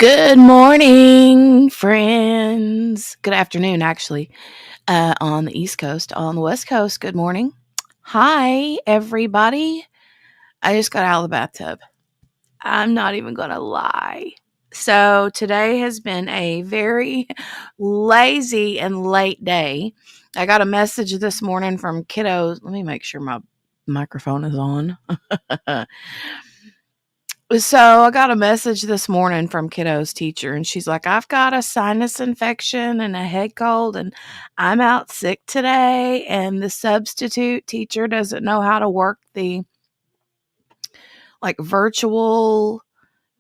Good morning, friends. Good afternoon, actually, on the East Coast. On the West Coast, good morning. Hi, everybody. I just got out of the bathtub. I'm not even going to lie. So, today has been a very lazy and late day. I got a message this morning from kiddos. Let me make sure my microphone is on. So I got a message this morning from kiddo's teacher, and she's like, I've got a sinus infection and a head cold, and I'm out sick today. And the substitute teacher doesn't know how to work the virtual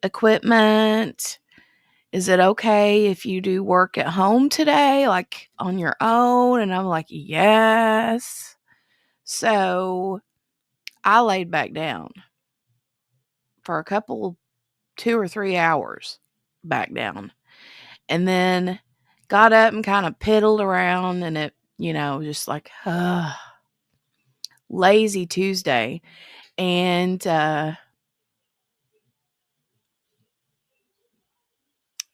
equipment. Is it okay if you do work at home today, like on your own? And I'm like, yes. So I laid back down for a couple, 2 or 3 hours back down. And then got up and kind of piddled around, and it, just like, lazy Tuesday. And I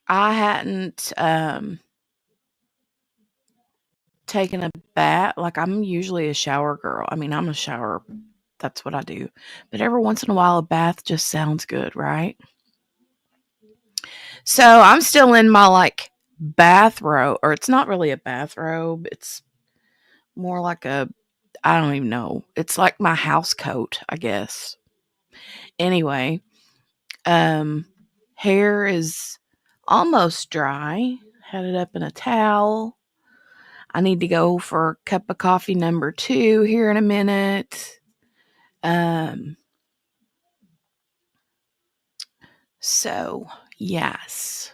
hadn't taken a bath. Like, I'm usually a shower girl. I mean, I'm a shower. That's what I do. But every once in a while, a bath just sounds good, right? So I'm still in my bathrobe, or it's not really a bathrobe. It's more like I don't even know. It's like my house coat, I guess. Anyway, hair is almost dry. Had it up in a towel. I need to go for cup of coffee number 2 here in a minute. So yes.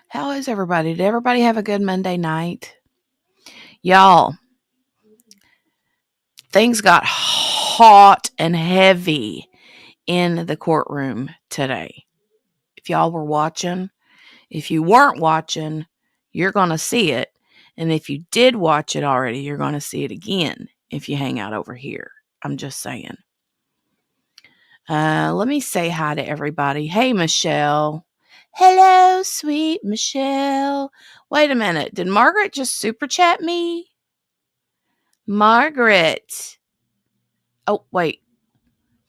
How is everybody? Did everybody have a good Monday night? Y'all, things got hot and heavy in the courtroom today. If y'all were watching, if you weren't watching, you're going to see it. And if you did watch it already, you're going to see it again if you hang out over here. I'm just saying. Let me say hi to everybody. Hey, Michelle. Hello, sweet Michelle. Wait a minute. Did Margaret just super chat me? Margaret. Oh, wait.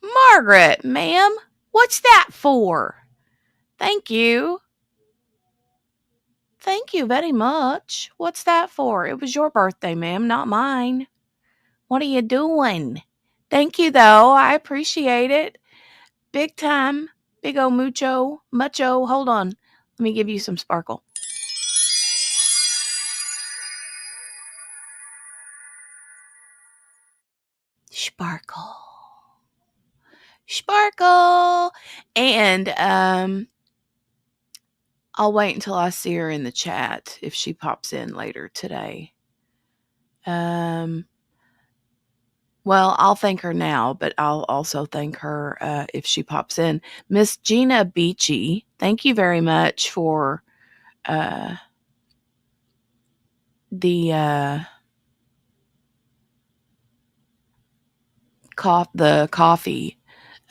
Margaret, ma'am. What's that for? Thank you. Thank you very much. What's that for? It was your birthday, ma'am, not mine. What are you doing? Thank you, though. I appreciate it. Big time. Big old mucho. Hold on. Let me give you some sparkle. Sparkle. And I'll wait until I see her in the chat if she pops in later today. Well, I'll thank her now, but I'll also thank her if she pops in. Miss Gina Beachy, thank you very much for the coffee,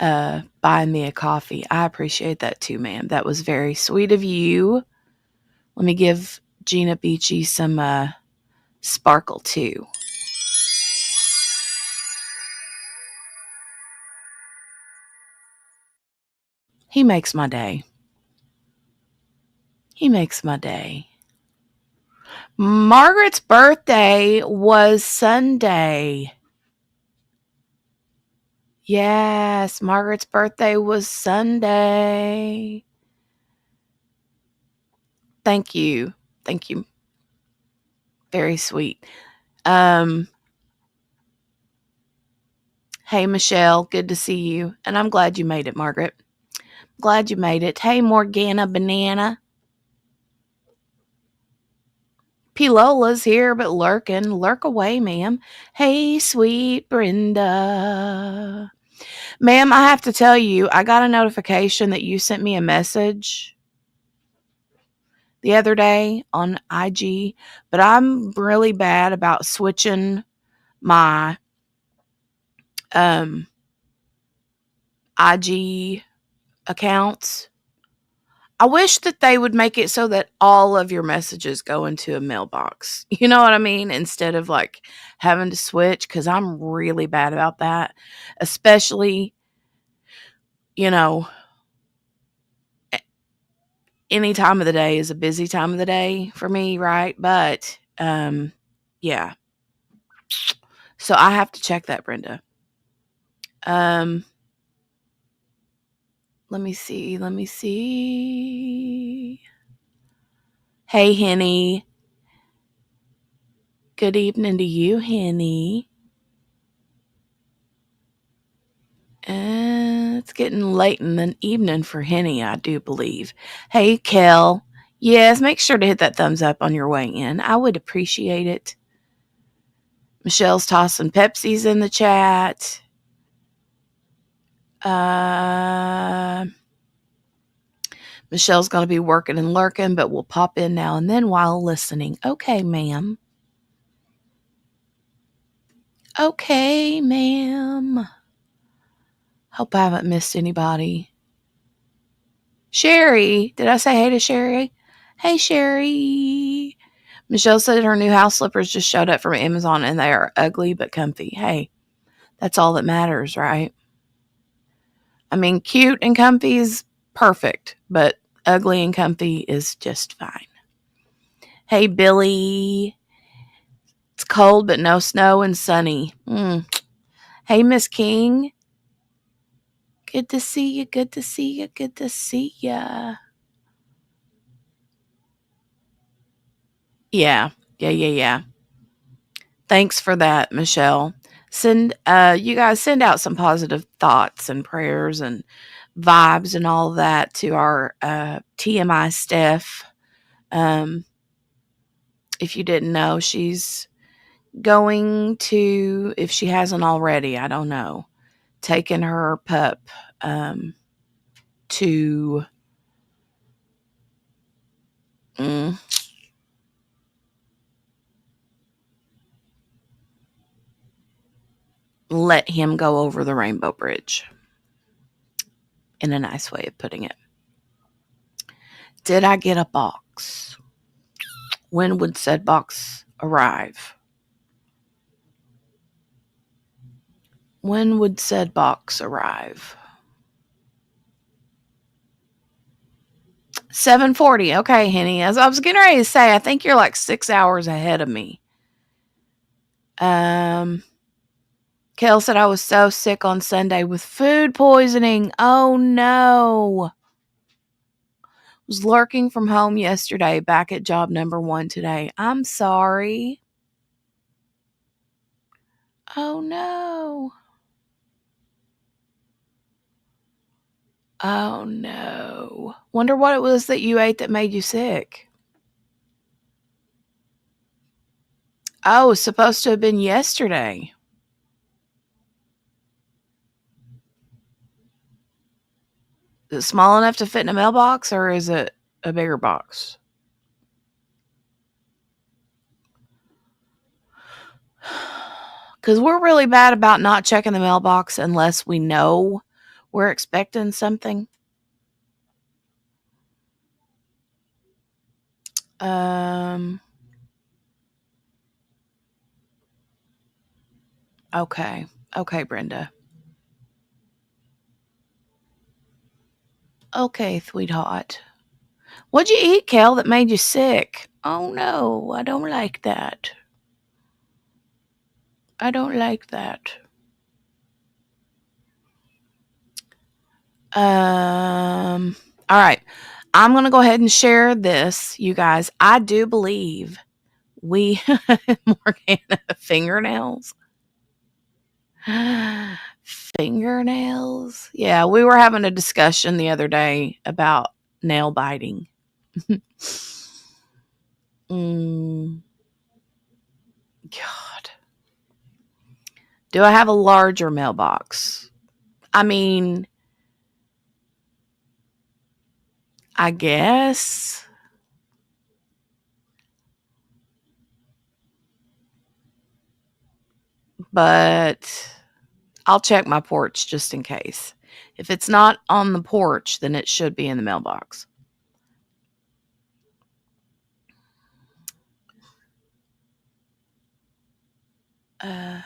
buying me a coffee. I appreciate that too, ma'am. That was very sweet of you. Let me give Gina Beachy some sparkle too. He makes my day. Margaret's birthday was Sunday. Yes, Margaret's birthday was Sunday. Thank you. Very sweet. Hey, Michelle, good to see you. And I'm glad you made it, Margaret. Glad you made it. Hey, Morgana Banana. Pilola's here, but lurking. Lurk away, ma'am. Hey, sweet Brenda. Ma'am, I have to tell you, I got a notification that you sent me a message the other day on IG, but I'm really bad about switching my IG accounts. I wish that they would make it so that all of your messages go into a mailbox. You know what I mean? Instead of like having to switch, because I'm really bad about that. Especially, you know, any time of the day is a busy time of the day for me, right? But yeah. So I have to check that, Brenda. Um let me see. Let me see. Hey, Henny. Good evening to you, Henny. It's getting late in the evening for Henny, I do believe. Hey, Kel. Yes, make sure to hit that thumbs up on your way in. I would appreciate it. Michelle's tossing Pepsis in the chat. Michelle's going to be working and lurking, but we'll pop in now and then while listening. Okay, ma'am. Okay, ma'am. Hope I haven't missed anybody. Sherry. Did I say hey to Sherry? Hey, Sherry. Michelle said her new house slippers just showed up from Amazon and they are ugly but comfy. Hey, that's all that matters, right? I mean, cute and comfy is perfect, but ugly and comfy is just fine. Hey, Billy. It's cold but no snow and sunny. Hey, Miss King. Good to see you. Good to see you. Good to see ya. Yeah. Yeah. Thanks for that, Michelle. You guys send out some positive thoughts and prayers and vibes and all of that to our TMI Steph. If you didn't know, she's going to, if she hasn't already, I don't know, taking her pup to let him go over the rainbow bridge, in a nice way of putting it. Did I get a box? When would said box arrive? When would said box arrive? 7:40. Okay, Henny. As I was getting ready to say, I think you're like 6 hours ahead of me. Kel said I was so sick on Sunday with food poisoning. Oh no. Was lurking from home yesterday, back at job number 1 today. I'm sorry. Oh no. Oh no. Wonder what it was that you ate that made you sick. Oh, it was supposed to have been yesterday. Is it small enough to fit in a mailbox, or is it a bigger box? Because we're really bad about not checking the mailbox unless we know we're expecting something. Okay. Okay, Brenda. Okay, sweetheart. What'd you eat, Kel, that made you sick? Oh, no, I don't like that. I don't like that. All right. I'm going to go ahead and share this, you guys. I do believe we, Morgana, fingernails. Fingernails. Yeah, we were having a discussion the other day about nail biting. God. Do I have a larger mailbox? I mean, I guess. But I'll check my porch just in case. If it's not on the porch, then it should be in the mailbox. Uh,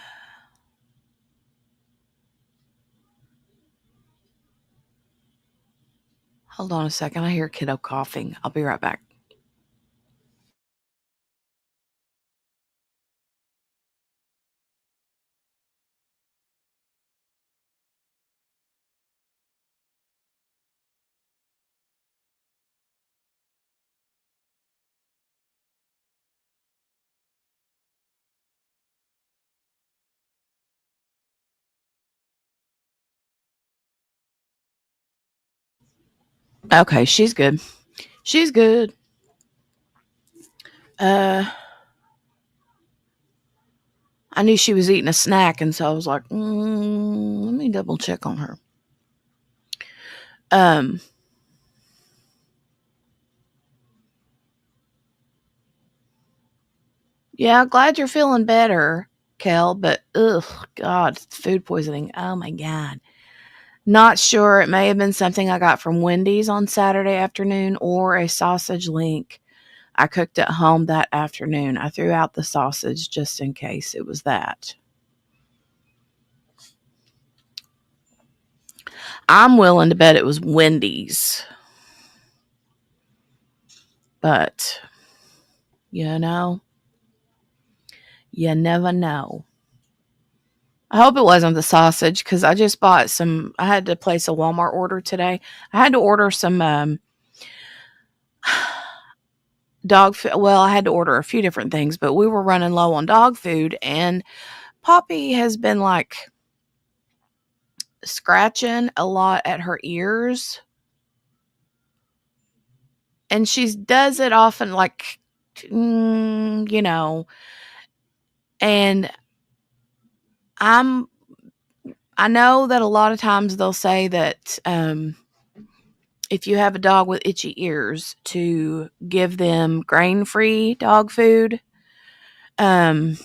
Hold on a second. I hear kiddo coughing. I'll be right back. Okay, she's good. She's good. Uh, I knew she was eating a snack, and so I was like, let me double check on her. Um, yeah, glad you're feeling better, Kel, but ugh, God, food poisoning. Oh my God. Not sure. It may have been something I got from Wendy's on Saturday afternoon or a sausage link I cooked at home that afternoon. I threw out the sausage just in case it was that. I'm willing to bet it was Wendy's, but you know, you never know. I hope it wasn't the sausage because I just bought some. I had to place a Walmart order today. I had to order some dog food. Well, I had to order a few different things, but we were running low on dog food, and Poppy has been like scratching a lot at her ears, and she does it often, like, you know. And I'm I know that a lot of times they'll say that if you have a dog with itchy ears, to give them grain-free dog food. Um,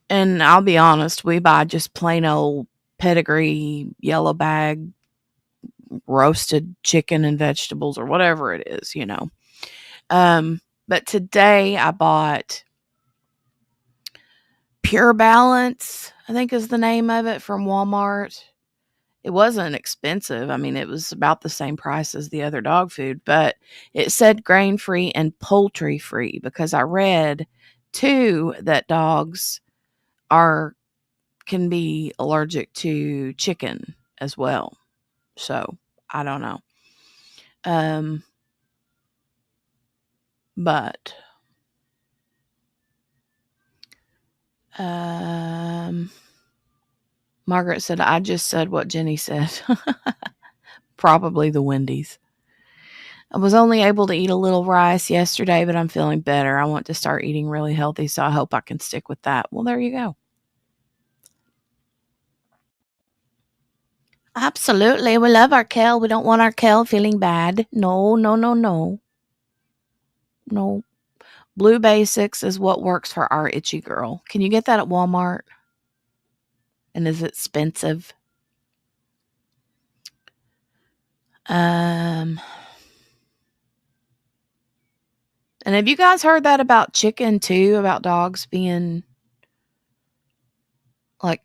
and I'll be honest, we buy just plain old pedigree yellow bag roasted chicken and vegetables or whatever it is. But today I bought Pure Balance, I think is the name of it, from Walmart. It wasn't expensive. I mean, it was about the same price as the other dog food, but it said grain free and poultry free because I read too that dogs are can be allergic to chicken as well. So I don't know. Um, but um, Margaret said I just said what Jenny said. Probably the Wendy's. I was only able to eat a little rice yesterday, but I'm feeling better. I want to start eating really healthy, so I hope I can stick with that. Well, there you go. Absolutely. We love our Kel. We don't want our Kel feeling bad. No, no, no, no. No. Blue Basics is what works for our itchy girl. Can you get that at Walmart? And is it expensive? Um, and have you guys heard that about chicken too? About dogs being like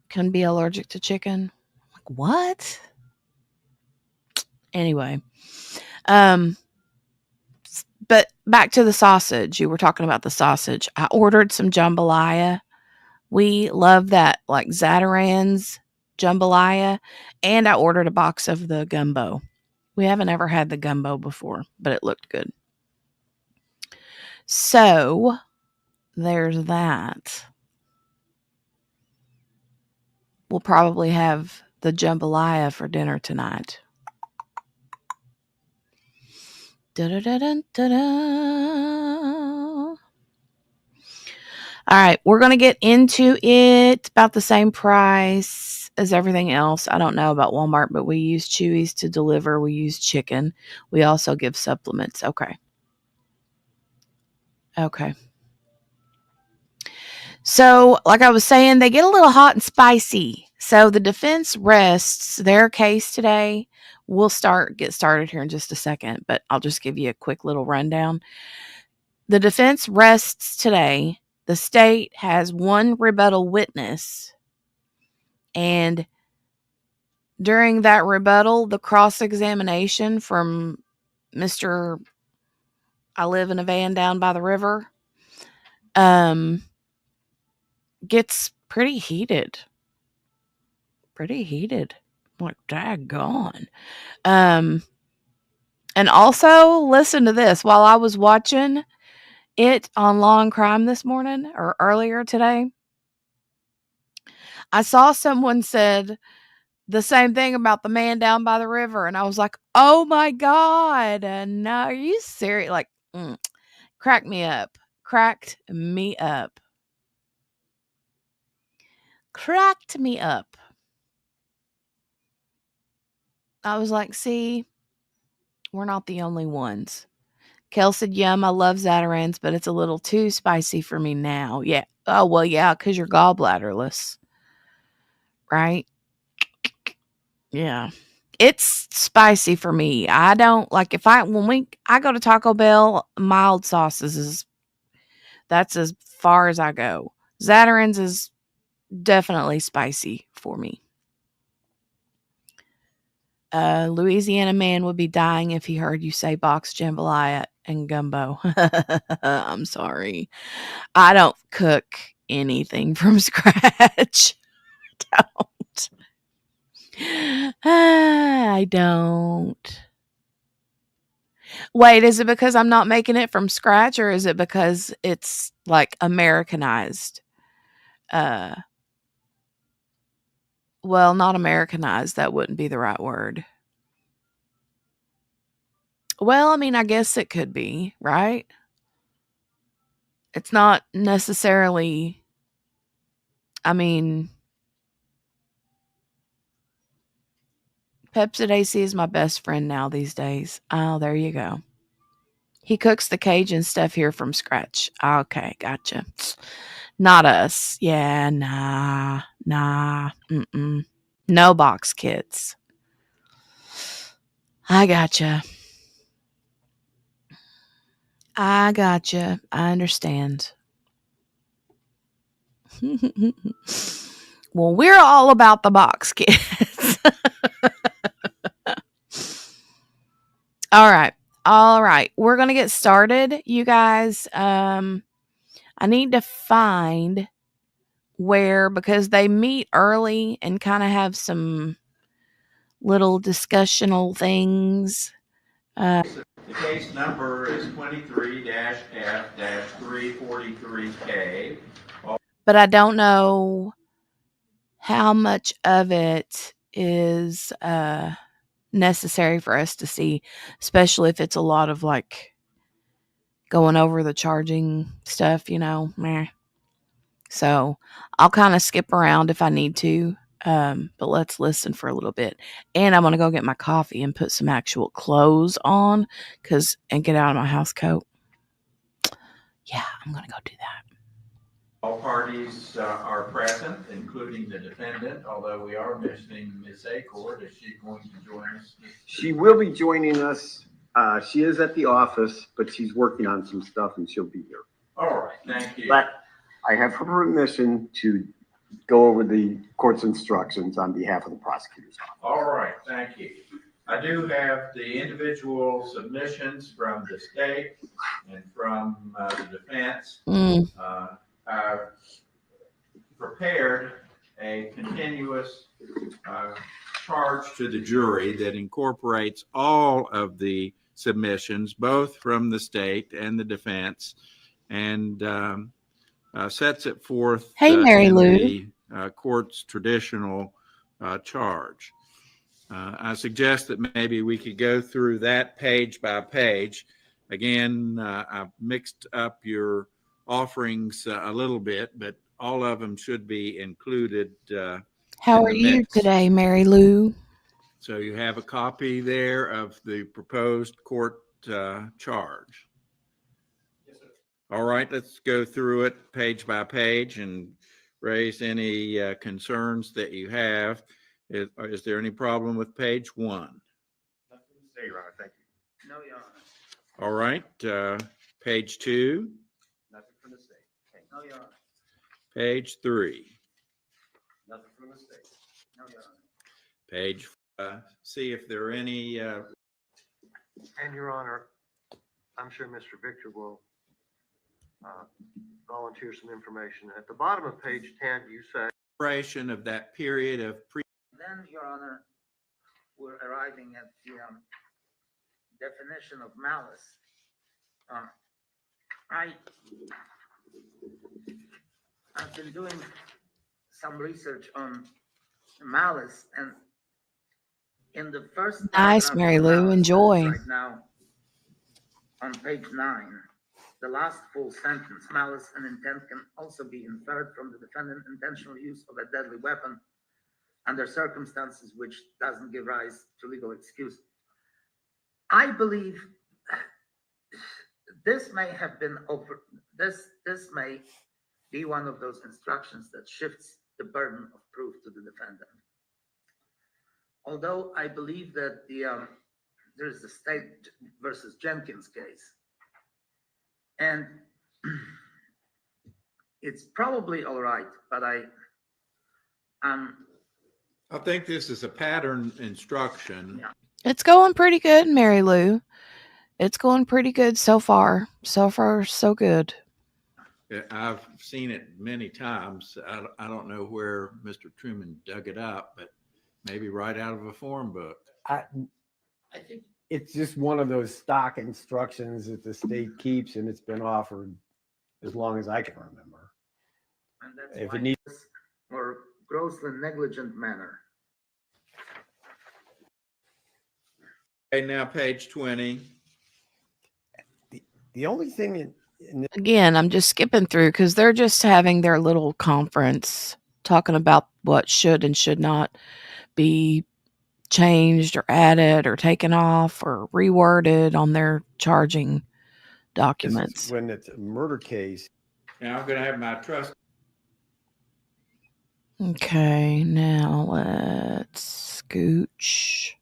can be allergic to chicken? Like what? Anyway, um, but back to the sausage. You were talking about the sausage. I ordered some jambalaya. We love that, like Zatarain's jambalaya, and I ordered a box of the gumbo. We haven't ever had the gumbo before, but it looked good. So there's that. We'll probably have the jambalaya for dinner tonight. Da-da-da-dun-da-da. All right, we're going to get into it. About the same price as everything else. I don't know about Walmart, but we use Chewy's to deliver. We use chicken. We also give supplements. Okay. Okay. So, like I was saying, they get a little hot and spicy. So the defense rests their case today. We'll get started here in just a second, but I'll just give you a quick little rundown. The defense rests today The state has one rebuttal witness, and during that rebuttal, the cross-examination from Mr. I live in a van down by the river gets pretty heated. Pretty heated. I'm like, daggone. And also, listen to this. While I was watching it on Law and Crime this morning or earlier today, I saw someone said the same thing about the man down by the river. And I was like, oh my God. No, are you serious? Like, cracked me up. Cracked me up. Cracked me up. I was like, see, we're not the only ones. Kel said, yum, I love Zatarans, but it's a little too spicy for me now. Yeah. Oh, well, yeah, because you're gallbladderless. Right? Yeah. It's spicy for me. I don't like I go to Taco Bell, mild sauces that's as far as I go. Zatarans is definitely spicy for me. Louisiana man would be dying if he heard you say box jambalaya and gumbo. I'm sorry. I don't cook anything from scratch. I don't. Wait, is it because I'm not making it from scratch, or is it because it's like Americanized? Well, not Americanized. That wouldn't be the right word. Well, I mean, I guess it could be, right? It's not necessarily, I mean, Pepsid AC is my best friend now these days. Oh, there you go. He cooks the Cajun stuff here from scratch. Okay, gotcha. Not us. Yeah, nah. No box kits. I gotcha. I understand. Well, we're all about the box kits. All right. We're going to get started, you guys. I need to find where, because they meet early and kind of have some little discussional things. The case number is 23-F-343K. But I don't know how much of it is necessary for us to see, especially if it's a lot of like going over the charging stuff, meh. So I'll kind of skip around if I need to. But let's listen for a little bit. And I'm going to go get my coffee and put some actual clothes on and get out of my house coat. Yeah, I'm going to go do that. All parties are present, including the defendant, although we are missing Ms. Acord. Is she going to join us? She will be joining us. She is at the office, but she's working on some stuff and she'll be here. All right, thank you. But I have her permission to go over the court's instructions on behalf of the prosecutor's office. All right, thank you. I do have the individual submissions from the state and from the defense. I've prepared a continuous charge to the jury that incorporates all of the submissions, both from the state and the defense, and sets it forth in the court's traditional charge. I suggest that maybe we could go through that page by page. Again, I've mixed up your offerings a little bit, but all of them should be included. How are you today, Mary Lou? So you have a copy there of the proposed court charge. Yes, sir. All right, let's go through it page by page and raise any concerns that you have. Is there any problem with page 1? Nothing to say, Your Honor. Thank you. No, Your Honor. All right, page 2. Nothing from the state. Thank No, Your Honor. Page 3. Nothing from the state. No, Your Honor. Page, see if there are any, And Your Honor, I'm sure Mr. Victor will volunteer some information. At the bottom of page 10, you say, expiration of that period of Then, Your Honor, we're arriving at the definition of malice. I've been doing some research on malice, and in the first Nice, paragraph Mary of Lou. malice, Enjoy. right now on page 9, the last full sentence, malice and intent can also be inferred from the defendant's intentional use of a deadly weapon under circumstances which doesn't give rise to legal excuse. I believe this may have been over. This may be one of those instructions that shifts the burden of proof to the defendant. Although I believe that there's the State versus Jenkins case, and it's probably all right, but I think this is a pattern instruction. Yeah. It's going pretty good, Mary Lou. It's going pretty good so far. So far, so good. I've seen it many times. I don't know where Mr. Truman dug it up, but maybe right out of a form book. I think it's just one of those stock instructions that the state keeps, and it's been offered as long as I can remember. And that's If why it needs, or grossly negligent manner. Okay, now page 20. the only thing Again, I'm just skipping through because they're just having their little conference talking about what should and should not be changed or added or taken off or reworded on their charging documents. when it's a murder case, Now I'm going to have my trust. Okay, now let's scooch.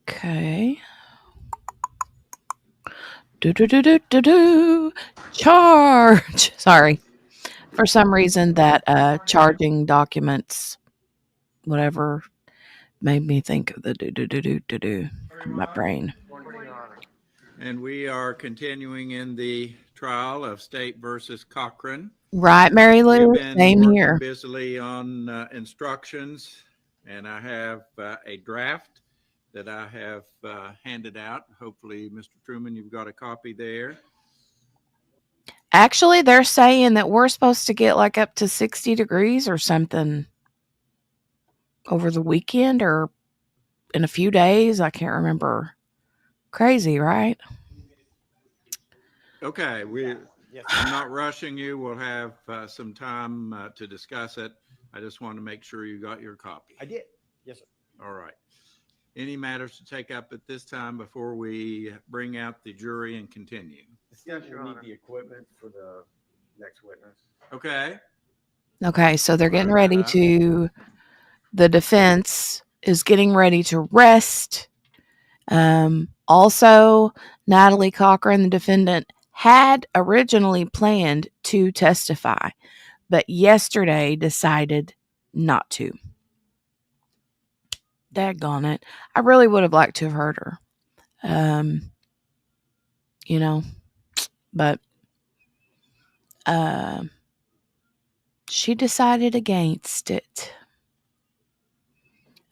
Okay. Charge. Sorry. For some reason that charging documents, whatever, made me think of the do in my brain. And we are continuing in the trial of State versus Cochran. Right, Mary Lou? We've been Same working here. busily on instructions, and I have a draft that I have handed out. Hopefully, Mr. Truman, you've got a copy there. Actually, they're saying that we're supposed to get like up to 60 degrees or something over the weekend or in a few days. I can't remember. Crazy, right? Okay, I'm not rushing you. We'll have some time to discuss it. I just want to make sure you got your copy. I did. Yes, sir. All right. Any matters to take up at this time before we bring out the jury and continue? Yes, Your Honor. Need the equipment for the next witness. Okay. Okay, so they're getting ready to, the defense is getting ready to rest. Also, Natalie Cochran, the defendant, had originally planned to testify, but yesterday decided not to. Daggone it. I really would have liked to have heard her. But she decided against it.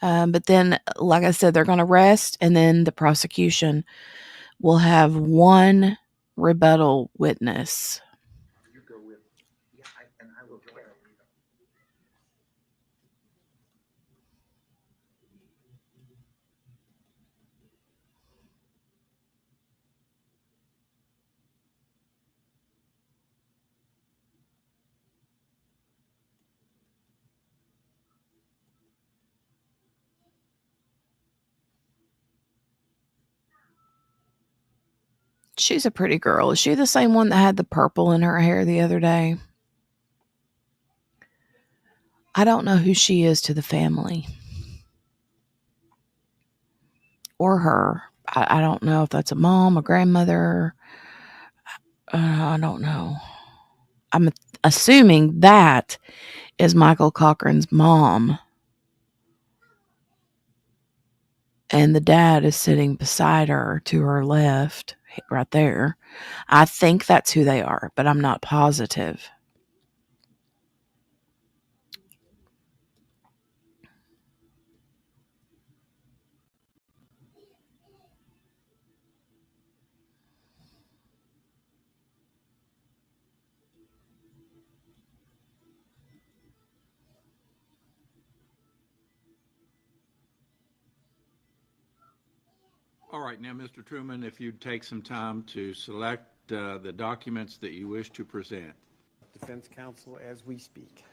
But then, like I said, they're going to rest, and then the prosecution will have one rebuttal witness. You go with, and I will go. She's a pretty girl. Is she the same one that had the purple in her hair the other day? I don't know who she is to the family. or her. I don't know if that's a mom, a grandmother. I don't know. I'm assuming that is Michael Cochran's mom. And the dad is sitting beside her to her left, right there. I think that's who they are, but I'm not positive. All right, now, Mr. Truman, if you'd take some time to select the documents that you wish to present. Defense counsel as we speak.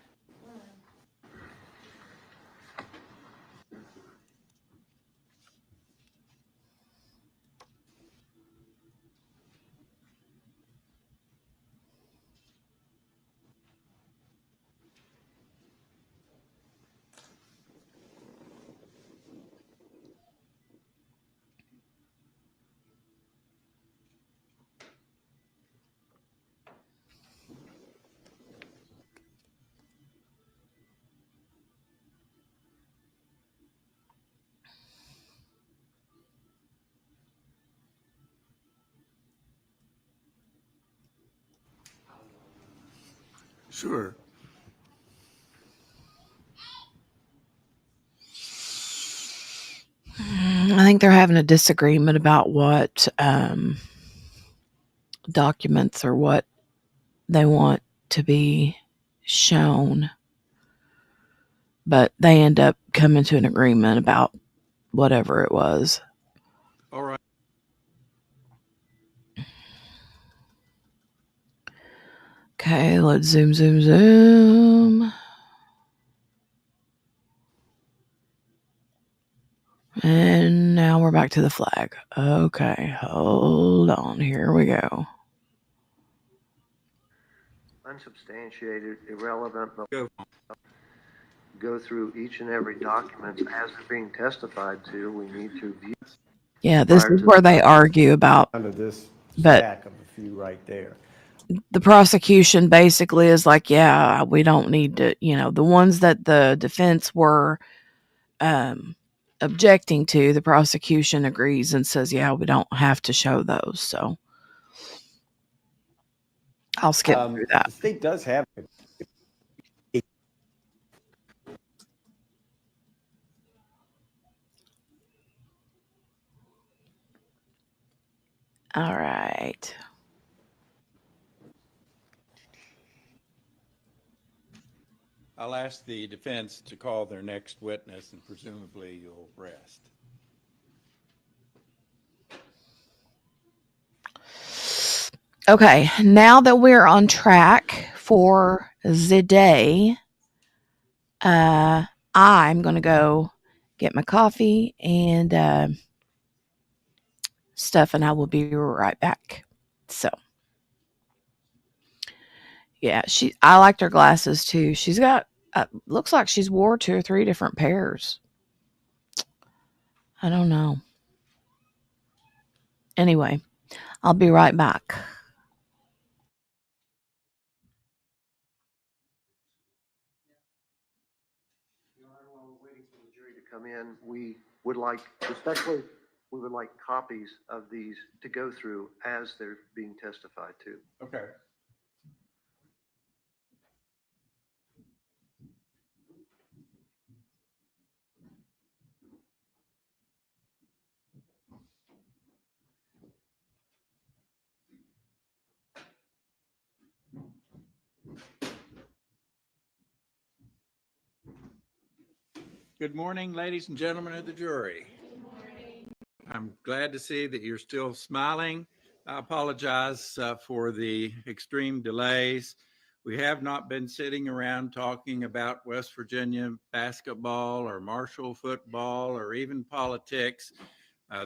Sure. I think they're having a disagreement about what documents or what they want to be shown. But they end up coming to an agreement about whatever it was. All right. Okay, let's zoom. And now we're back to the flag. Okay, hold on. Here we go. Unsubstantiated, irrelevant, but Go. go through each and every document as they're being testified to. We need to view. Yeah, this Prior is to where the they argue about, Under this but stack of a few right there. the prosecution basically is like, yeah, we don't need to, the ones that the defense were objecting to, the prosecution agrees and says, yeah, we don't have to show those. So I'll skip through that. The state does have All right. I'll ask the defense to call their next witness, and presumably you'll rest. Okay, now that we're on track for the day, I'm going to go get my coffee and stuff, and I will be right back. So, yeah, I liked her glasses too. She's got, looks like she's wore 2 or 3 different pairs. I don't know. Anyway, I'll be right back. While we're waiting for the jury to come in, we would like copies of these to go through as they're being testified to. Okay. Good morning, ladies and gentlemen of the jury. Good morning. I'm glad to see that you're still smiling. I apologize for the extreme delays. We have not been sitting around talking about West Virginia basketball or Marshall football or even politics.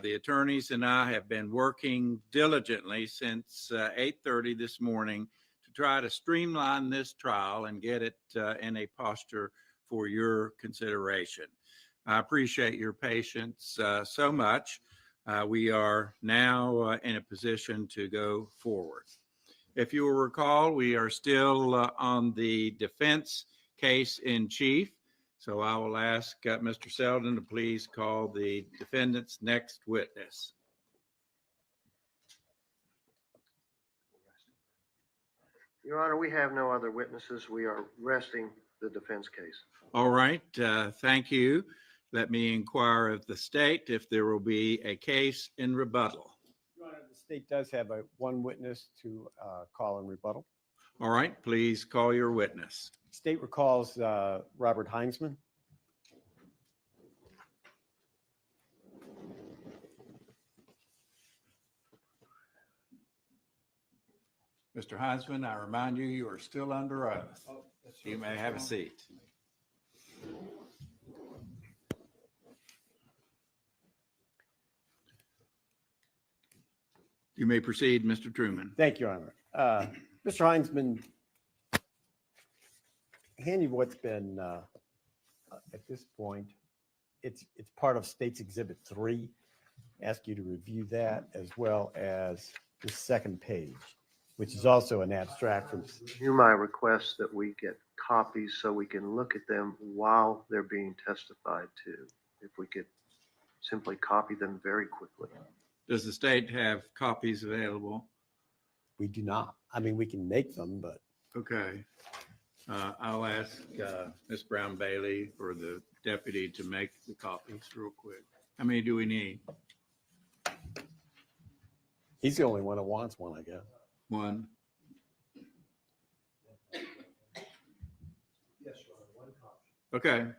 The attorneys and I have been working diligently since 8:30 this morning to try to streamline this trial and get it in a posture for your consideration. I appreciate your patience so much. we are now in a position to go forward. If you will recall, we are still on the defense case in chief. So I will ask Mr. Selden to please call the defendant's next witness. Your Honor, we have no other witnesses. We are resting the defense case. All right, thank you. Let me inquire of the state if there will be a case in rebuttal. Your Honor, the state does have one witness to call in rebuttal. All right, please call your witness. State recalls Robert Heinzman. Mr. Heinzman, I remind you, you are still under oath. You may have a seat. You may proceed, Mr. Truman. Thank you, Your Honor. Mr. Heinzman, hand you what's been, at this point, it's part of State's Exhibit 3. Ask you to review that as well as the second page, which is also an abstract from. You might request that we get copies so we can look at them while they're being testified to. If we could simply copy them very quickly. Does the state have copies available? We do not. I mean, we can make them, but. Okay. I'll ask Ms. Brown Bailey or the deputy to make the copies real quick. How many do we need? He's the only one that wants one, I guess. One. Yes, Your Honor, one copy. Okay.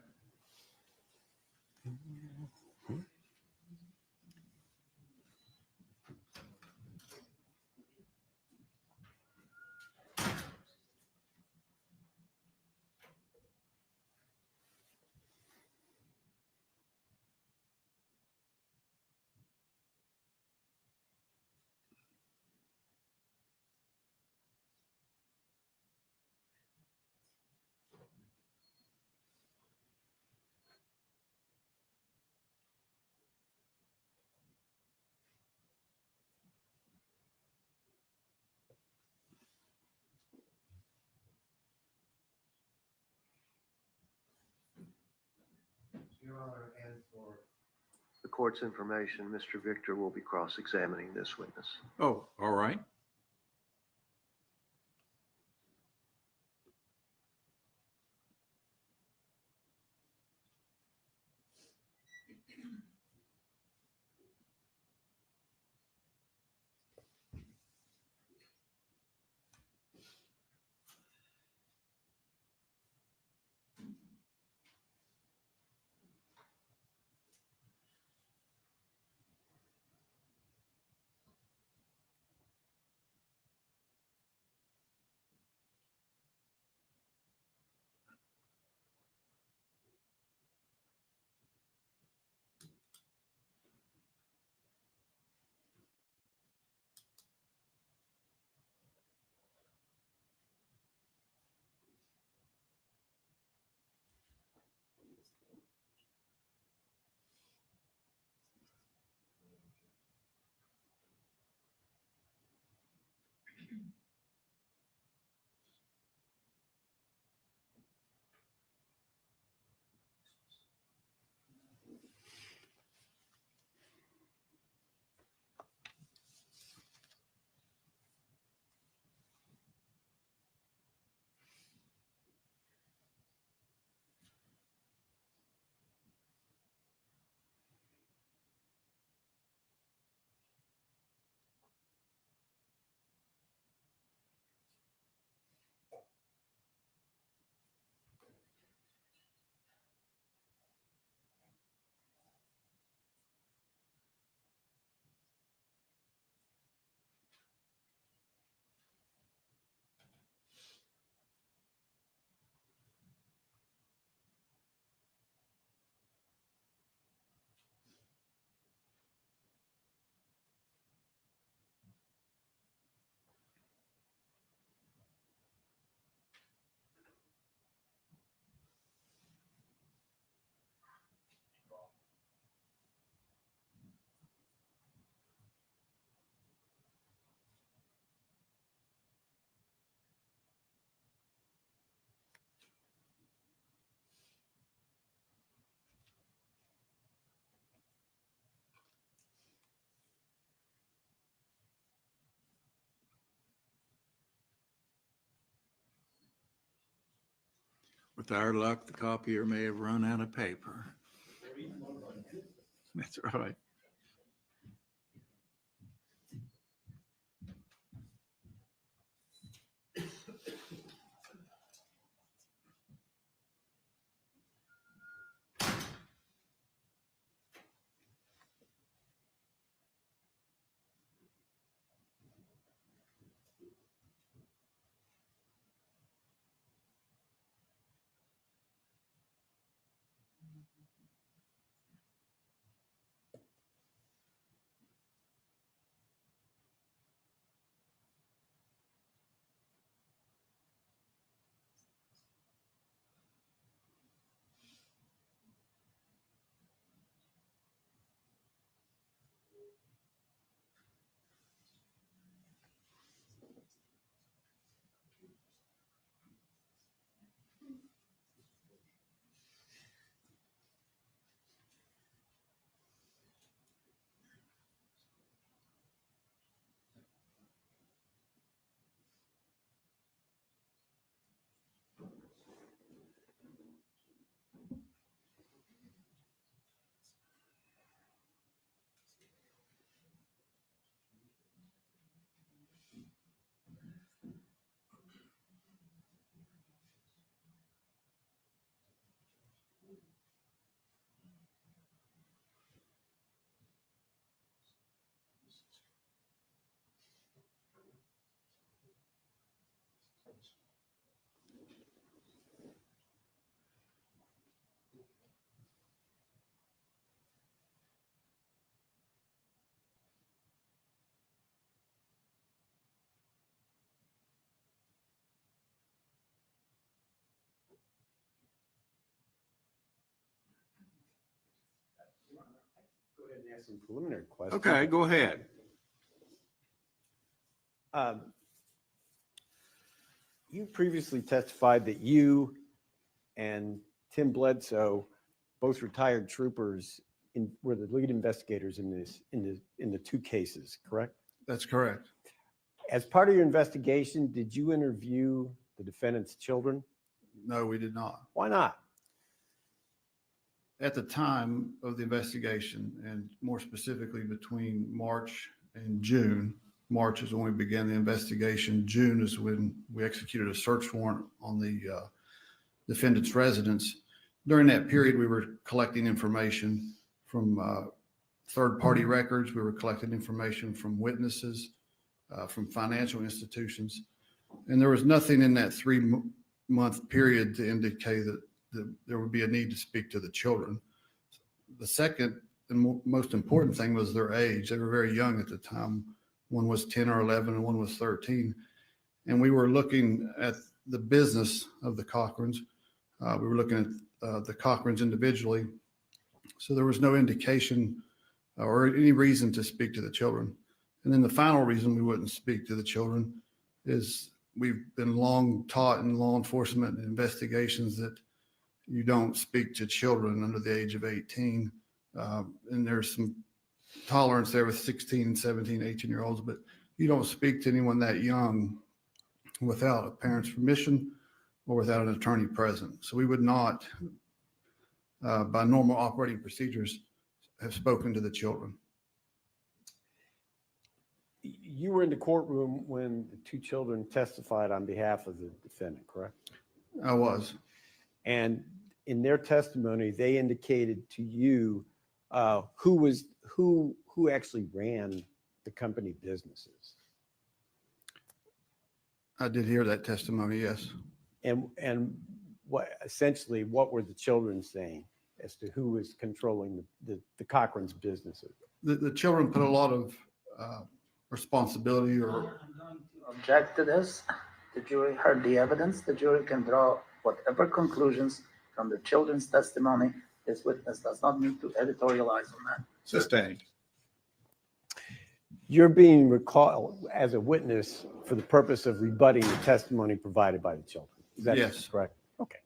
Your Honor, and for the court's information, Mr. Victor will be cross-examining this witness. Oh, all right. With our luck, the copier may have run out of paper. That's right. Go ahead and ask some preliminary questions. Okay, go ahead. You previously testified that you and Tim Bledsoe, both retired troopers, were the lead investigators in the two cases, correct? That's correct. As part of your investigation, did you interview the defendant's children? No, we did not. Why not? At the time of the investigation, and more specifically between March and June, March is when we began the investigation. June is when we executed a search warrant on the defendant's residence. During that period, we were collecting information from third-party records. We were collecting information from witnesses, from financial institutions. And there was nothing in that 3-month period to indicate that there would be a need to speak to the children. The second and most important thing was their age. They were very young at the time. One was 10 or 11 and one was 13. And we were looking at the business of the Cochrans. We were looking at the Cochrans individually. So there was no indication or any reason to speak to the children. And then the final reason we wouldn't speak to the children is we've been long taught in law enforcement and investigations that you don't speak to children under the age of 18. And there's some tolerance there with 16, 17, 18-year-olds, but you don't speak to anyone that young without a parent's permission or without an attorney present. So we would not, by normal operating procedures, have spoken to the children. You were in the courtroom when the two children testified on behalf of the defendant, correct? I was. And in their testimony, they indicated to you who actually ran the company businesses. I did hear that testimony, yes. And what were the children saying as to who was controlling the Cochran's businesses? The children put a lot of responsibility or Object to this. The jury heard the evidence. The jury can draw whatever conclusions from the children's testimony. This witness does not need to editorialize on that. Sustained. You're being recalled as a witness for the purpose of rebutting the testimony provided by the children. Is that Yes. correct? Okay.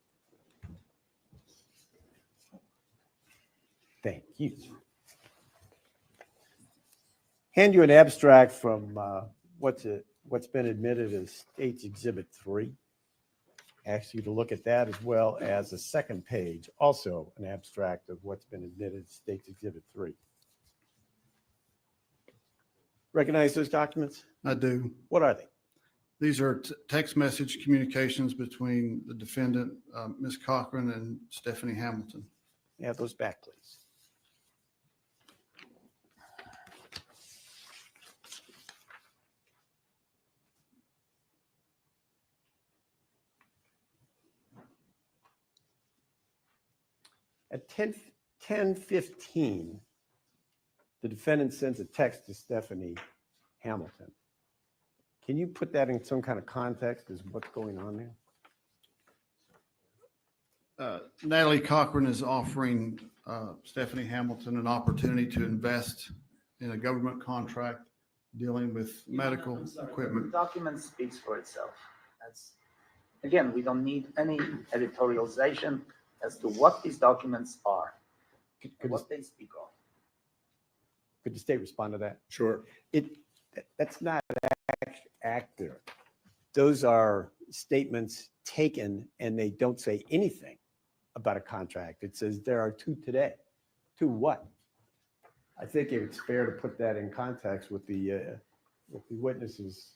Thank you. Hand you an abstract from what's been admitted as State's Exhibit 3. Ask you to look at that as well as the second page, also an abstract of what's been admitted, State's Exhibit 3. Recognize those documents? I do. What are they? These are text message communications between the defendant, Ms. Cochran, and Stephanie Hamilton. Have those back, please. At 10:15, the defendant sends a text to Stephanie Hamilton. Can you put that in some kind of context as what's going on there? Natalie Cochran is offering Stephanie Hamilton an opportunity to invest in a government contract dealing with medical equipment. The document speaks for itself. Again, we don't need any editorialization as to what these documents are and what they speak of. Could the state respond to that? Sure. That's not accurate. Those are statements taken and they don't say anything about a contract. It says there are two today. Two what? I think it's fair to put that in context with the witness's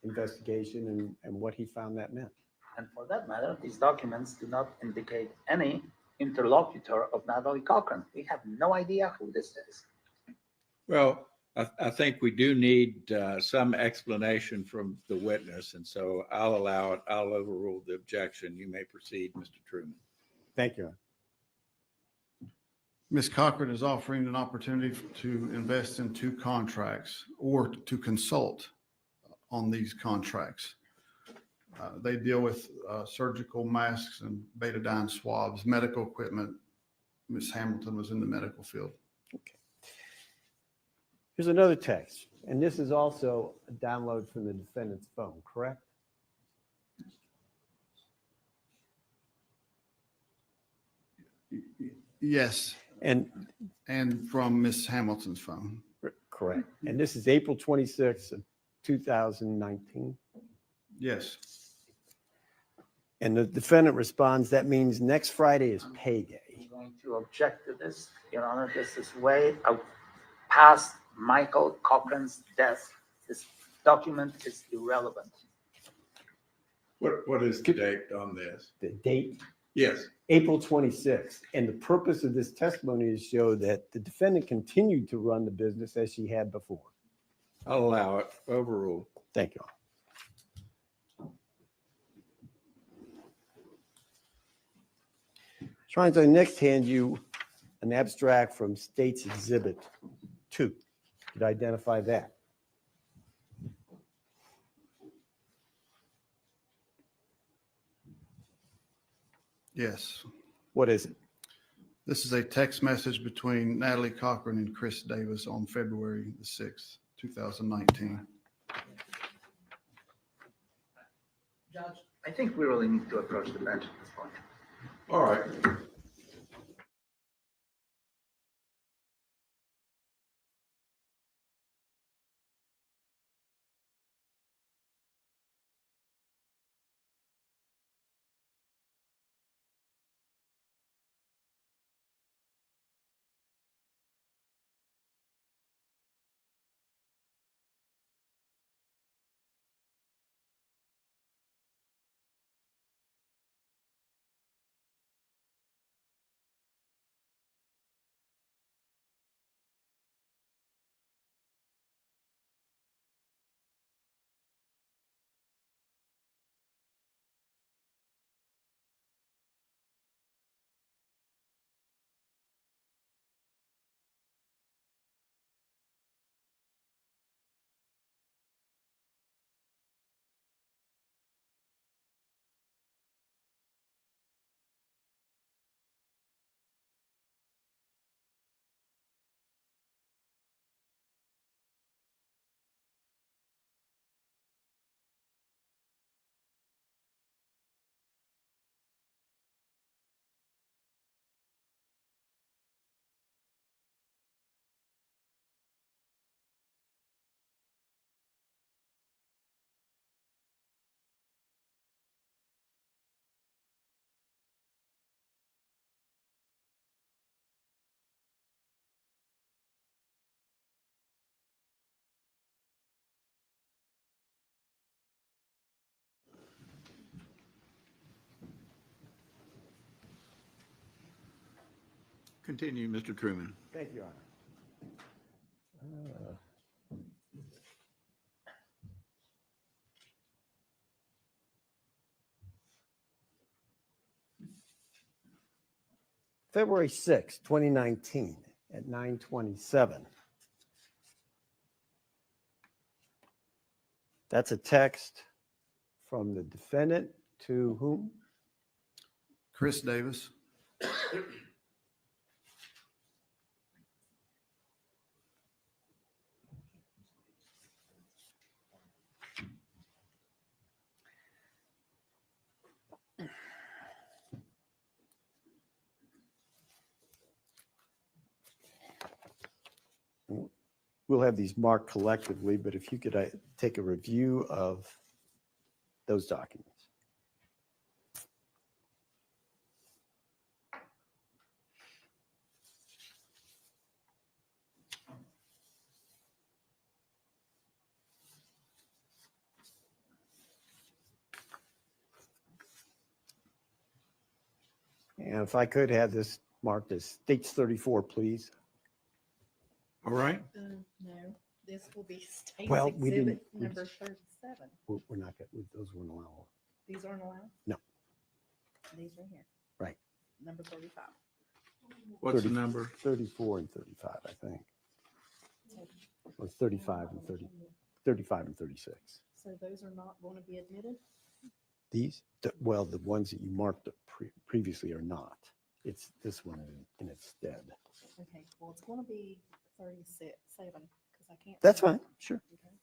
investigation and what he found that meant. And for that matter, these documents do not indicate any interlocutor of Natalie Cochran. We have no idea who this is. Well, I think we do need some explanation from the witness, and so I'll allow it. I'll overrule the objection. You may proceed, Mr. Truman. Thank you. Ms. Cochran is offering an opportunity to invest in two contracts or to consult on these contracts. They deal with surgical masks and betadine swabs, medical equipment. Ms. Hamilton was in the medical field. Okay. Here's another text, and this is also a download from the defendant's phone, correct? Yes, And from Ms. Hamilton's phone. correct. And this is April 26th of 2019. Yes. And the defendant responds, that means next Friday is payday. I'm going to object to this, Your Honor. This is way out past Michael Cochran's death. This document is irrelevant. What is the date on this? The date, Yes. April 26th. And the purpose of this testimony is to show that the defendant continued to run the business as she had before. I'll allow it. Overrule. Thank you. Trying to next hand you an abstract from State's Exhibit 2. Could identify that? Yes. What is it? This is a text message between Natalie Cochran and Chris Davis on February the 6th, 2019. Judge, I think we really need to approach the bench at this point. All right. Continue, Mr. Truman. Thank you, Your Honor. February 6, 2019 at 9:27. That's a text from the defendant to whom? Chris Davis. We'll have these marked collectively, but if you could take a review of those documents. And if I could have this marked as States 34, please. All right. No, this will be State's Well, we didn't- Exhibit we number just- 37. We're not, those weren't allowed. These aren't allowed? No. These are here. Right. Number 35. What's the 30 number? 34 and 35, I think. Or 35 and 30, 35 and 36. So those are not going to be admitted? These, well, the ones that you marked previously are not. It's this one in its stead. Okay, well, it's going to be 37 because I can't. That's see it. fine, sure. Okay.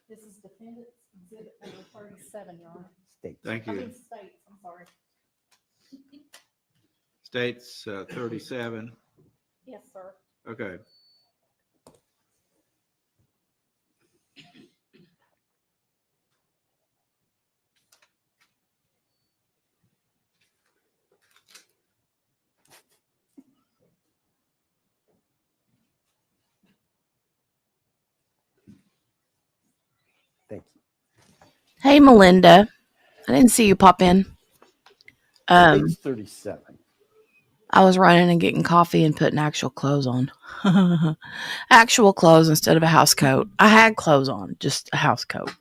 This is Defendant's Exhibit number 37, Your Honor. States. Thank I you. mean, States, I'm sorry. States 37. Yes, sir. Okay. Thank you. Hey, Melinda. I didn't see you pop in. States 37. I was running and getting coffee and putting actual clothes on. Actual clothes instead of a house coat. I had clothes on, just a house coat.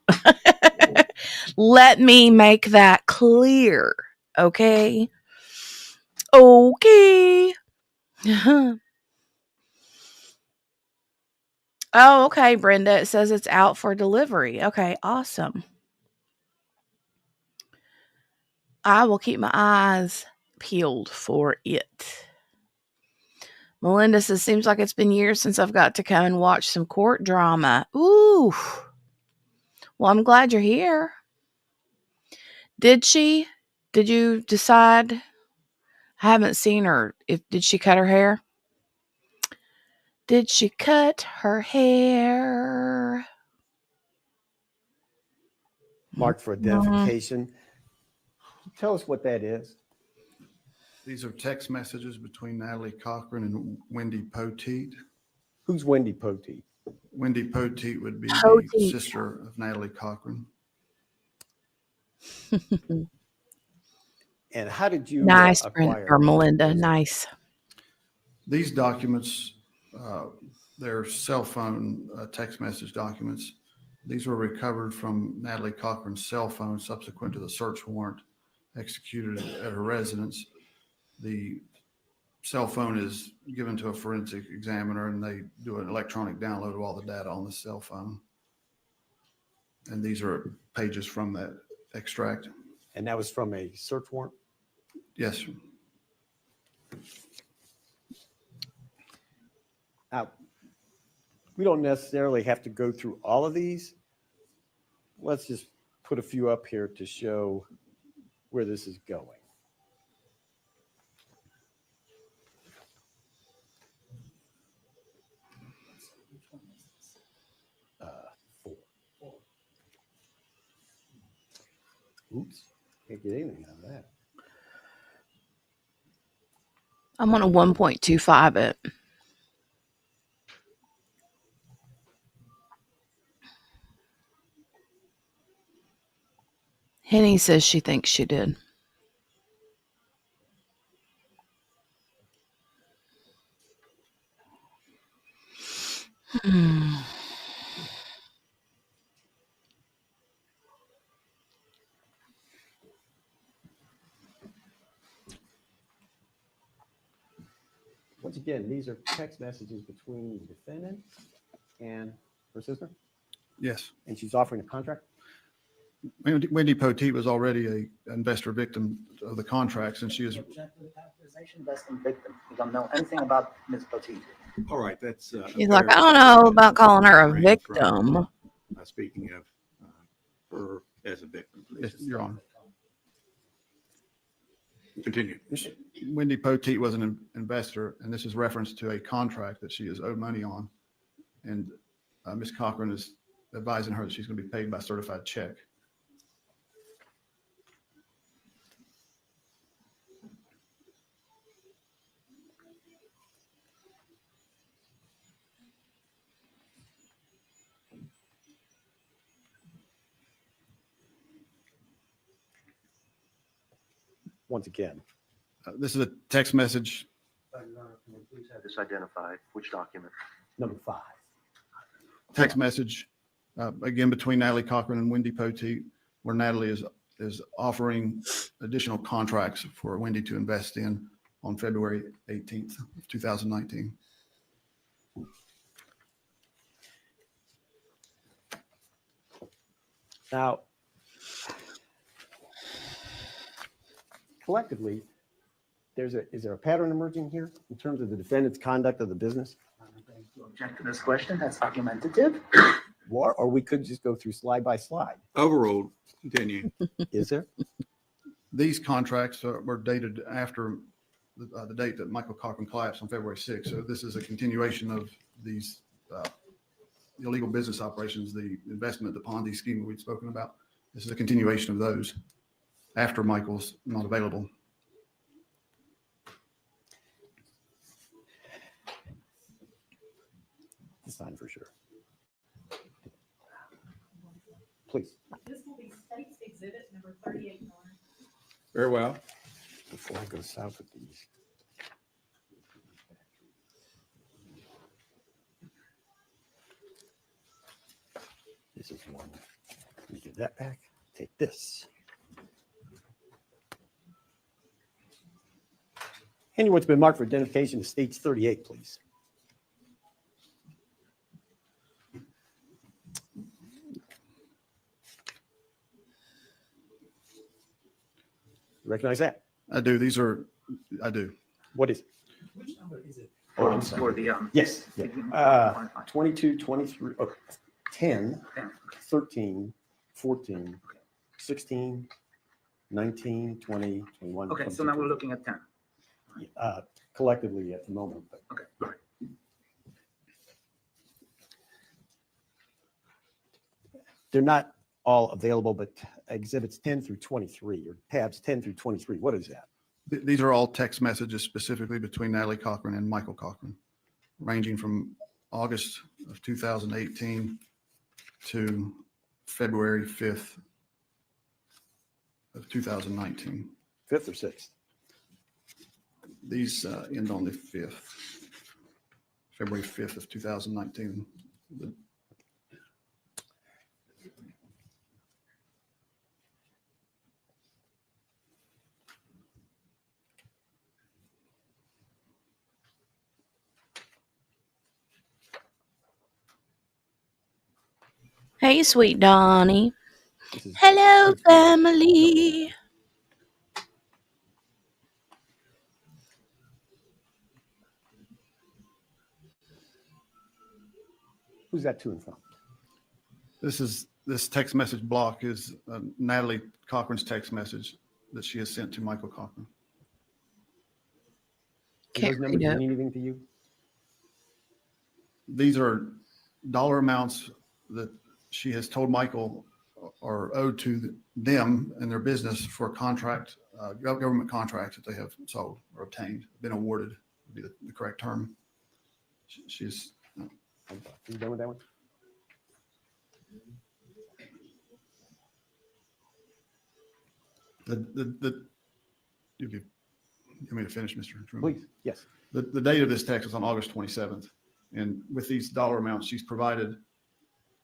Let me make that clear. Okay? Okay. Oh, okay, Brenda. It says it's out for delivery. Okay, awesome. I will keep my eyes peeled for it. Melinda says, seems like it's been years since I've got to come and watch some court drama. Ooh. Well, I'm glad you're here. Did you decide? I haven't seen her. Did she cut her hair? Did she cut her hair? Marked for identification. Tell us what that is. These are text messages between Natalie Cochran and Wendy Poteet. Who's Wendy Poteet? Wendy Poteet would be the Poteet. sister of Natalie Cochran. And how did you Nice, acquire or Melinda. those? Nice. These documents, they're cell phone text message documents. These were recovered from Natalie Cochran's cell phone subsequent to the search warrant executed at her residence. The cell phone is given to a forensic examiner and they do an electronic download of all the data on the cell phone. And these are pages from that extract. And that was from a search warrant? Yes, sir. Now, we don't necessarily have to go through all of these. Let's just put a few up here to show where this is going. Four. Oops, can't get anything out of that. I'm on a 1.25 it. Henny says she thinks she did. Hmm. Once again, these are text messages between the defendant and her sister, Yes. and she's offering a contract. Wendy Poteet was already a investor victim of the contracts, and she is. Object to the characterization, investing victim. We don't know anything about Ms. Poteet. All right, that's. He's like, I don't know about calling her a refrain from, victim. Speaking of her as a victim, Yes, please. Your Honor. Continue. Wendy Poteet was an investor, and this is reference to a contract that she is owed money on. And Ms. Cochran is advising her that she's going to be paid by certified check. Once again, This is a text message. Can we please have this identified? Which document? number 5. Text message, again, between Natalie Cochran and Wendy Poteet, where Natalie is offering additional contracts for Wendy to invest in on February 18th, 2019. Now, collectively, is there a pattern emerging here in terms of the defendant's conduct of the business? I'm going to object to this question. That's argumentative. Or we could just go through slide by slide. Overruled. Continue. Is there? These contracts were dated after the date that Michael Cochran collapsed on February 6th. So this is a continuation of these illegal business operations, the investment, the Ponzi scheme that we've spoken about. This is a continuation of those after Michael's not available. Sign for sure. Please. This will be State's Exhibit number 38. Very well. Before I go south with these. This is one. Let me give that back. Take this. Anyone's been marked for identification to States 38, please. Recognize that? I do. I do. What is it? Which number is it? Oh, I'm sorry. For the, Yes. Yeah. 22, 23, 10, 13, 14, 16, 19, 20, 21. okay, so now we're looking at 10. Collectively at the moment. But Okay, all right. they're not all available, but exhibits 10 through 23 or tabs 10 through 23. What is that? These are all text messages specifically between Natalie Cochran and Michael Cochran, ranging from August of 2018 to February 5th of 2019. 5th or 6th? These end on the 5th, February 5th of 2019. Hey, sweet Donnie. This is- Hello, family. Who's that to and from? This text message block is Natalie Cochran's text message that she has sent to Michael Cochran. Do Can't those numbers read it. mean anything to you? These are dollar amounts that she has told Michael are owed to them and their business for contract, government contracts that they have sold or obtained, been awarded, would be the correct term. She's. Are you done with that one? You give me to finish, Mr. Truman. Please, yes. The date of this text is on August 27th. And with these dollar amounts, she's provided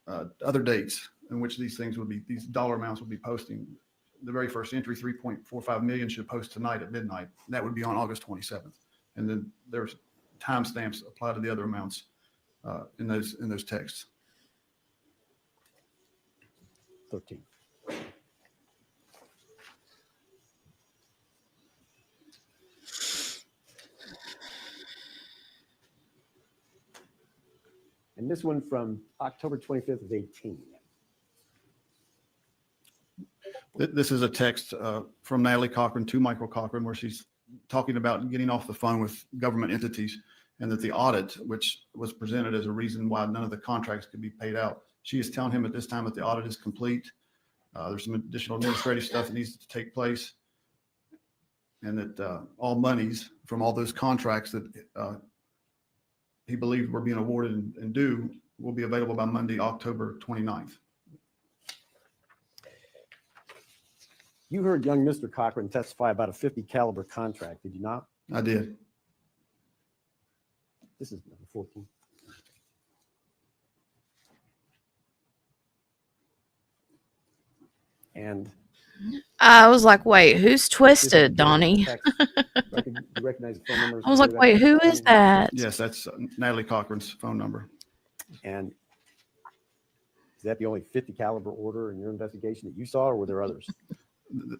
other dates in which these dollar amounts will be posting. The very first entry, 3.45 million, should post tonight at midnight. And that would be on August 27th. And then there's timestamps applied to the other amounts in those texts. 13. And this one from October 25th of 18. This is a text from Natalie Cochran to Michael Cochran, where she's talking about getting off the phone with government entities, and that the audit, which was presented as a reason why none of the contracts could be paid out, she is telling him at this time that the audit is complete. There's some additional administrative stuff that needs to take place, and that all monies from all those contracts that he believed were being awarded and due will be available by Monday, October 29th. You heard young Mr. Cochran testify about a 50 caliber contract, did you not? I did. This is number 14. And I was like, wait, who's this is Twisted, Donnie? text. You recognize the phone numbers? I was like, wait, who is that? Yes, that's Natalie Cochran's phone number. And is that the only 50 caliber order in your investigation that you saw, or were there others?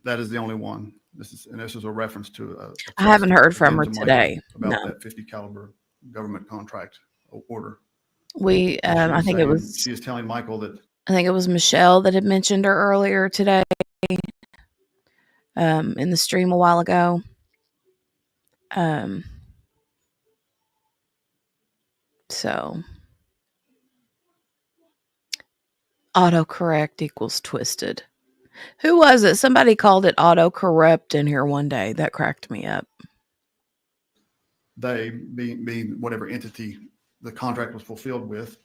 That is the only one. This is a reference to I haven't heard from her to Michael today. about No. that 50 caliber government contract order. We, I think it was, She is telling Michael that I think it was Michelle that had mentioned her earlier today, in the stream a while ago. So autocorrect equals Twisted. Who was it? Somebody called it autocorrupt in here one day. That cracked me up. they, being whatever entity the contract was fulfilled with,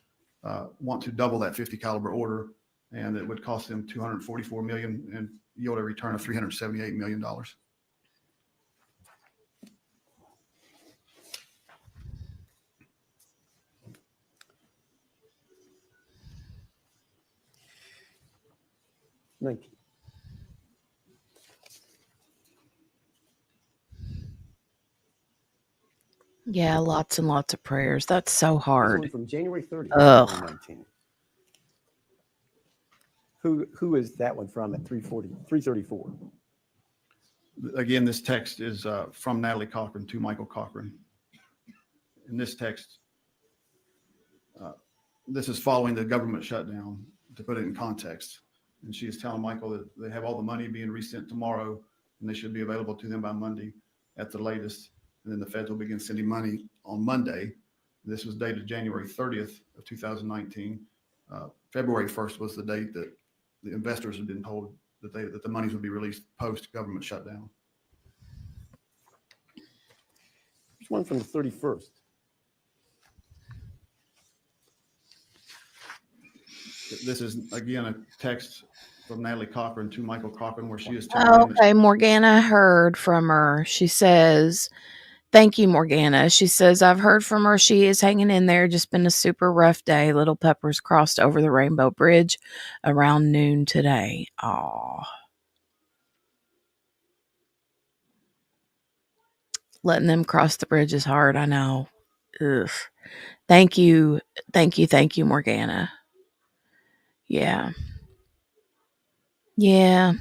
want to double that 50 caliber order, and it would cost them $244 million and yield a return of $378 million. Thank you. Yeah, lots and lots of prayers. That's so This one hard. from January 30th, Ugh. 2019. Who is that one from at 334? Again, this text is from Natalie Cochran to Michael Cochran. In this text, this is following the government shutdown, to put it in context. And she is telling Michael that they have all the money being resent tomorrow, and they should be available to them by Monday at the latest. And then the feds will begin sending money on Monday. This was dated January 30th of 2019. February 1st was the date that the investors had been told that the monies would be released post government shutdown. There's one from the 31st. This is, again, a text from Natalie Cochran to Michael Cochran, where she is telling him that Okay, Morgana heard from her. She says, thank you, Morgana. She says, I've heard from her. She is hanging in there. Just been a super rough day. Little Peppers crossed over the Rainbow Bridge around noon today. Aw. Letting them cross the bridge is hard, I know. Ugh. Thank you. Thank you. Thank you, Morgana. Yeah. Yeah.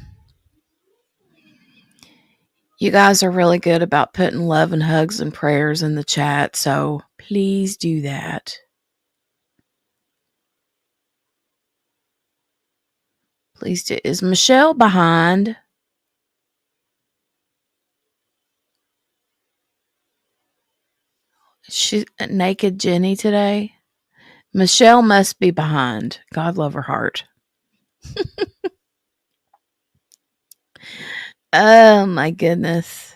You guys are really good about putting love and hugs and prayers in the chat, so please do that. Please do. Is Michelle behind? She's naked Jenny today. Michelle must be behind. God love her heart. Oh my goodness.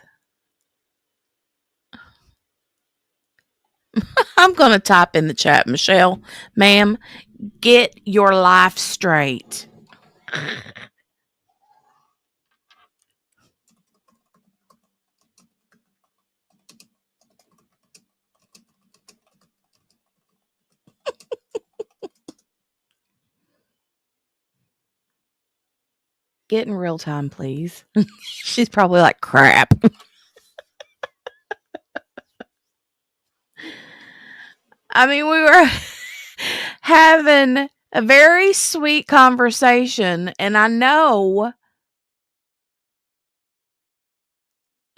I'm going to type in the chat, Michelle, ma'am, get your life straight. Get in real time, please. She's probably like, crap. I mean, we were having a very sweet conversation, and I know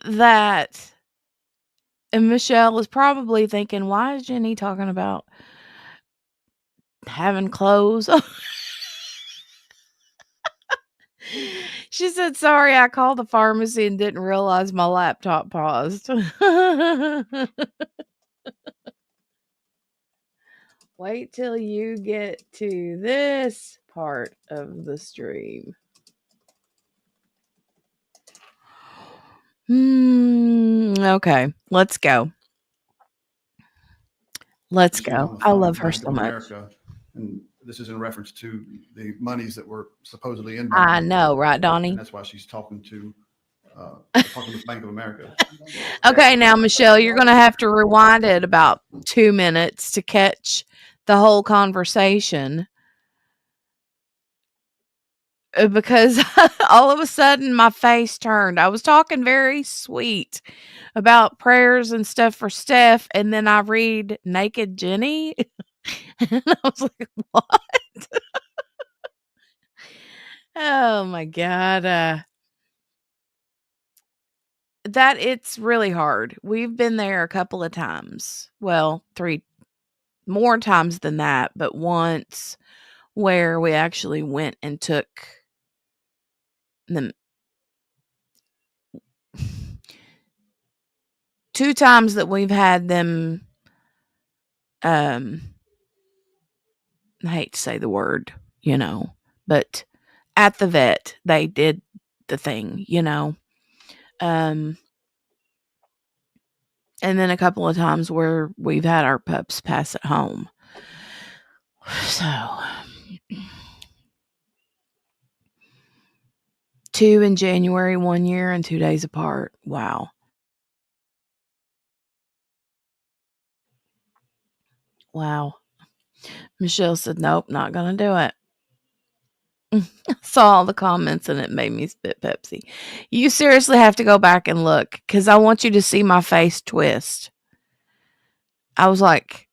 that Michelle is probably thinking, why is Jenny talking about having clothes? She said, sorry, I called the pharmacy and didn't realize my laptop paused. Wait till you get to this part of the stream. Okay, let's go. Let's She's on go. the I phone love with her Bank so of much. America, and this is in reference to the monies that were supposedly in. I Bank of know, America, right, Donnie? And that's why she's talking with Bank of America. Okay, now, Michelle, you're going to have to rewind it about 2 minutes to catch the whole conversation. Because all of a sudden my face turned. I was talking very sweet about prayers and stuff for Steph, and then I read Naked Jenny. And I was like, what? Oh my God. That it's really hard. We've been there a couple of times. Well, 3 more times than that, but once where we actually went and took them. 2 times that we've had them, I hate to say the word, but at the vet, they did the thing, and then a couple of times where we've had our pups pass at home. So 2 in January 1 year and 2 days apart. Wow. Michelle said, nope, not gonna do it. Saw all the comments and it made me spit Pepsi. You seriously have to go back and look because I want you to see my face twist. I was like,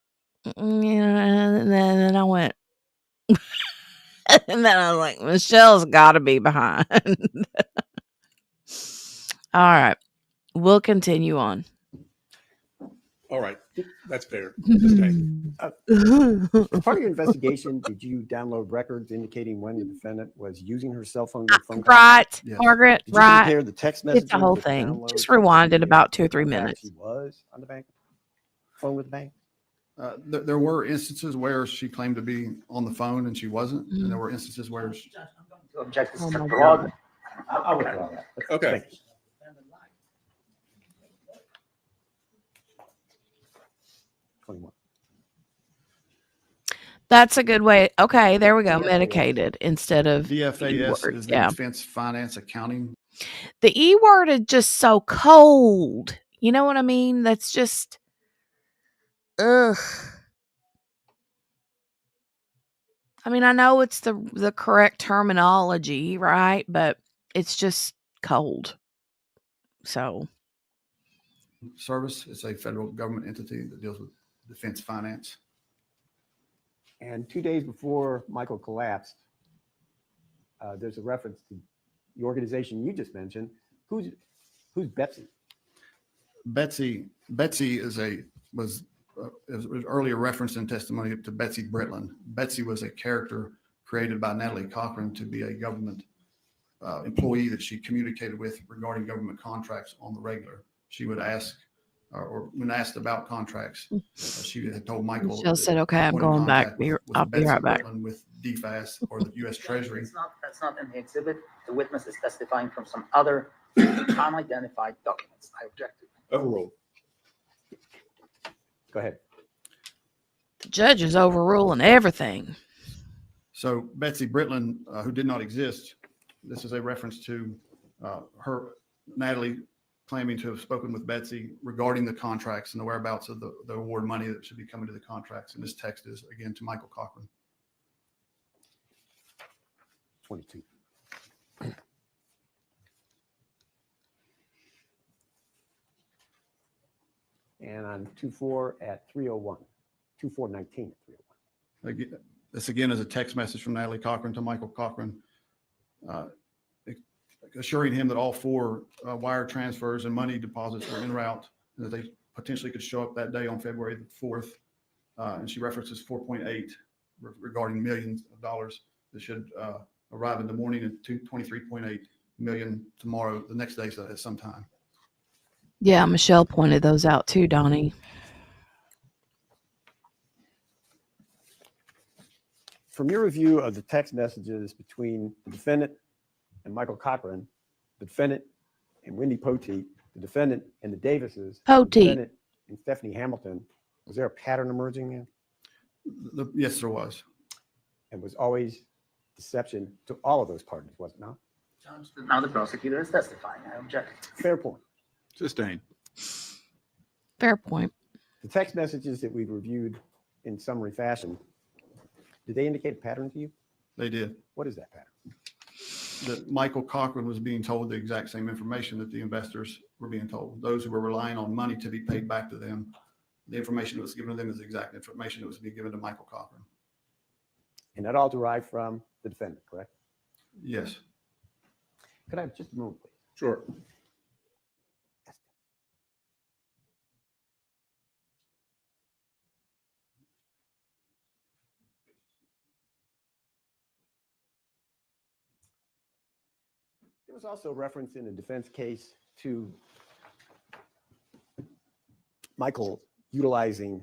and then I went, and then I was like, Michelle's got to be behind. All right, we'll continue on. All right, that's fair. As part of your investigation, did you download records indicating when the defendant was using her cell phone? Right, Yes. Margaret, Did you right. compare the text messages? It's the whole with thing. downloads Just to rewind it see about 2 or if 3 in fact minutes. She was on the bank phone with the bank. There were instances where she claimed to be on the phone and she wasn't, and there were instances where she, Object Oh is my broad. God. I'll withdraw that. Okay. Thank you. That's a good way. Okay, there we go. Medicated instead of DFAS E-word. is the Yeah. Defense Finance Accounting. The E word is just so cold. You know what I mean? That's just, ugh. I mean, I know it's the correct terminology, right? But it's just cold. So Service is a federal government entity that deals with defense finance. And 2 days before Michael collapsed, there's a reference to the organization you just mentioned. Who's Betsy? Betsy was earlier referenced in testimony to Betsy Britland. Betsy was a character created by Natalie Cochran to be a government employee that she communicated with regarding government contracts on the regular. She would ask, or when asked about contracts, she had told Michael. Michelle said, "Okay, I'm going back. I'll be right back." With DFAS or the U.S. Treasury. That's not in the exhibit. The witness is testifying from some other unidentified documents. I objected. Overruled. Go ahead. The judge is overruling everything. So Betsy Britland, who did not exist, this is a reference to Natalie claiming to have spoken with Betsy regarding the contracts and the whereabouts of the award money that should be coming to the contracts. And this text is, again, to Michael Cochran. 22. and on 2/4 at 3:01, 2/4/19 at 3:01. Again, this again is a text message from Natalie Cochran to Michael Cochran, assuring him that all 4 wire transfers and money deposits were en route, and that they potentially could show up that day on February the 4th. And she references 4.8 regarding millions of dollars that should arrive in the morning, and 23.8 million tomorrow, the next day at some time. Yeah, Michelle pointed those out too, Donnie. From your review of the text messages between the defendant and Michael Cochran, the defendant and Wendy Poteet, the defendant and the Davises, the Poteet. defendant and Stephanie Hamilton, was there a pattern emerging there? Yes, there was. And was always deception to all of those parties, was it not? Judge, now the prosecutor is testifying. I object. Fair point. Sustained. Fair point. The text messages that we've reviewed in summary fashion, did they indicate a pattern to you? They did. What is that pattern? That Michael Cochran was being told the exact same information that the investors were being told. Those who were relying on money to be paid back to them, the information that was given to them is the exact information that was being given to Michael Cochran. And that all derived from the defendant, correct? Yes. Could I have just a moment, please? Sure. There was also reference in the defense case to Michael utilizing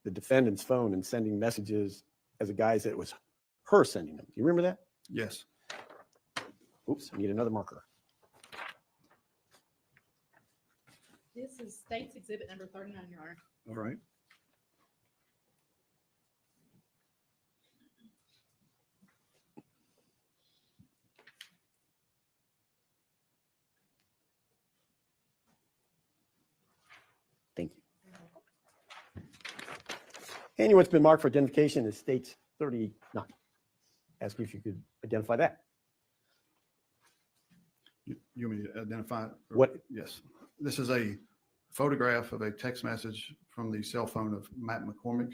the defendant's phone and sending messages as a guise that it was her sending them. Do you remember that? Yes. Oops, I need another marker. This is State's Exhibit number 39, Your Honor. All right. Thank you. And what's been marked for identification is State's 39. Ask you if you could identify that. You want me to identify it? What? Yes. This is a photograph of a text message from the cell phone of Matt McCormick.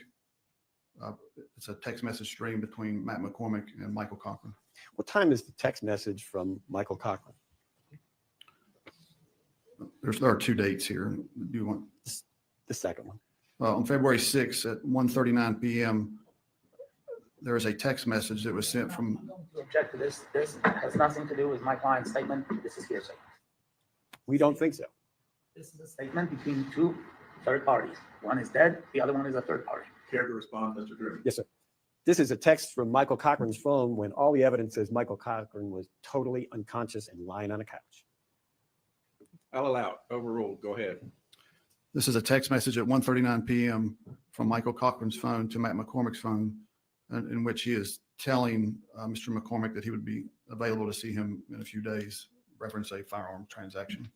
It's a text message stream between Matt McCormick and Michael Cochran. What time is the text message from Michael Cochran? There are 2 dates here. Do you want? The second one. On February 6th at 1:39 p.m., there is a text message that was sent from. I'm going to object to this. This has nothing to do with my client's statement. This is hearsay. We don't think so. This is a statement between 2 third parties. One is dead, the other one is a third party. Care to respond, Mr. Drew? Yes, sir. This is a text from Michael Cochran's phone when all the evidence says Michael Cochran was totally unconscious and lying on a couch. I'll allow it. Overruled. Go ahead. This is a text message at 1:39 p.m. from Michael Cochran's phone to Matt McCormick's phone, in which he is telling Mr. McCormick that he would be available to see him in a few days, reference a firearm transaction.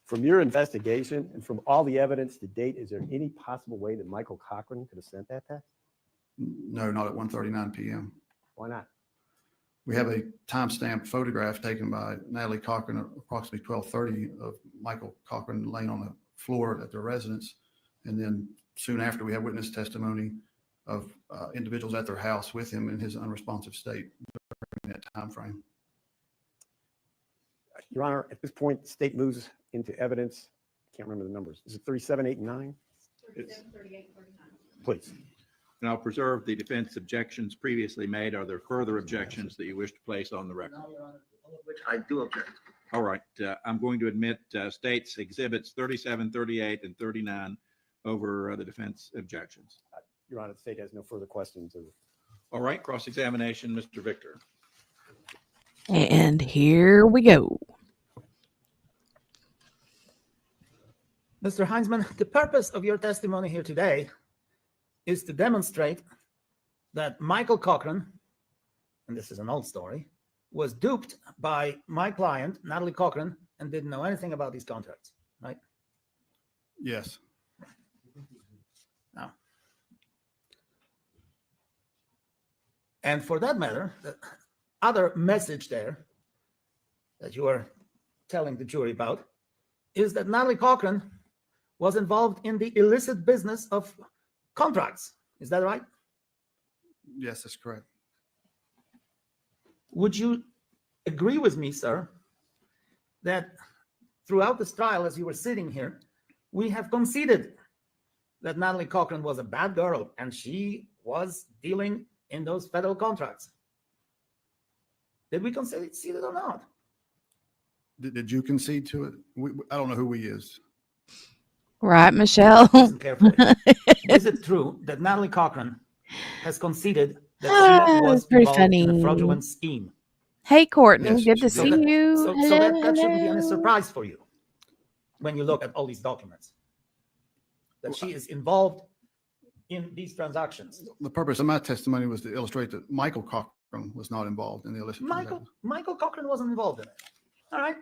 From your investigation and from all the evidence to date, is there any possible way that Michael Cochran could have sent that text? No, not at 1:39 p.m. Why not? We have a timestamped photograph taken by Natalie Cochran at approximately 12:30 of Michael Cochran laying on the floor at their residence. And then soon after, we have witness testimony of individuals at their house with him in his unresponsive state during that time frame. Your Honor, at this point, the state moves into evidence. I can't remember the numbers. Is it 37, 8, and 9? 37, 38, 39. Please. And I'll preserve the defense objections previously made. Are there further objections that you wish to place on the record? No, Your Honor, all of which I do object. All right. I'm going to admit states exhibits 37, 38, and 39 over the defense objections. Your Honor, the state has no further questions. All right. Cross-examination, Mr. Victor. And here we go. Mr. Heinzman, the purpose of your testimony here today is to demonstrate that Michael Cochran, and this is an old story, was duped by my client, Natalie Cochran, and didn't know anything about these contracts, right? Yes. Now, and for that matter, the other message there that you are telling the jury about is that Natalie Cochran was involved in the illicit business of contracts. Is that right? Yes, that's correct. Would you agree with me, sir, that throughout this trial, as you were sitting here, we have conceded that Natalie Cochran was a bad girl and she was dealing in those federal contracts? Did we concede it or not? Did you concede to it? I don't know who we is. Right, Michelle? Listen carefully. Is it true that Natalie Cochran has conceded that she was It's pretty involved in a funny. fraudulent scheme? Hey, Courtney, Yes, good to she see did. you. So that shouldn't be any surprise for you when you look at all these documents, that she is involved in these transactions. The purpose of my testimony was to illustrate that Michael Cochran was not involved in the illicit transaction. Michael Cochran wasn't involved in it. All right.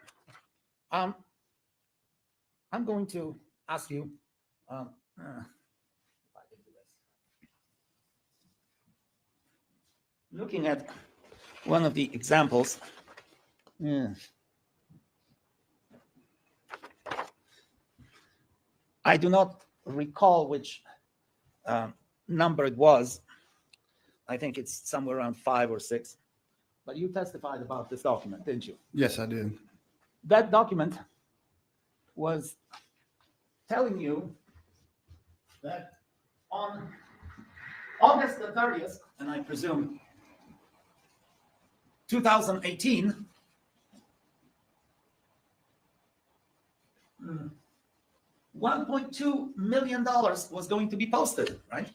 I'm going to ask you. If I can do this. Looking at one of the examples. I do not recall which number it was. I think it's somewhere around 5 or 6. But you testified about this document, didn't you? Yes, I did. That document was telling you that on August the 30th, and I presume 2018, $1.2 million was going to be posted, right?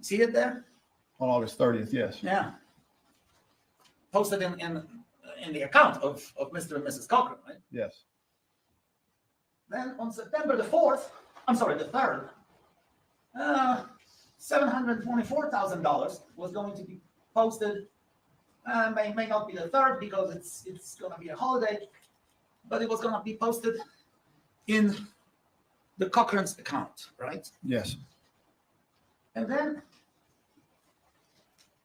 See it there? On August 30th, yes. Yeah. Posted in the account of Mr. and Mrs. Cochran, right? Yes. Then on September the 4th, I'm sorry, the 3rd, $724,000 was going to be posted. May not be the 3rd because it's going to be a holiday, but it was going to be posted in the Cochran's account, right? Yes. And then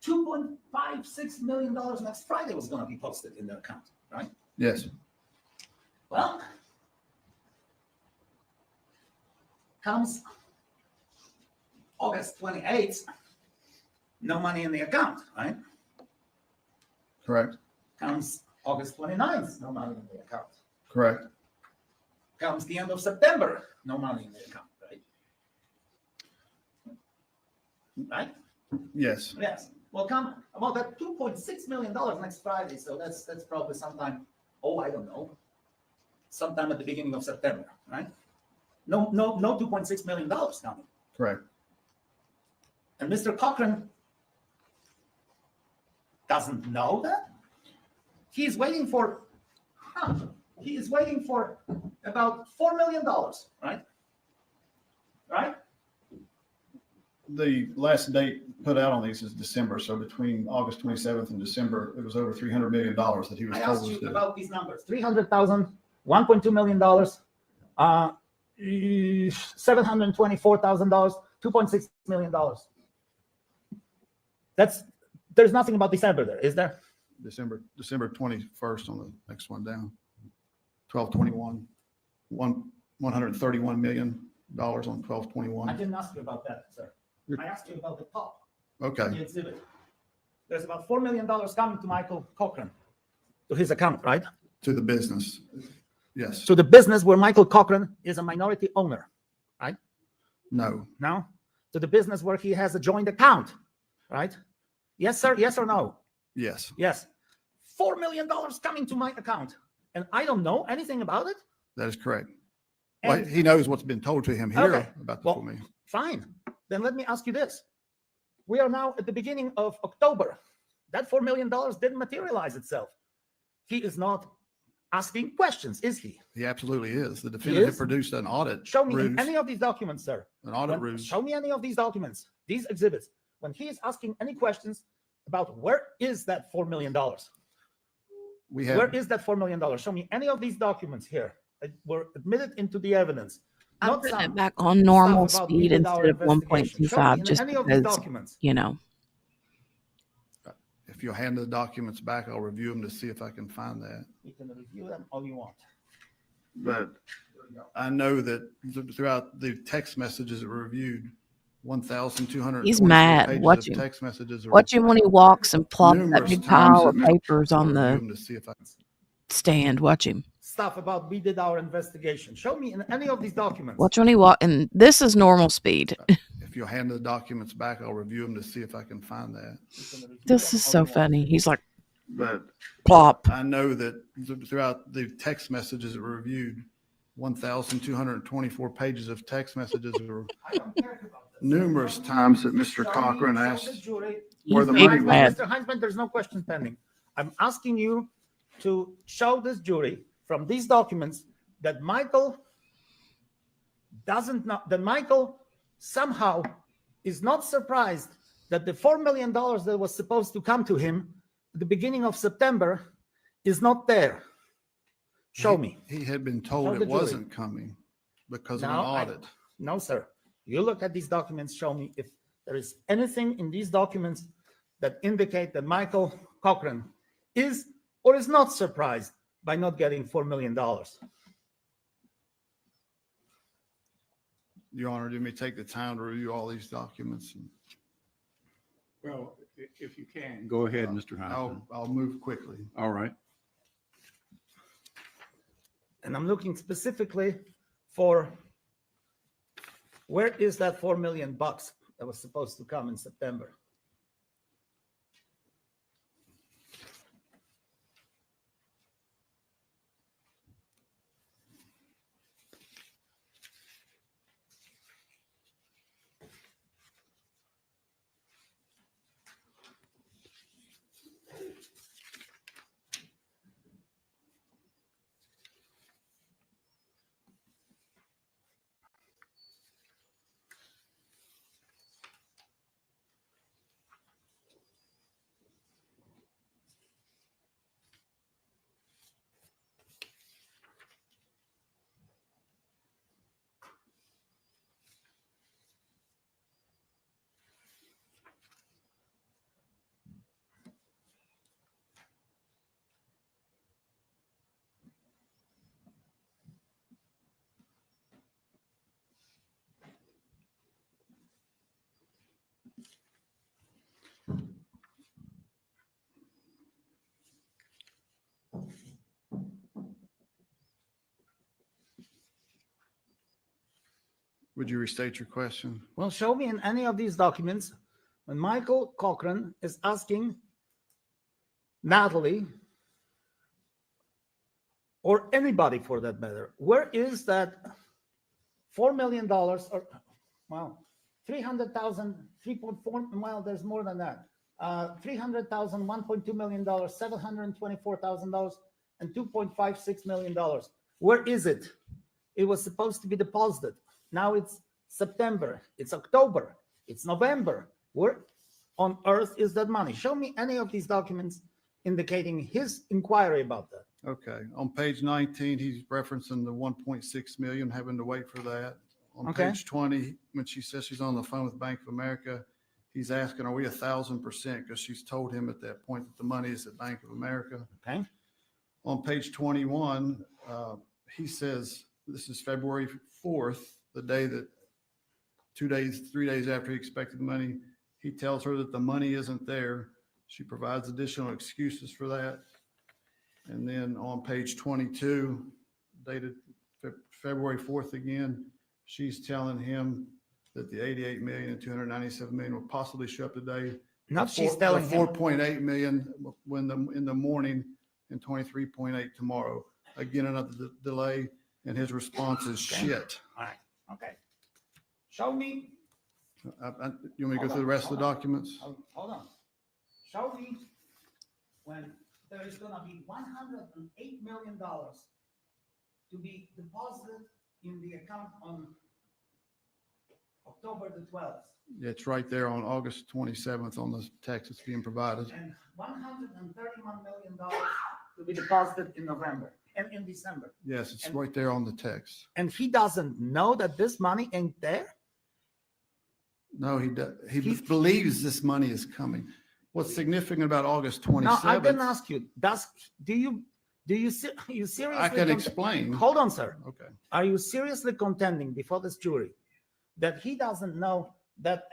$2.56 million next Friday was going to be posted in their account, right? Yes. Well, comes August 28th, no money in the account, right? Correct. Comes August 29th, no money in the account. Correct. Comes the end of September, no money in the account, right? Right? Yes. Yes. Well, come about that $2.6 million next Friday, so that's probably sometime, I don't know, sometime at the beginning of September, right? No $2.6 million coming. Correct. And Mr. Cochran doesn't know that. He's waiting for about $4 million, right? Right? The last date put out on these is December. So between August 27th and December, it was over $300 million that he was I told asked was you due. about these numbers: 300,000, $1.2 million, $724,000, $2.6 million. There's nothing about December there, is there? December 21st on the next one down. 12/21, $131 million on I 12/21. didn't ask you about that, sir. I asked you about the top. Okay. The exhibit. There's about $4 million coming to Michael Cochran, to his account, right? To the business. Yes. To the business where Michael Cochran is a minority owner, right? No. No? To the business where he has a joint account, right? Yes, sir. Yes or no? Yes. Yes. $4 million coming to my account, and I don't know anything about it? That is correct. And- Well, he knows what's been told to him here Okay. about the Well, $4 million. Fine. Then let me ask you this. We are now at the beginning of October. That $4 million didn't materialize itself. He is not asking questions, is he? He absolutely is. The defendant had is? produced an audit Show me ruse, any of these documents, sir. an audit ruse. Show me any of these documents, these exhibits. When he is asking any questions about where is that $4 million? We Where have, is that $4 million? Show me any of these documents here that were admitted into the evidence. I'm Not putting some it back on normal stuff about speed we did our instead of investigation. Show me 1.25 just any of these because, documents. you know. if you'll hand the documents back, I'll review them to see if I can find that. You can review them all you want. But I know that throughout the text messages that were reviewed, 1,200. He's mad. Watch of him. text messages. Watch him when he walks and plops that Numerous big times pile of that papers on I'll review the them to see if I stand. Watch him. Stuff about we did our investigation. Show me in any of these documents. Watch when he walk. And this is normal speed. If you'll hand the documents back, I'll review them to see if I can find that. This is so funny. He's like, But plop. I know that throughout the text messages that were reviewed, 1,224 pages of text messages were numerous times that Mr. Cochran asked where the money was. Mr. Heinzman, there's no question pending. I'm asking you to show this jury from these documents that Michael doesn't know, that Michael somehow is not surprised that the $4 million that was supposed to come to him at the beginning of September is not there. Show me. He had been Show told the it jury. wasn't coming because of an audit. No, sir. You look at these documents, show me if there is anything in these documents that indicate that Michael Cochran is or is not surprised by not getting $4 million. Your Honor, do me take the time to review all these documents? Well, if you can, go ahead, Mr. Heinzman. I'll move quickly. All right. And I'm looking specifically for where is that $4 million that was supposed to come in September? Would you restate your question? Well, show me in any of these documents when Michael Cochran is asking Natalie or anybody for that matter, where is that $4 million or, well, 300,000, 3.4, well, there's more than that. 300,000, $1.2 million, $724,000, and $2.56 million. Where is it? It was supposed to be deposited. Now it's September, it's October, it's November. Where on earth is that money? Show me any of these documents indicating his inquiry about that. Okay. On page 19, he's referencing the 1.6 million, having to wait for that. On Okay. page 20, when she says she's on the phone with Bank of America, he's asking, are we 1,000%? Because she's told him at that point that the money is at Bank of America. Okay. On page 21, he says, this is February 4th, the day that 3 days after he expected the money, he tells her that the money isn't there. She provides additional excuses for that. And then on page 22, dated February 4th again, she's telling him that the 88 million and 297 million will possibly show up today. Not she's telling him. 4.8 million in the morning and 23.8 tomorrow. Again, another delay, and his response is shit. All right. Okay. Show me. You want me to go through the rest of the documents? Hold on. Show me when there is going to be $108 million to be deposited in the account on October the 12th. Yeah, it's right there on August 27th on the text that's being provided. And $131 million to be deposited in November and in December. Yes, it's right there on the text. And he doesn't know that this money ain't there? No, he does. He believes this money is coming. What's significant about August 27th? No, I didn't ask you. Do you seriously? I can explain. Hold on, sir. Okay. Are you seriously contending before this jury that he doesn't know that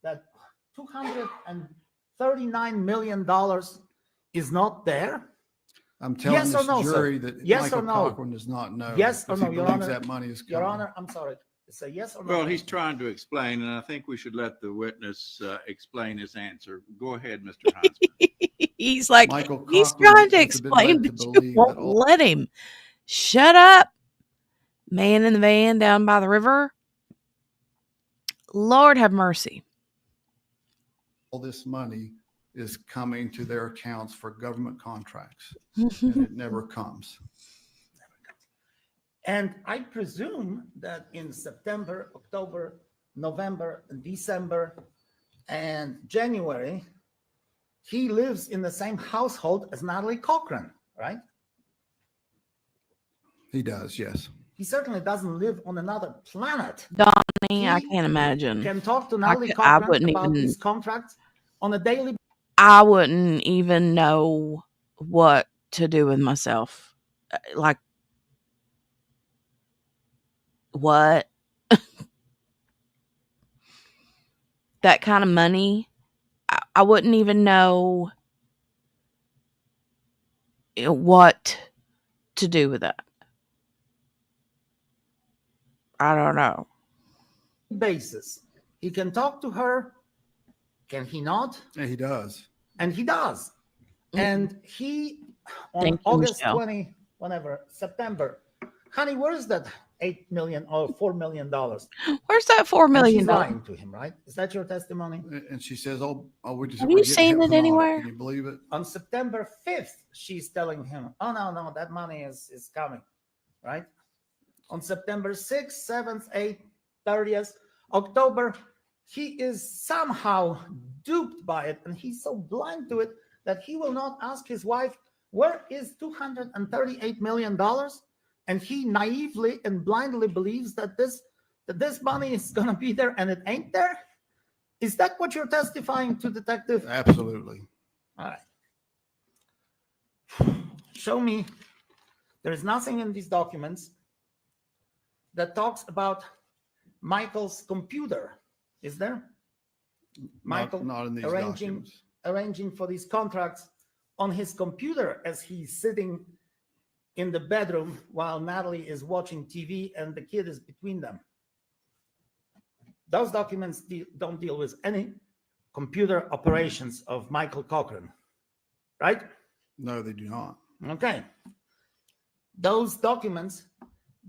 that $239 million is not there? I'm telling Yes or this no, sir? jury that Yes Michael or no? Cochran does not know. Yes or because no, he Your believes Honor? that money is Your coming. Honor, I'm sorry. It's a yes or no. Well, he's question. trying to explain, and I think we should let the witness explain his answer. Go ahead, Mr. Heinzman. He's like, Michael he's Cochran trying to has been explain, led to but you believe won't that all- let him. Shut up. Man in the van down by the river. Lord have mercy. all this money is coming to their accounts for government contracts, and it never comes. And I presume that in September, October, November, December, and January, he lives in the same household as Natalie Cochran, right? He does, yes. He certainly doesn't live on another planet. Donnie, I He can't imagine. Can talk to Natalie I Cochran wouldn't about even- these contracts on a daily. I wouldn't even know what to do with myself. Like, what? That kind of money, I wouldn't even know what to do with that. I don't know. basis. He can talk to her, can he not? Yeah, he does. And he does. And he, on Thank you, August Michelle. 20, whenever, September, honey, where is that $8 million or $4 million? Where's that $4 And million? she's lying to him, right? Is that your testimony? And she says, oh, we just. Have we're you getting seen hit it with an audit. anywhere? Can you believe it? On September 5th, she's telling him, oh, no, that money is coming, right? On September 6th, 7th, 8th, 30th, October, he is somehow duped by it, and he's so blind to it that he will not ask his wife, where is $238 million? And he naively and blindly believes that this money is going to be there, and it ain't there. Is that what you're testifying to, Detective? Absolutely. All right. Show me. There is nothing in these documents that talks about Michael's computer. Is there? Michael Not in these arranging documents. for these contracts on his computer as he's sitting in the bedroom while Natalie is watching TV and the kid is between them. Those documents don't deal with any computer operations of Michael Cochran, right? No, they do not. Okay. Those documents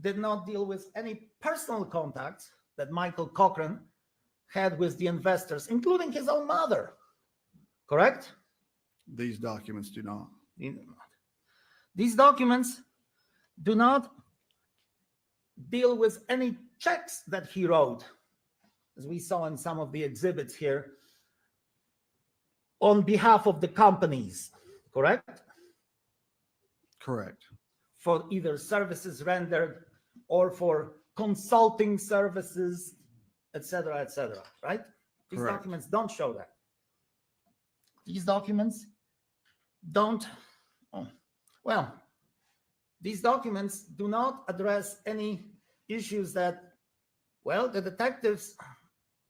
did not deal with any personal contacts that Michael Cochran had with the investors, including his own mother. Correct? These documents do not. These documents do not deal with any checks that he wrote, as we saw in some of the exhibits here, on behalf of the companies. Correct? Correct. For either services rendered or for consulting services, etc., right? These Correct. documents don't show that. These documents don't, these documents do not address any issues that, the detectives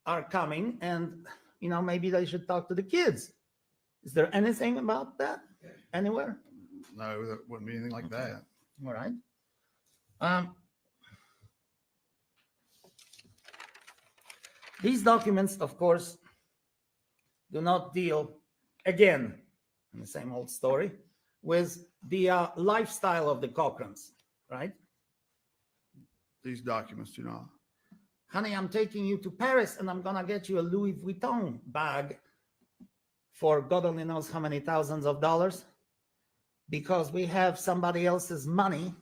are coming and, maybe they should talk to the kids. Is there anything about that anywhere? No, that wouldn't be anything like that. All right. These documents, of course, do not deal, again, in the same old story, with the lifestyle of the Cochrans, right? These documents do not. Honey, I'm taking you to Paris and I'm going to get you a Louis Vuitton bag for God only knows how many thousands of dollars, because we have somebody else's money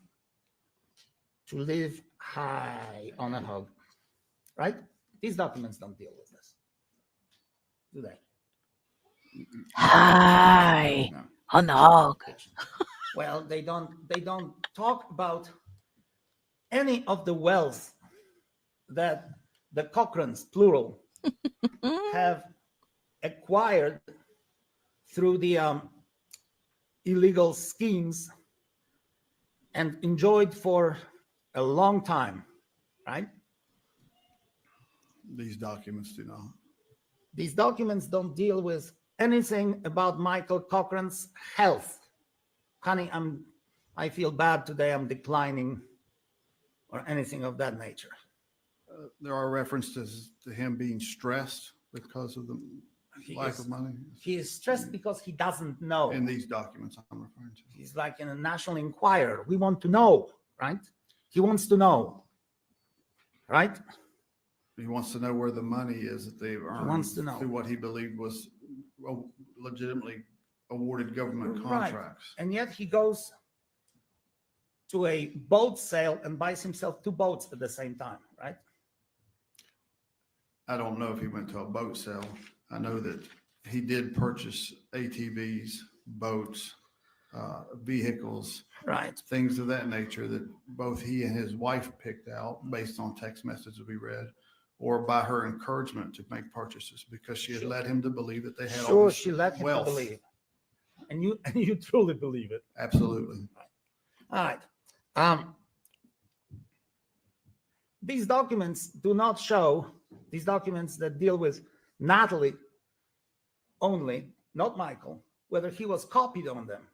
to live high on a hog, right? These documents don't deal with this, do they? Hi, No. on the hog. Well, they don't talk about any of the wealth that the Cochrans, plural, have acquired through the illegal schemes and enjoyed for a long time, right? These documents do not. These documents don't deal with anything about Michael Cochran's health. Honey, I feel bad today, I'm declining, or anything of that nature. There are references to him being stressed because of the lack of money. He is stressed because he doesn't know. In these documents I'm referring to. He's like in a National Enquirer. We want to know, right? He wants to know, right? He wants to know where the money is that they've earned. Wants to know. Through what he believed was legitimately awarded government Right. contracts. And yet he goes to a boat sale and buys himself 2 boats at the same time, right? I don't know if he went to a boat sale. I know that he did purchase ATVs, boats, vehicles, Right. things of that nature that both he and his wife picked out based on text messages we read, or by her encouragement to make purchases because she had led him to believe that they had all Sure, this she let him wealth. believe. And you truly believe it. Absolutely. All right. These documents do not show, these documents that deal with Natalie only, not Michael, whether he was copied on them.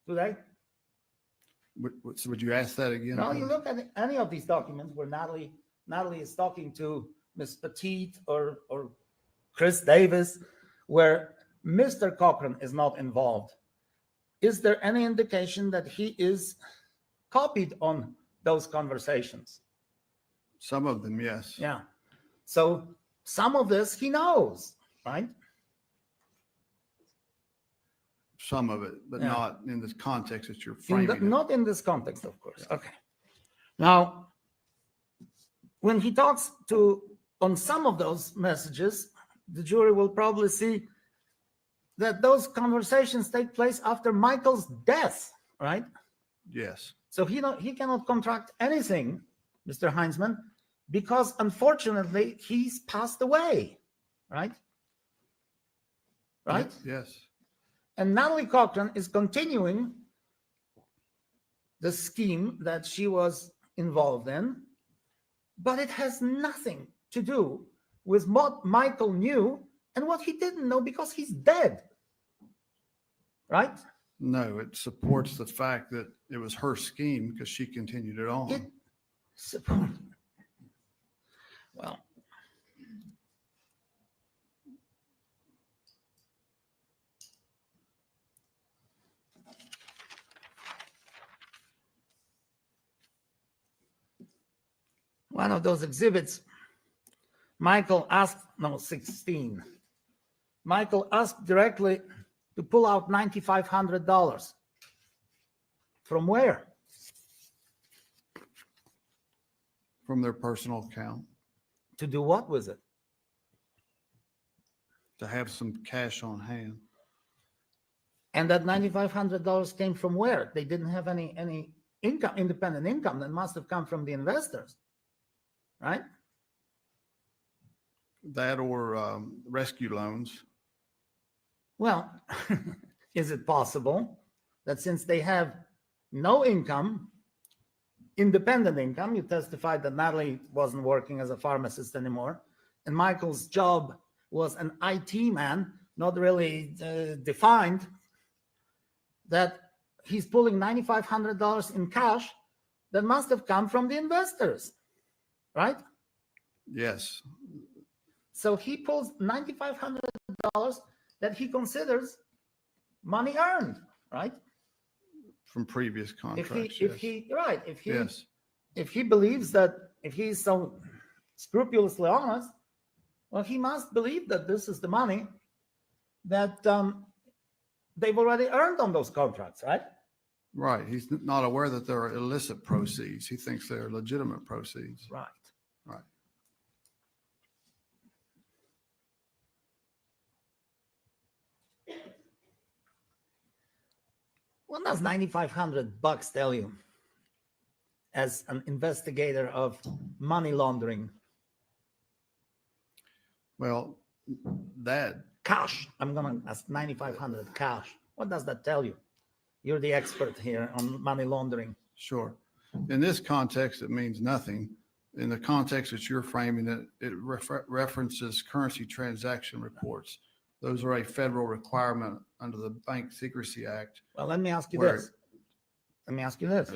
Do they? So would you ask that again? No, you look at any of these documents where Natalie is talking to Miss Petit or Chris Davis, where Mr. Cochran is not involved. Is there any indication that he is copied on those conversations? Some of them, yes. Yeah. So some of this he knows, right? Some of it, but Yeah. not in this context that you're framing it. Not in this context, of course. Okay. Now, when he talks on some of those messages, the jury will probably see that those conversations take place after Michael's death, right? Yes. So he cannot contract anything, Mr. Heinzman, because unfortunately he's passed away, right? Right? Yes. And Natalie Cochran is continuing the scheme that she was involved in, but it has nothing to do with what Michael knew and what he didn't know because he's dead. Right? No, it supports the fact that it was her scheme because she continued it on. It supports. Well, one of those exhibits, Michael asked, no, 16. Michael asked directly to pull out $9,500. From where? From their personal account To do what with it? to have some cash on hand. And that $9,500 came from where? They didn't have any income, independent income. That must have come from the investors, right? That or rescue loans. Well, is it possible that since they have no income, independent income, you testified that Natalie wasn't working as a pharmacist anymore, and Michael's job was an IT man, not really defined, that he's pulling $9,500 in cash that must have come from the investors, right? Yes. So he pulls $9,500 that he considers money earned, right? From previous contracts. If yes. he believes that, if he's so scrupulously honest, well, he must believe that this is the money that they've already earned on those contracts, right? Right. He's not aware that there are illicit proceeds. He thinks they're legitimate proceeds. Right. Right. What does $9,500 tell you as an investigator of money laundering? Well, that Cash. I'm going to ask 9,500 cash. What does that tell you? You're the expert here on money laundering. Sure. In this context, it means nothing. In the context that you're framing it, it references currency transaction reports. Those are a federal requirement under the Bank Secrecy Act. Well, let me ask you Where- this. Let me ask you this.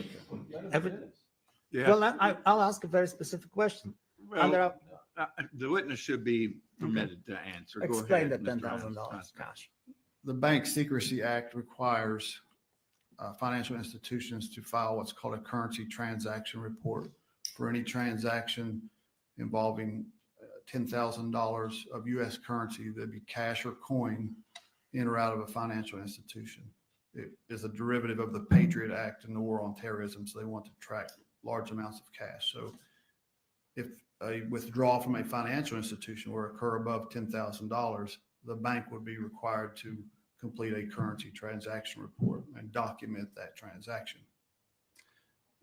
Yeah. Well, I'll ask a very specific question. Well, the witness should be permitted to answer. Go Explain the ahead, Mr. $10,000 cash. The Bank Secrecy Act requires financial institutions to file what's called a currency transaction report for any transaction involving $10,000 of U.S. currency, that'd be cash or coin, in or out of a financial institution. It is a derivative of the Patriot Act and the War on Terrorism, so they want to track large amounts of cash. So if a withdrawal from a financial institution were to occur above $10,000, the bank would be required to complete a currency transaction report and document that transaction.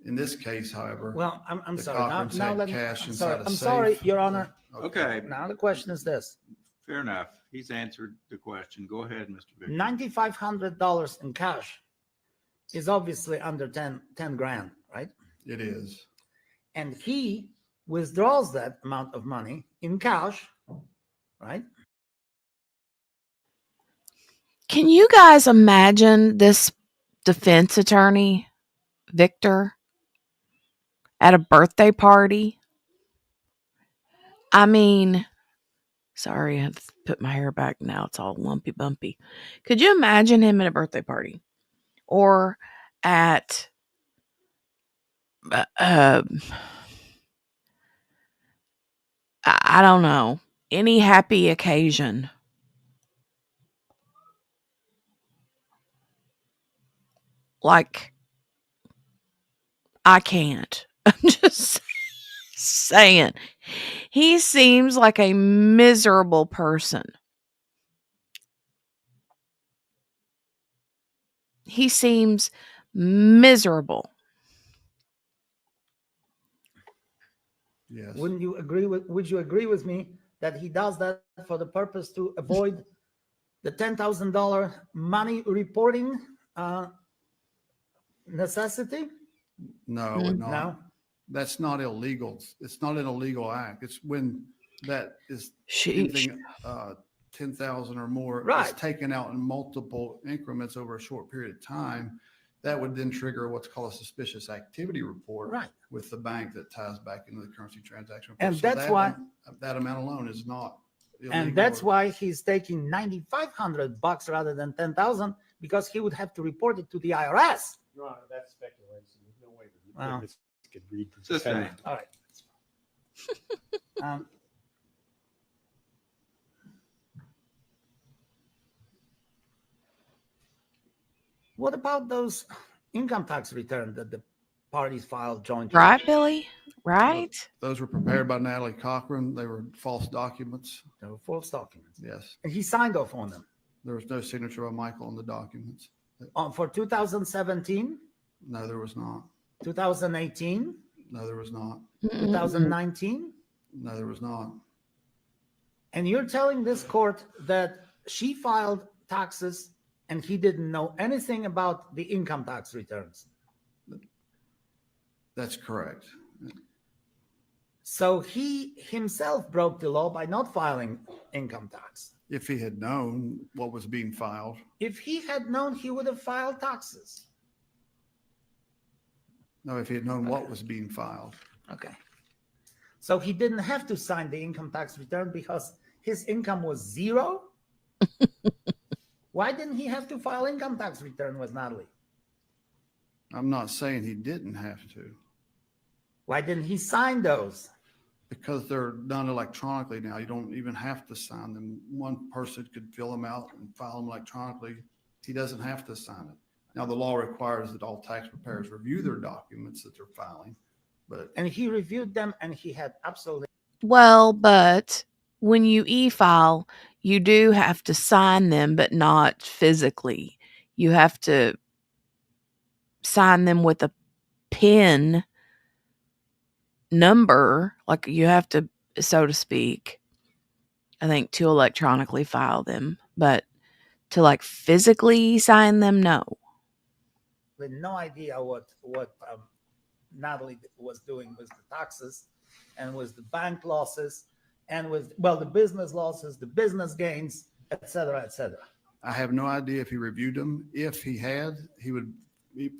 In this case, however, Well, I'm the sorry. Cochrans Now had let me, cash I'm inside sorry. a I'm sorry, safe. Your Honor. Okay, Now the question is this. fair enough. He's answered the question. Go ahead, Mr. Victor. $9,500 in cash is obviously under 10 grand, right? It is. And he withdraws that amount of money in cash, right? Can you guys imagine this defense attorney, Victor, at a birthday party? I mean, sorry, I have to put my hair back now. It's all lumpy bumpy. Could you imagine him at a birthday party or at I don't know, any happy occasion? Like, I can't. I'm just saying. He seems like a miserable person. He seems miserable. Yes. Would you agree with me that he does that for the purpose to avoid the $10,000 money reporting necessity? No, it would not. No. That's not illegal. It's not an illegal act. It's when that is Sheesh. anything 10,000 or more Right. is taken out in multiple increments over a short period of time. That would then trigger what's called a suspicious activity report Right. with the bank that ties back into the currency transaction report. And So that's why- that amount alone is not illegal. And that's why he's taking $9,500 rather than 10,000, because he would have to report it to the IRS. Your Honor, that's speculation. There's no way that Wow. witness could read the Sustained. defendant. All right. What about those income tax returns that the parties filed jointly? Right, Billy? Right? Those were prepared by Natalie Cochran. They were false documents. They were false documents. Yes. And he signed off on them. There was no signature by Michael on the documents. For 2017, No, there was not. 2018, No, there was not. 2019. No, there was not. And you're telling this court that she filed taxes and he didn't know anything about the income tax returns. That's correct. So he himself broke the law by not filing income tax. If he had known what was being filed, If he had known, he would have filed taxes. no, if he had known what was being filed. Okay. So he didn't have to sign the income tax return because his income was zero? Why didn't he have to file income tax return with Natalie? I'm not saying he didn't have to, Why didn't he sign those? because they're done electronically now. You don't even have to sign them. One person could fill them out and file them electronically. He doesn't have to sign it. Now, the law requires that all tax preparers review their documents that they're filing, but And he reviewed them and he had absolutely. Well, but when you e-file, you do have to sign them, but not physically. You have to sign them with a PIN number, like you have to, so to speak, I think, to electronically file them, but to like physically sign them, no. absolutely no idea what Natalie was doing with the taxes and with the bank losses and with, well, the business losses, the business gains, et cetera, et cetera. I have no idea if he reviewed them. If he had, he would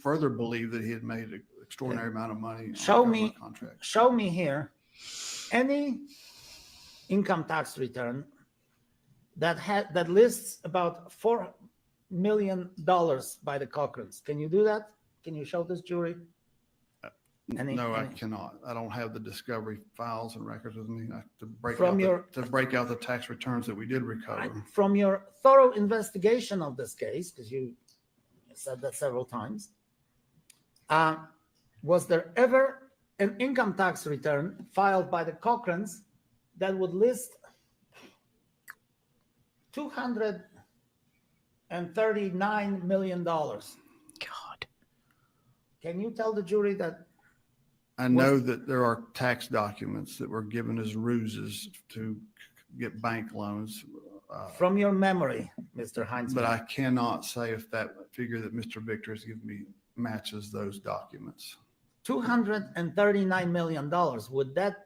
further believe that he had made an extraordinary amount of money on government contracts. Show me here any income tax return that lists about $4 million by the Cochrans. Can you do that? Can you show this jury? I cannot. I don't have the discovery files and records with me to break out the tax returns that we did recover. From your thorough investigation of this case, because you said that several times, was there ever an income tax return filed by the Cochrans that would list $239 million? God. Can you tell the jury that? I know that there are tax documents that were given as ruses to get bank loans. From your memory, Mr. Heinzman. But I cannot say if that figure that Mr. Victor has given me matches those documents. $239 million. Would that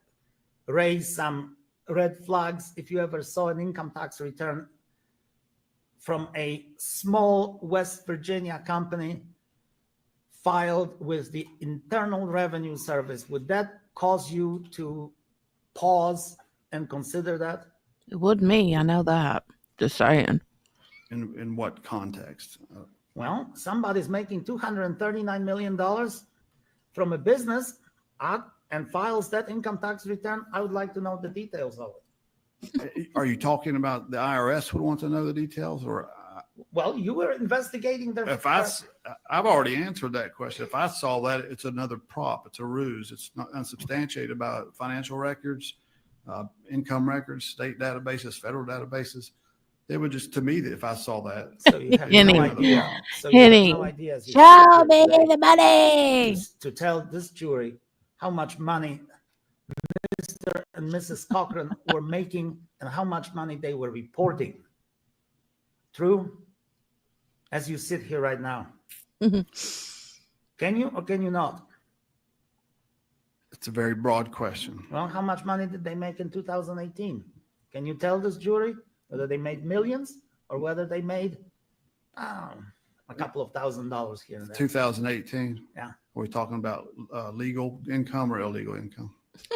raise some red flags if you ever saw an income tax return from a small West Virginia company filed with the Internal Revenue Service? Would that cause you to pause and consider that? It would me. I know that. Just saying. In what context? Well, somebody's making $239 million from a business and files that income tax return. I would like to know the details of it. Are you talking about the IRS would want to know the details, or? Well, you were investigating their. I've already answered that question. If I saw that, it's another prop. It's a ruse. It's not unsubstantiated by financial records, income records, state databases, federal databases. It would just, to me, that if I saw that. So you have no idea. So you Henny, have no idea. show me the money. To tell this jury how much money Mr. and Mrs. Cochran were making and how much money they were reporting. True? As you sit here right now. Can you or can you not? It's a very broad question. Well, how much money did they make in 2018? Can you tell this jury whether they made millions or whether they made a couple of $1,000s here and there? 2018? Yeah. Are we talking about legal income or illegal income?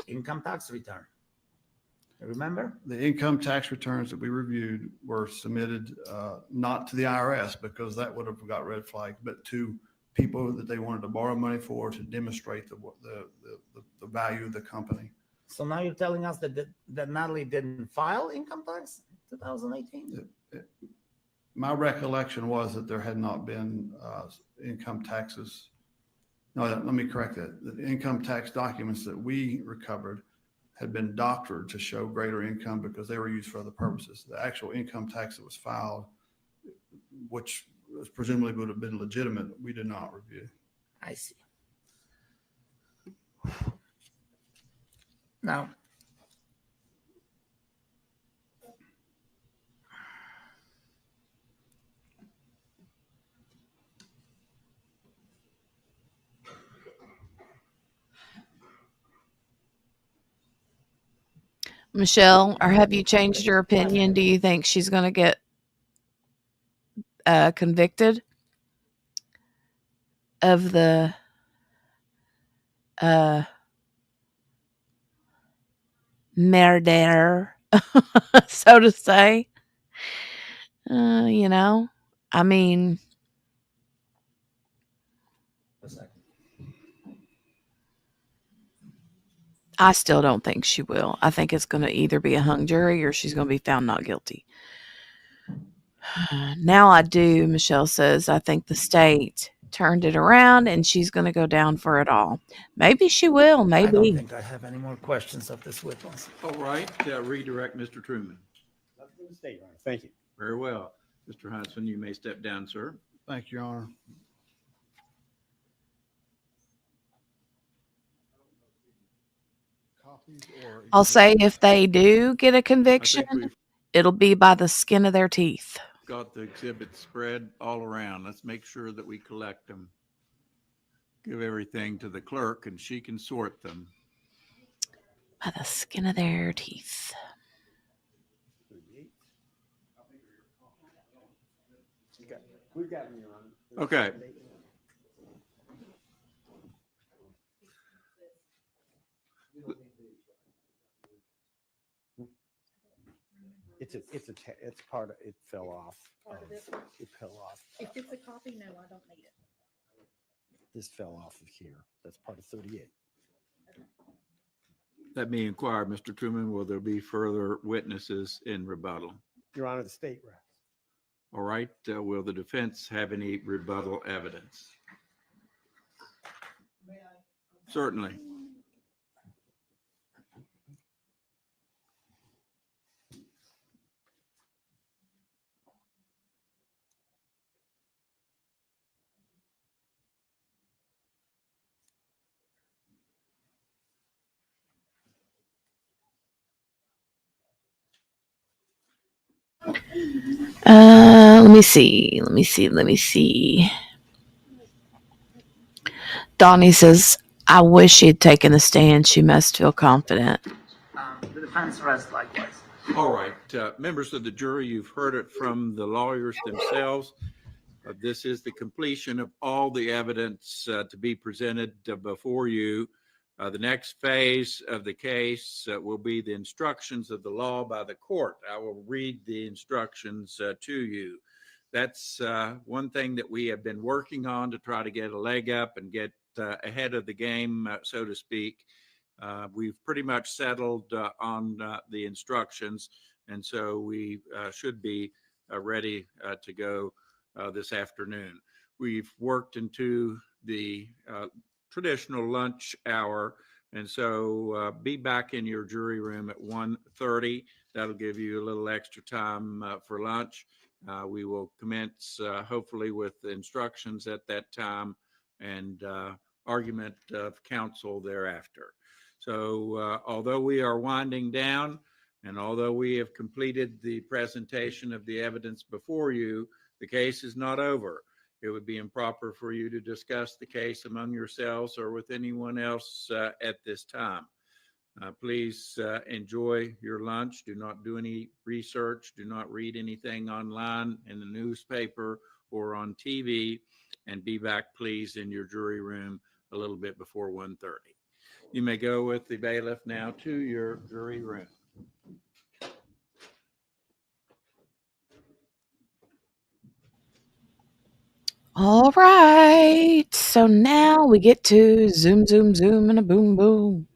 Income tax return. Remember? The income tax returns that we reviewed were submitted not to the IRS because that would have got red flags, but to people that they wanted to borrow money for to demonstrate the value of the company. So now you're telling us that Natalie didn't file income tax in 2018? My recollection was that there had not been income taxes. No, let me correct that. The income tax documents that we recovered had been doctored to show greater income because they were used for other purposes. The actual income tax that was filed, which presumably would have been legitimate, we did not review. I see. Now, Michelle, or have you changed your opinion? Do you think she's going to get convicted of the murder, so to say? I mean, I still don't think she will. I think it's going to either be a hung jury or she's going to be found not guilty. Now I do, Michelle says, I think the state turned it around and she's going to go down for it all. Maybe she will. Maybe. I don't think I have any more questions of this witness. All right, redirect Mr. Truman. Nothing to the state, Your Honor. Thank you. Very well. Mr. Hudson, you may step down, sir. Thank you, Your Honor. I'll say if they do get a conviction, it'll be by the skin of their teeth. Got the exhibits spread all around. Let's make sure that we collect them. give everything to the clerk and she can sort them. By the skin of their teeth. 38. We've got them, Your Honor. Okay. It's part of, it fell off. Part of it. It fell off. If it's a copy, no, I don't need it. This fell off of here. That's part of 38. Let me inquire, Mr. Truman, will there be further witnesses in rebuttal? Your Honor, the state rests. All right. Will the defense have any rebuttal evidence? Certainly. Let me see. Donnie says, I wish she had taken the stand. She must feel confident. The defense rests likewise. All right. Members of the jury, you've heard it from the lawyers themselves. This is the completion of all the evidence to be presented before you. The next phase of the case will be the instructions of the law by the court. I will read the instructions to you. That's one thing that we have been working on to try to get a leg up and get ahead of the game, so to speak. We've pretty much settled on the instructions, and so we should be ready to go this afternoon. We've worked into the traditional lunch hour, and so be back in your jury room at 1:30. That'll give you a little extra time for lunch. We will commence hopefully with instructions at that time and argument of counsel thereafter. So although we are winding down and although we have completed the presentation of the evidence before you, the case is not over. It would be improper for you to discuss the case among yourselves or with anyone else at this time. Please enjoy your lunch. Do not do any research. Do not read anything online in the newspaper or on TV, and be back, please, in your jury room a little bit before 1:30. You may go with the bailiff now to your jury room. All right. So now we get to zoom, zoom, zoom, and a boom, boom.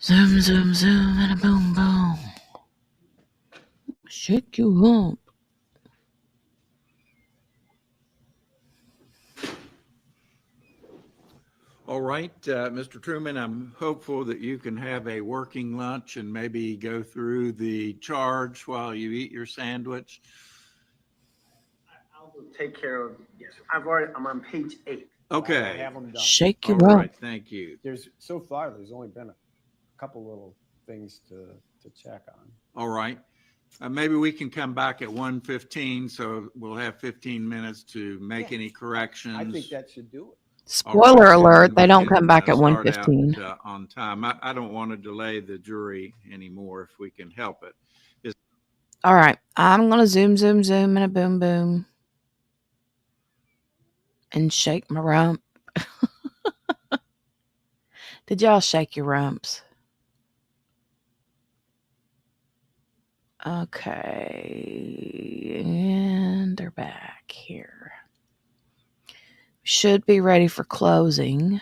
Zoom, zoom, zoom, and a boom, boom. Shake you up. All right, Mr. Truman, I'm hopeful that you can have a working lunch and maybe go through the charge while you eat your sandwich. I'll take care of, yes, I'm on page 8. I Okay. have them done. Shake you All up. right, thank you. So far, there's only been a couple little things to check on. All right. Maybe we can come back at 1:15, so we'll have 15 minutes to make any corrections. I think that should do it. Spoiler All right, alert, and they we don't can, come back at start 1:15. out, on time. I don't want to delay the jury anymore if we can help it. All right. I'm going to zoom, zoom, zoom, and a boom, boom. And shake my rump. Did y'all shake your rumps? Okay. And they're back here. Should be ready for closing.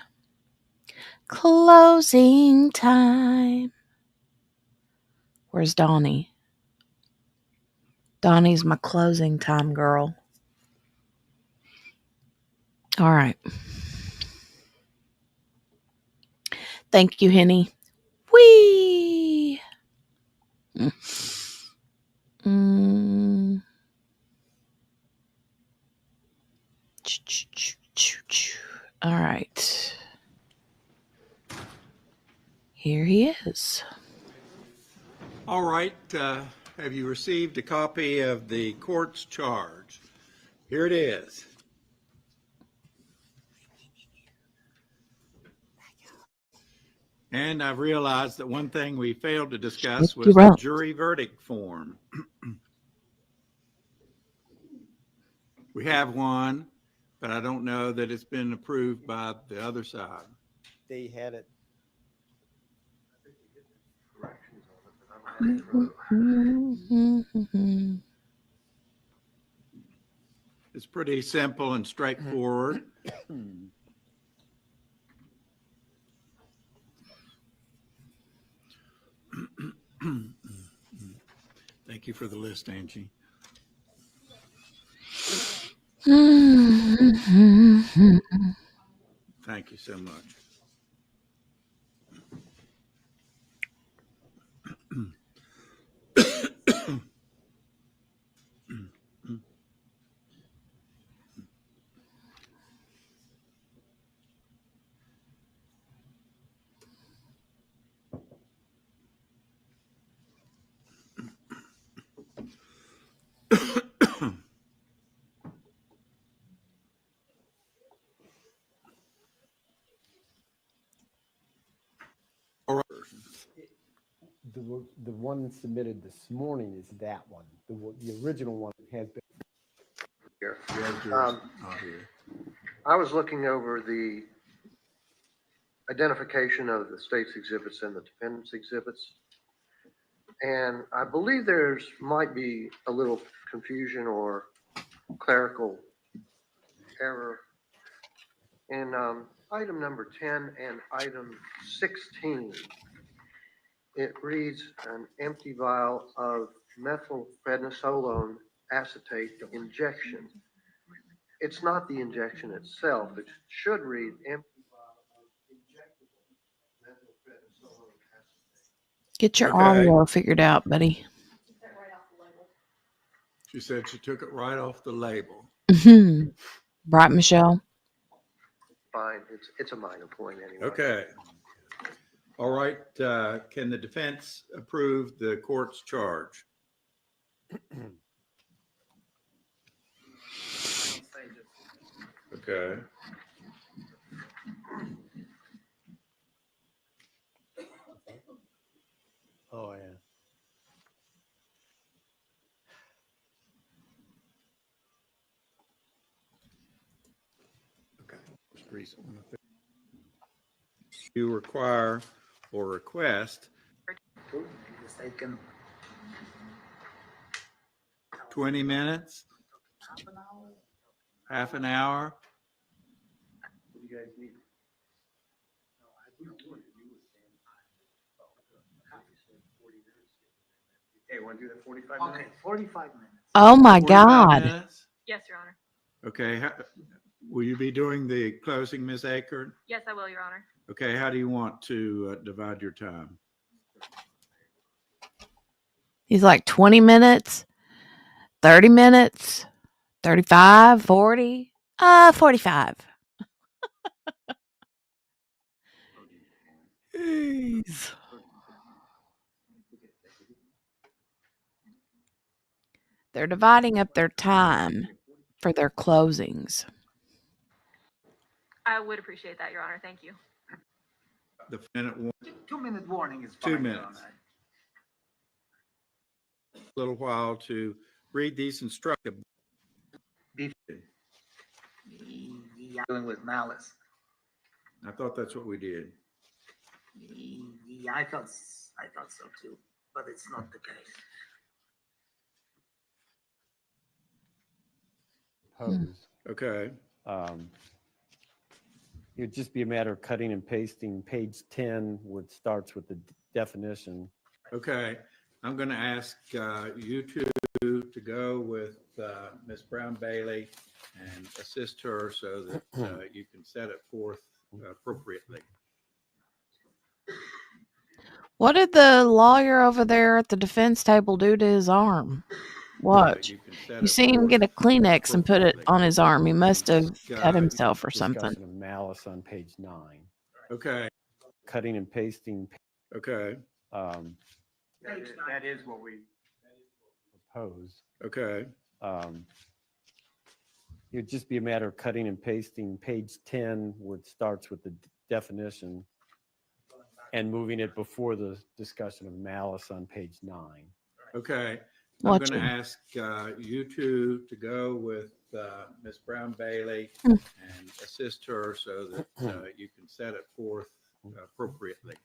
Closing time. Where's Donnie? Donnie's my closing time girl. All right. Thank you, Henny. Whee! All right. Here he is. All right. Have you received a copy of the court's charge? Here it is. And I've realized that one thing we failed to discuss was the jury verdict form. We have one, but I don't know that it's been approved by the other side. They had it. It's pretty simple and straightforward. Thank you for the list, Angie. Thank you so much. The one submitted this morning is that one. The original one has been Here. Here. I was looking over the identification of the state's exhibits and the defendant's exhibits. And I believe might be a little confusion or clerical error in item number 10 and item 16. It reads an empty vial of methylprednisolone acetate injection. It's not the injection itself. It should read empty vial of injectable methylprednisolone acetate. Get your audio figured out, buddy. She said she took it right off the label. Right, Michelle? Fine. It's a minor point anyway. Okay. All right. Can the defense approve the court's charge? Okay. Oh, yeah. Okay. You require or request 20 minutes, half an hour. What do you guys need? Hey, want to do that 45 minutes? Okay, 45 minutes. Oh my 45 God. minutes? Yes, Your Honor. Okay. Will you be doing the closing, Ms. Aker? Yes, I will, Your Honor. Okay. How do you want to divide your time? He's like 20 minutes, 30 minutes, 35, 40, 45. Jeez. They're dividing up their time for their closings. I would appreciate that, Your Honor. Thank you. The minute one, 2-minute warning is 2 fine. Your minutes. Honor. a little while to read these instructions. Yeah, dealing with malice. I thought that's what we did. Yeah, I thought so too, but it's not the case. Pose. Okay. It'd just be a matter of cutting and pasting page 10, which starts with the definition. Okay. I'm going to ask you two to go with Ms. Brown Bailey and assist her so that you can set it forth appropriately. What did the lawyer over there at the defense table do to his arm? Watch. You see him get a Kleenex and put it on his arm. He must have cut himself or something. Discussion of malice on page 9. Okay. Cutting and pasting. Okay. That is what we. propose. Okay. It'd just be a matter of cutting and pasting page 10, where it starts with the definition, and moving it before the discussion of malice on page 9. Okay. I'm Watch going to it. ask you two to go with Ms. Brown Bailey Hmm. and assist her so that you can set it forth appropriately.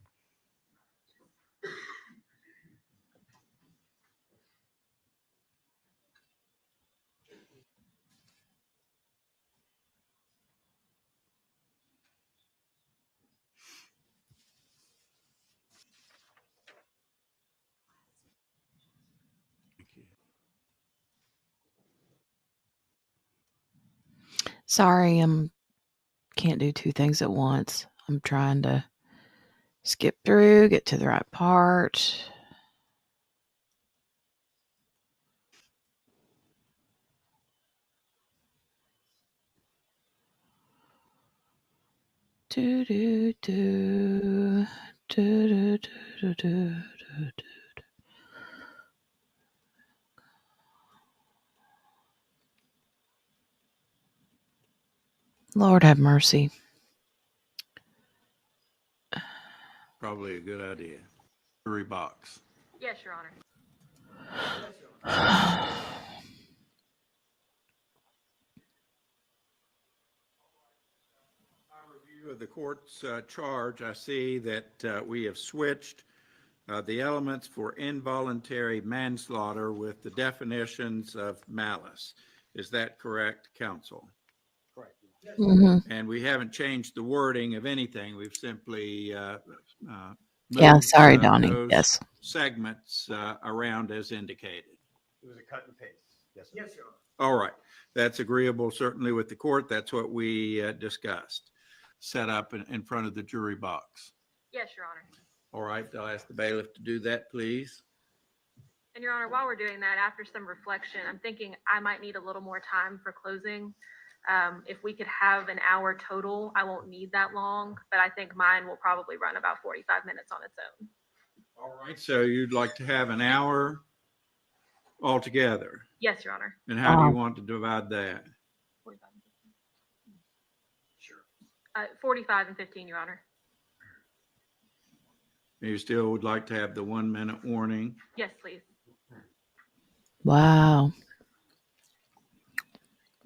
Sorry, can't do two things at once. I'm trying to skip through, get to the right part. Do do do do do do do do. Lord have mercy. Probably a good idea. Jury box. Yes, Your Honor. Review of the court's charge, I see that we have switched the elements for involuntary manslaughter with the definitions of malice. Is that correct, counsel? Correct. Mhm. And we haven't changed the wording of anything. We've simply Yeah, moved sorry, Donnie. those Yes. segments around as indicated. It was a cut and paste. Yes, sir. Yes, sir. All right. That's agreeable, certainly, with the court. That's what we discussed. Set up in front of the jury box. Yes, Your Honor. All right. I'll ask the bailiff to do that, please. And Your Honor, while we're doing that, after some reflection, I'm thinking I might need a little more time for closing. If we could have an hour total, I won't need that long, but I think mine will probably run about 45 minutes on its own. All right. So you'd like to have an hour altogether? Yes, Your Honor. And how do you want to divide that? 45 and 15. Sure. 45 and 15, Your Honor. You still would like to have the 1 minute warning? Yes, please. Wow.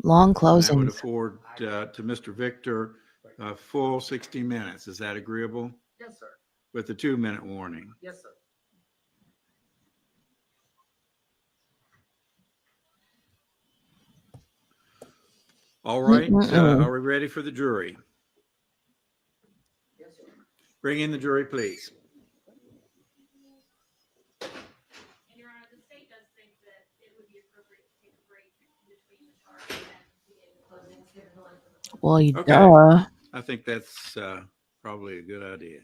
Long That would closings. afford to Mr. Victor a full 60 minutes. Is that agreeable? Yes, sir. With the 2 minute warning? Yes, sir. All right. Mm-mm-mm. Are we ready for the jury? Yes, sir. Bring in the jury, please. And Your Honor, the state does think that it would be appropriate to take a break between the charge and the closing schedule. Well, you Okay. duh. I think that's probably a good idea.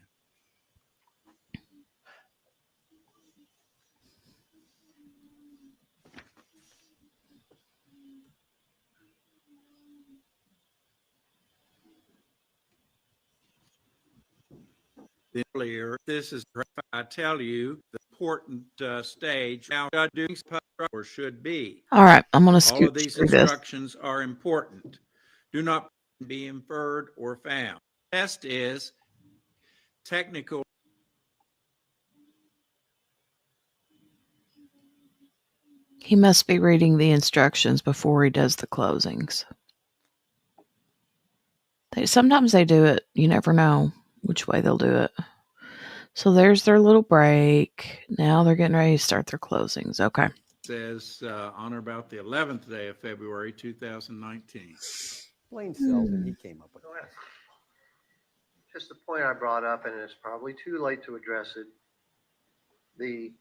Earlier, this is, I tell you, the important stage how doing or should be. All right, I'm going to All scoot of these through this. instructions are important. Do not be inferred or found. Test is technical. He must be reading the instructions before he does the closings. Sometimes they do it. You never know which way they'll do it. So there's their little break. Now they're getting ready to start their closings. Okay. Says on or about the 11th day of February 2019. Blaine Selden, he came up with Go ahead. Just a point I brought up, and it's probably too late to address it. The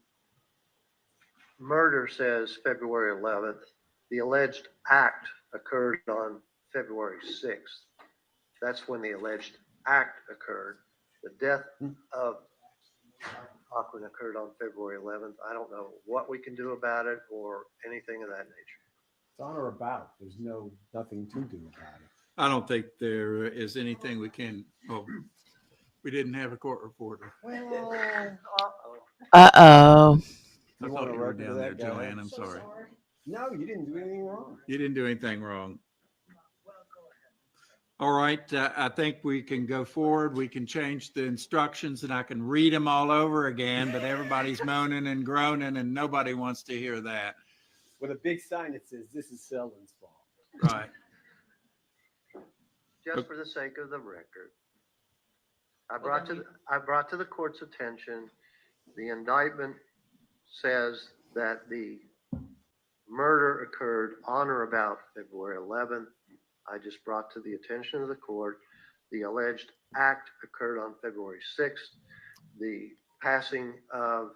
murder says February 11th. The alleged act occurred on February 6th. That's when the alleged act occurred. The death of Cochran occurred on February 11th. I don't know what we can do about it or anything of that nature. It's on or about. There's nothing to do about it. I don't think there is anything we can. Oh, we didn't have a court reporter. Well, Uh-oh. I You thought want you to were card Welcome to down there, that guy. Joanne. I'm sorry. No, you didn't do anything wrong. You didn't do anything wrong. All right, I think we can go forward. We can change the instructions and I can read them all over again, but everybody's moaning and groaning and nobody wants to hear that. With a big sign that says, "This is Selden's fault." Right. Just for the sake of the record, I brought to the court's attention, the indictment says that the murder occurred on or about February 11th. I just brought to the attention of the court, the alleged act occurred on February 6th. The passing of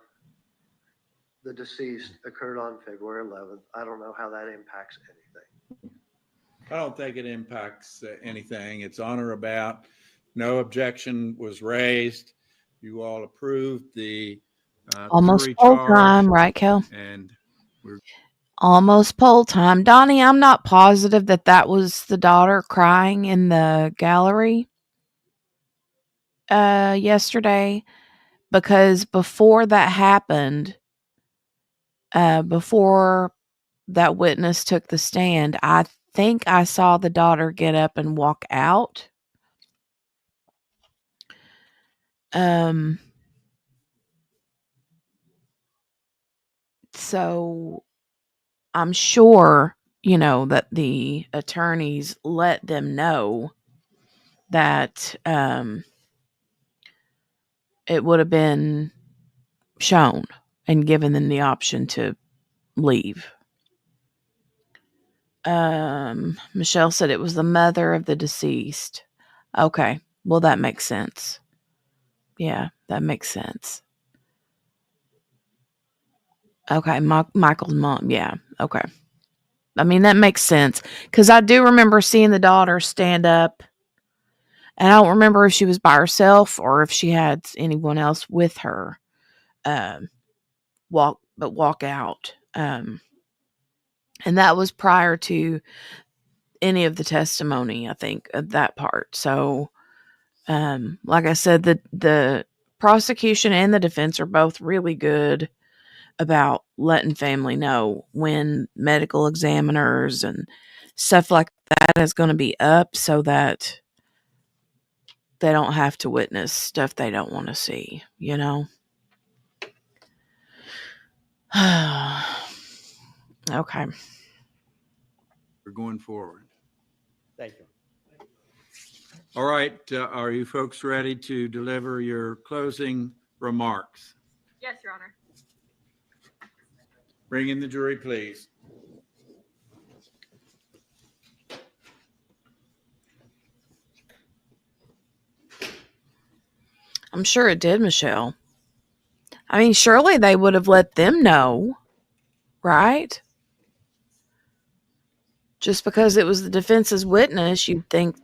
the deceased occurred on February 11th. I don't know how that impacts anything. I don't think it impacts anything. It's on or about. No objection was raised. You all approved the Almost jury poll charge, time, right, Kel? and we're Almost poll time. Donnie, I'm not positive that that was the daughter crying in the gallery yesterday, because before that happened, before that witness took the stand, I think I saw the daughter get up and walk out. So I'm sure, that the attorneys let them know that it would have been shown and given them the option to leave. Michelle said it was the mother of the deceased. Okay. Well, that makes sense. Yeah, that makes sense. Okay. Michael's mom. Yeah. Okay. I mean, that makes sense, because I do remember seeing the daughter stand up, and I don't remember if she was by herself or if she had anyone else with her. Walk out. And that was prior to any of the testimony, I think, of that part. So, like I said, the prosecution and the defense are both really good about letting family know when medical examiners and stuff like that is going to be up, so that they don't have to witness stuff they don't want to see, Okay. we're going forward. Thank you. All right, are you folks ready to deliver your closing remarks? Yes, Your Honor. Bring in the jury, please. I'm sure it did, Michelle. I mean, surely they would have let them know, right? Just because it was the defense's witness, you'd think,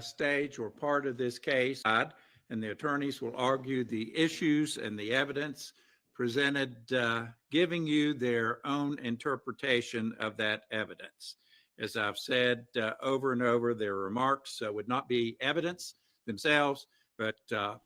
Stage or part of this case, and the attorneys will argue the issues and the evidence presented, giving you their own interpretation of that evidence. As I've said over and over, their remarks would not be evidence themselves, but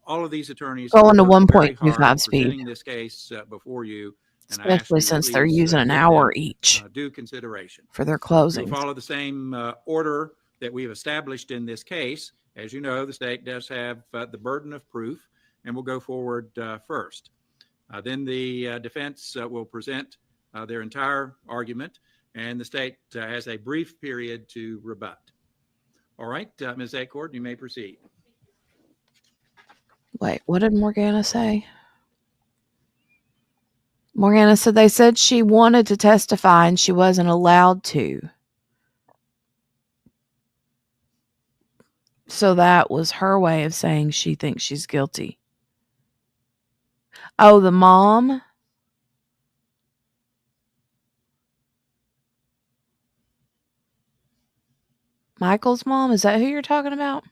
all of these attorneys going to worked very hard 1.25 speed, presenting this case before you. And especially since they're using an hour each due consideration for their to closings. follow the same order that we've established in this case. As you know, the state does have the burden of proof, and we'll go forward first. Then the defense will present their entire argument, and the state has a brief period to rebut. All right, Ms. Acord, you may proceed. Wait, what did Morgana say? Morgana said they said she wanted to testify and she wasn't allowed to. So that was her way of saying she thinks she's guilty. Oh, the mom? Michael's mom? Is that who you're talking about?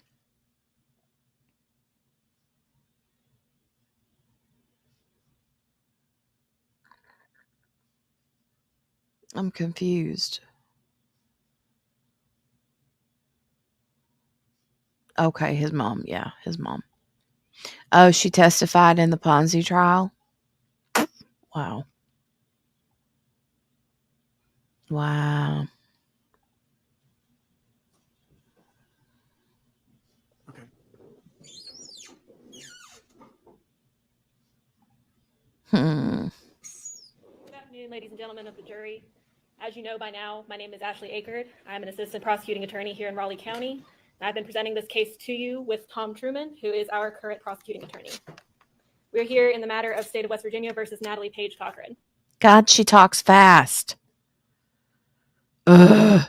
I'm confused. Okay, his mom. Yeah, his mom. Oh, she testified in the Ponzi trial? Wow. Wow. Okay. Hmm. Good afternoon, ladies and gentlemen of the jury. As you know by now, my name is Ashley Akerd. I'm an assistant prosecuting attorney here in Raleigh County. I've been presenting this case to you with Tom Truman, who is our current prosecuting attorney. We're here in the matter of State of West Virginia versus Natalie Page Cochran. God, she talks fast. Ugh.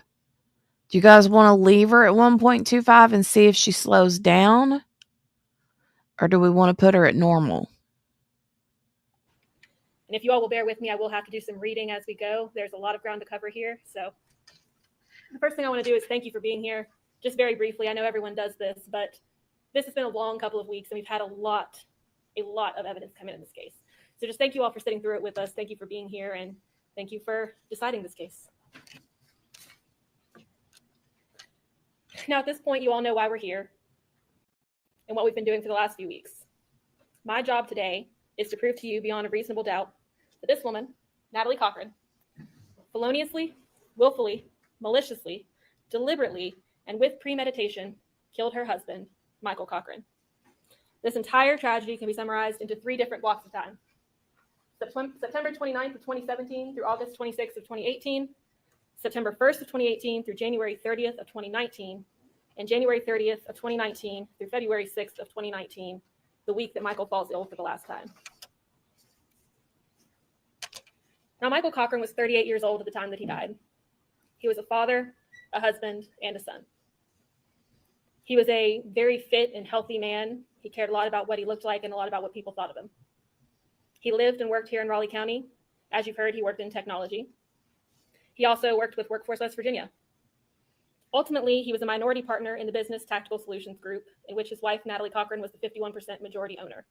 Do you guys want to leave her at 1.25 and see if she slows down? Or do we want to put her at normal? And if you all will bear with me, I will have to do some reading as we go. There's a lot of ground to cover here. So the first thing I want to do is thank you for being here. Just very briefly, I know everyone does this, but this has been a long couple of weeks and we've had a lot of evidence come in this case. So just thank you all for sitting through it with us. Thank you for being here and thank you for deciding this case. Now, at this point, you all know why we're here and what we've been doing for the last few weeks. My job today is to prove to you beyond a reasonable doubt that this woman, Natalie Cochran, feloniously, willfully, maliciously, deliberately, and with premeditation killed her husband, Michael Cochran. This entire tragedy can be summarized into 3 different blocks of time. September 29th of 2017 through August 26th of 2018, September 1st of 2018 through January 30th of 2019, and January 30th of 2019 through February 6th of 2019, the week that Michael falls ill for the last time. Now, Michael Cochran was 38 years old at the time that he died. He was a father, a husband, and a son. He was a very fit and healthy man. He cared a lot about what he looked like and a lot about what people thought of him. He lived and worked here in Raleigh County. As you've heard, he worked in technology. He also worked with Workforce West Virginia. Ultimately, he was a minority partner in the Business Tactical Solutions Group, in which his wife, Natalie Cochran, was the 51% majority owner.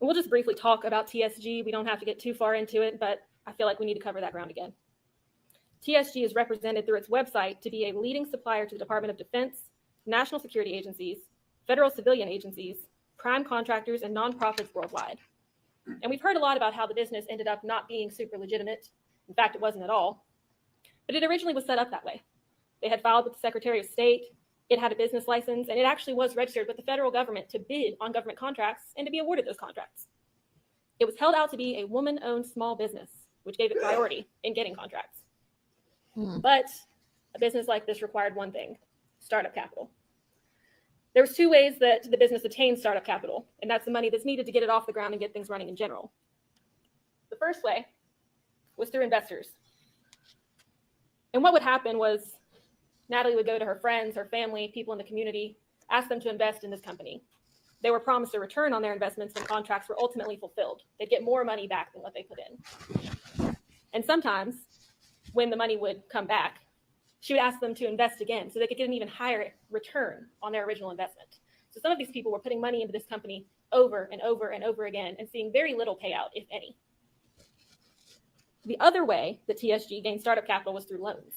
We'll just briefly talk about TSG. We don't have to get too far into it, but I feel like we need to cover that ground again. TSG is represented through its website to be a leading supplier to the Department of Defense, national security agencies, federal civilian agencies, prime contractors, and nonprofits worldwide. And we've heard a lot about how the business ended up not being super legitimate. In fact, it wasn't at all. But it originally was set up that way. They had filed with the Secretary of State. It had a business license, and it actually was registered with the federal government to bid on government contracts and to be awarded those contracts. It was held out to be a woman-owned small business, which gave it priority in getting contracts. But a business like this required one thing: startup capital. There was 2 ways that the business attained startup capital, and that's the money that's needed to get it off the ground and get things running in general. The first way was through investors. And what would happen was Natalie would go to her friends, her family, people in the community, ask them to invest in this company. They were promised a return on their investments when contracts were ultimately fulfilled. They'd get more money back than what they put in. And sometimes, when the money would come back, she would ask them to invest again so they could get an even higher return on their original investment. So some of these people were putting money into this company over and over and over again and seeing very little payout, if any. The other way that TSG gained startup capital was through loans.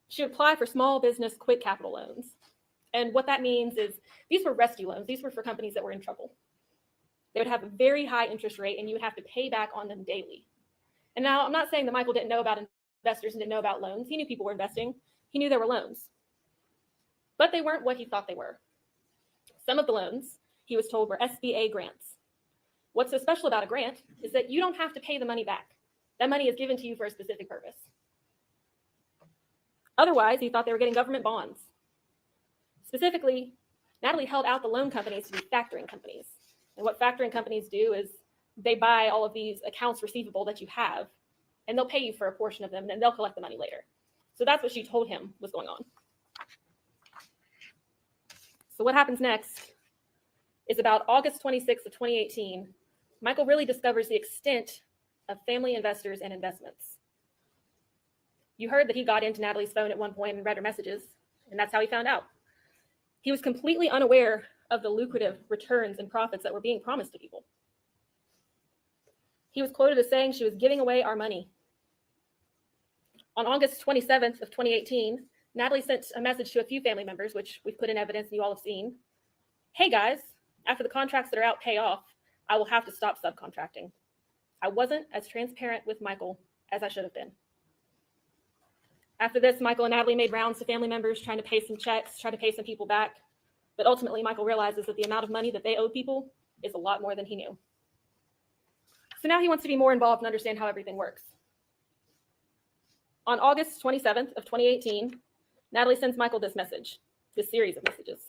She would apply for small business quick capital loans. And what that means is these were rescue loans. These were for companies that were in trouble. They would have a very high interest rate and you would have to pay back on them daily. And now I'm not saying that Michael didn't know about investors and didn't know about loans. He knew people were investing. He knew there were loans. But they weren't what he thought they were. Some of the loans, he was told, were SBA grants. What's so special about a grant is that you don't have to pay the money back. That money is given to you for a specific purpose. Otherwise, he thought they were getting government bonds. Specifically, Natalie held out the loan companies to be factoring companies. And what factoring companies do is they buy all of these accounts receivable that you have, and they'll pay you for a portion of them, and then they'll collect the money later. So that's what she told him was going on. So what happens next is about August 26th of 2018. Michael really discovers the extent of family investors and investments. You heard that he got into Natalie's phone at one point and read her messages, and that's how he found out. He was completely unaware of the lucrative returns and profits that were being promised to people. He was quoted as saying she was giving away our money. On August 27th of 2018, Natalie sent a message to a few family members, which we've put in evidence and you all have seen. Hey guys, after the contracts that are out pay off, I will have to stop subcontracting. I wasn't as transparent with Michael as I should have been. After this, Michael and Natalie made rounds to family members trying to pay some checks, try to pay some people back. But ultimately, Michael realizes that the amount of money that they owe people is a lot more than he knew. So now he wants to be more involved and understand how everything works. On August 27th of 2018, Natalie sends Michael this message, this series of messages.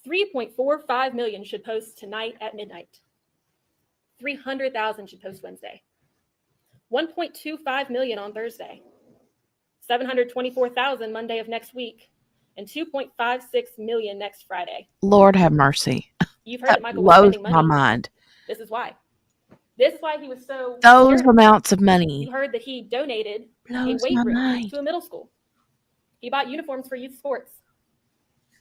3.45 million should post tonight at midnight. 300,000 should post Wednesday. 1.25 million on Thursday. 724,000 Monday of next week, and 2.56 million next Friday. Lord have mercy. You've heard That that Michael was blows spending my money. mind. This is why. This is why he was so Those scared. amounts of money. You heard that he donated a Blows weight my room mind. to a middle school. He bought uniforms for youth sports.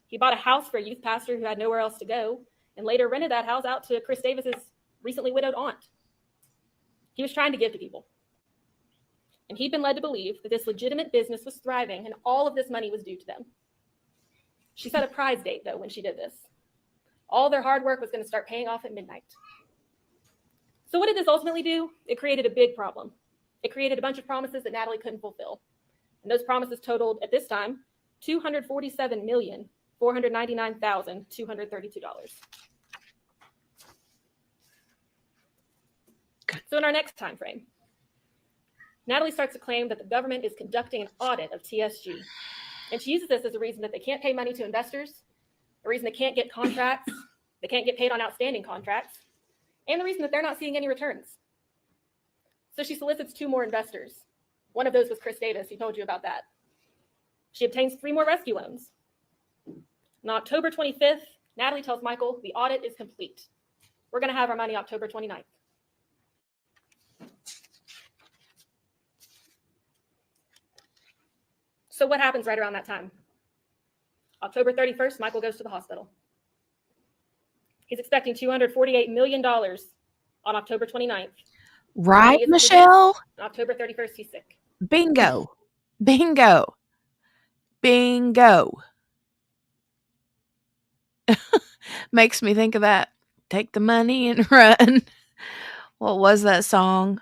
He bought a house for a youth pastor who had nowhere else to go, and later rented that house out to Chris Davis's recently widowed aunt. He was trying to give to people. And he'd been led to believe that this legitimate business was thriving and all of this money was due to them. She set a prize date, though, when she did this. All their hard work was going to start paying off at midnight. So what did this ultimately do? It created a big problem. It created a bunch of promises that Natalie couldn't fulfill. And those promises totaled, at this time, $247,499,232. So in our next time frame, Natalie starts to claim that the government is conducting an audit of TSG. And she uses this as a reason that they can't pay money to investors, a reason they can't get contracts, they can't get paid on outstanding contracts, and the reason that they're not seeing any returns. So she solicits 2 more investors. One of those was Chris Davis. He told you about that. She obtains 3 more rescue loans. On October 25th, Natalie tells Michael the audit is complete. We're going to have our money October 29th. So what happens right around that time? October 31st, Michael goes to the hospital. He's expecting $248 million on October 29th. Right, Michelle? On October 31st, he's sick. Bingo. Bingo. Bingo. Makes me think of that. Take the money and run. What was that song?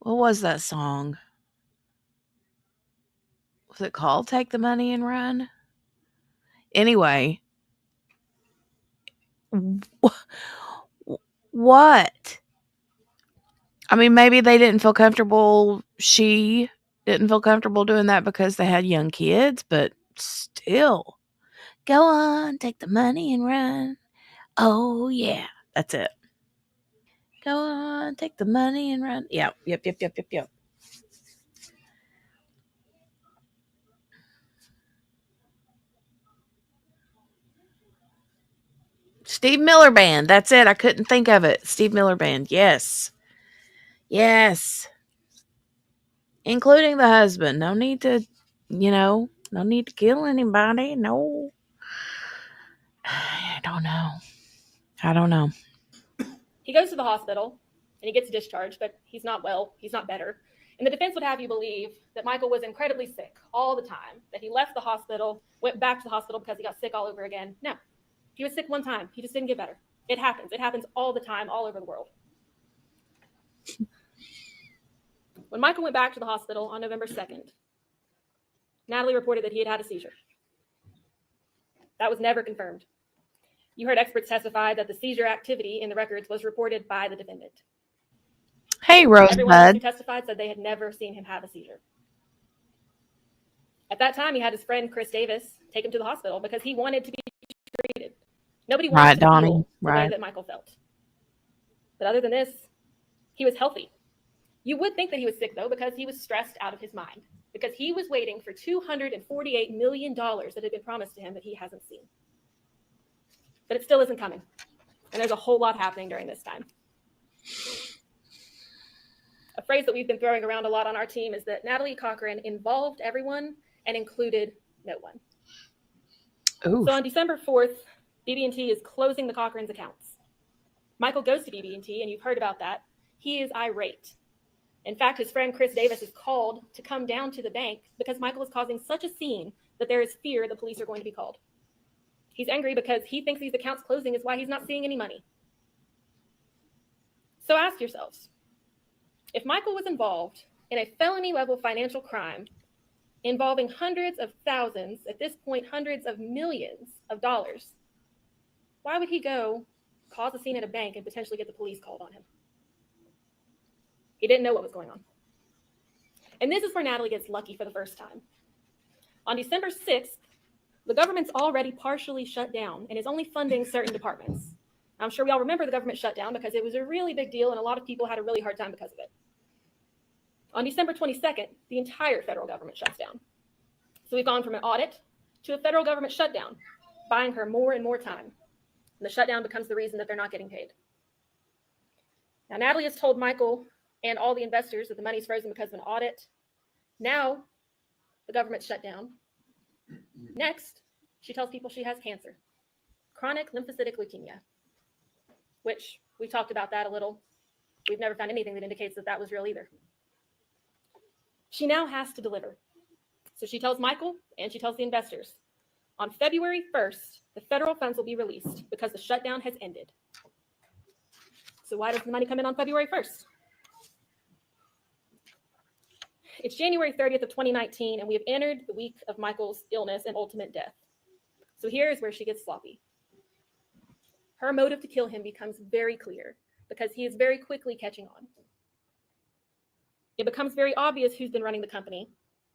What was that song? Was it called Take the Money and Run? Anyway. What? I mean, maybe they didn't feel comfortable. She didn't feel comfortable doing that because they had young kids, but still. Go on, take the money and run. Oh, yeah. That's it. Go on, take the money and run. Yep. Steve Miller Band. That's it. I couldn't think of it. Steve Miller Band. Yes. Including the husband. No need to, no need to kill anybody. No. I don't know. He goes to the hospital and he gets discharged, but he's not well. He's not better. And the defense would have you believe that Michael was incredibly sick all the time, that he left the hospital, went back to the hospital because he got sick all over again. No, he was sick one time. He just didn't get better. It happens. It happens all the time, all over the world. When Michael went back to the hospital on November 2nd, Natalie reported that he had had a seizure. That was never confirmed. You heard experts testify that the seizure activity in the records was reported by the defendant. Hey, Everyone else who Rosebud. testified said they had never seen him have a seizure. At that time, he had his friend Chris Davis take him to the hospital because he wanted to be treated. Nobody wants Right, to Donnie. feel the way Right. that Michael felt. But other than this, he was healthy. You would think that he was sick, though, because he was stressed out of his mind. because he was waiting for $248 million that had been promised to him that he hasn't seen. But it still isn't coming. And there's a whole lot happening during this time. A phrase that we've been throwing around a lot on our team is that Natalie Cochran involved everyone and included no one. Ooh. So on December 4th, BB&T is closing the Cochrans' accounts. Michael goes to BB&T, and you've heard about that. He is irate. In fact, his friend Chris Davis is called to come down to the bank because Michael is causing such a scene that there is fear the police are going to be called. He's angry because he thinks these accounts closing is why he's not seeing any money. So ask yourselves, if Michael was involved in a felony level financial crime involving hundreds of thousands, at this point, hundreds of millions of dollars, why would he go cause a scene at a bank and potentially get the police called on him? He didn't know what was going on. And this is where Natalie gets lucky for the first time. On December 6th, the government's already partially shut down and is only funding certain departments. I'm sure we all remember the government shutdown because it was a really big deal and a lot of people had a really hard time because of it. On December 22nd, the entire federal government shuts down. So we've gone from an audit to a federal government shutdown, buying her more and more time. And the shutdown becomes the reason that they're not getting paid. Now, Natalie has told Michael and all the investors that the money's frozen because of an audit. Now, the government's shut down. Next, she tells people she has cancer, chronic lymphocytic leukemia, which we talked about that a little. We've never found anything that indicates that that was real either. She now has to deliver. So she tells Michael and she tells the investors, on February 1st, the federal funds will be released because the shutdown has ended. So why does the money come in on February 1st? It's January 30th of 2019, and we have entered the week of Michael's illness and ultimate death. So here's where she gets sloppy. Her motive to kill him becomes very clear because he is very quickly catching on. It becomes very obvious who's been running the company,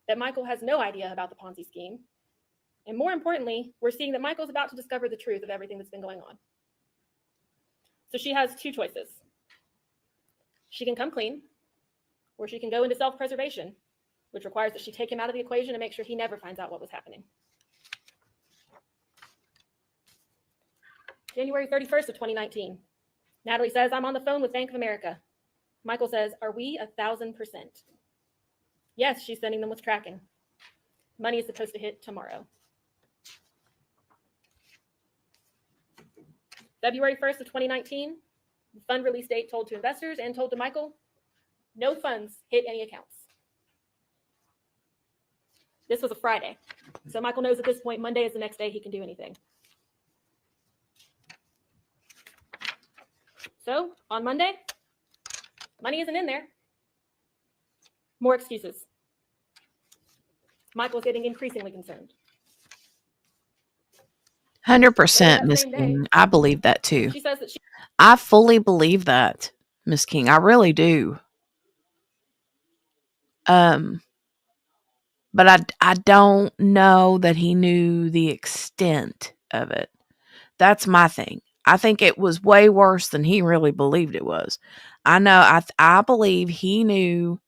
that Michael has no idea about the Ponzi scheme. And more importantly, we're seeing that Michael's about to discover the truth of everything that's been going on. So she has two choices. She can come clean, or she can go into self-preservation, which requires that she take him out of the equation and make sure he never finds out what was happening. January 31st of 2019. Natalie says, I'm on the phone with Bank of America. Michael says, are we 1,000%? Yes, she's sending them with tracking. Money is supposed to hit tomorrow. February 1st of 2019, the fund release date told to investors and told to Michael, no funds hit any accounts. This was a Friday. So Michael knows at this point, Monday is the next day he can do anything. So on Monday, money isn't in there. More excuses. Michael's getting increasingly concerned. 100%, Miss King. I believe that too. She says that I fully believe that, Miss King. I really do. But I don't know that he knew the extent of it. That's my thing. I think it was way worse than he really believed it was. I know. I believe he knew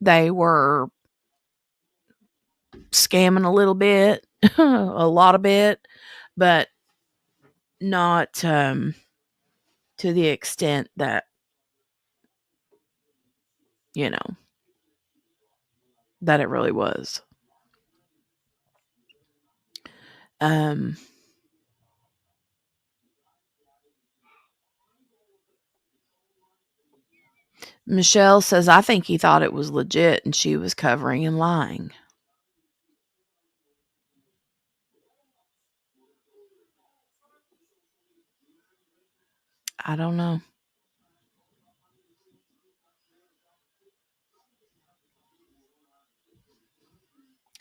they were scamming a little bit, a lot of bit, but not to the extent that, you know, that it really was. Michelle says, I think he thought it was legit and she was covering and lying. I don't know.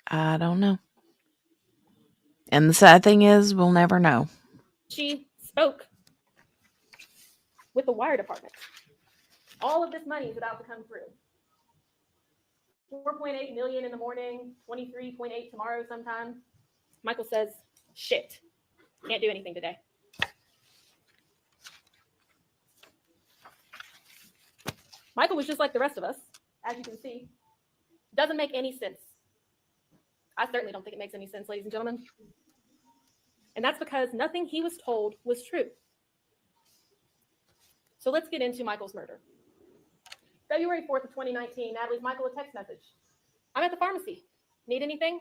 I don't know. And the sad thing is, we'll never know. she spoke with the wire department. All of this money is about to come through. 4.8 million in the morning, 23.8 tomorrow sometime. Michael says, shit, can't do anything today. Michael was just like the rest of us, as you can see. Doesn't make any sense I certainly don't think it makes any sense, ladies and gentlemen. And that's because nothing he was told was true. So let's get into Michael's murder. February 4th of 2019, Natalie's Michael a text message. I'm at the pharmacy. Need anything?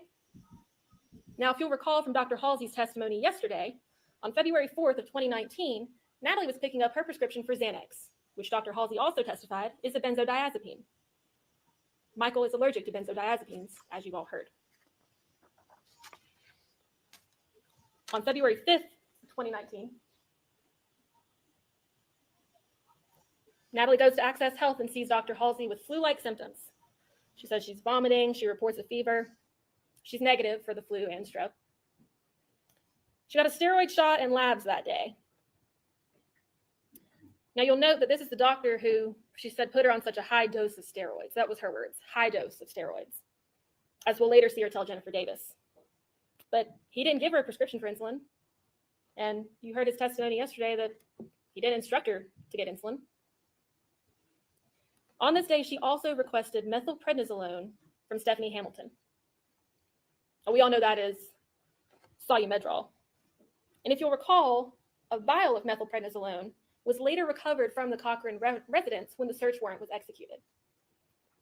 Now, if you'll recall from Dr. Halsey's testimony yesterday, on February 4th of 2019, Natalie was picking up her prescription for Xanax, which Dr. Halsey also testified is a benzodiazepine. Michael is allergic to benzodiazepines, as you've all heard. On February 5th, 2019, Natalie goes to Access Health and sees Dr. Halsey with flu-like symptoms. She says she's vomiting, she reports a fever. She's negative for the flu and strep. She got a steroid shot and labs that day. Now you'll note that this is the doctor who, she said, put her on such a high dose of steroids. That was her words, high dose of steroids, as we'll later see her tell Jennifer Davis. But he didn't give her a prescription for insulin. And you heard his testimony yesterday that he didn't instruct her to get insulin. On this day, she also requested methylprednisolone from Stephanie Hamilton. And we all know that is Solumedrol. And if you'll recall, a vial of methylprednisolone was later recovered from the Cochran residence when the search warrant was executed.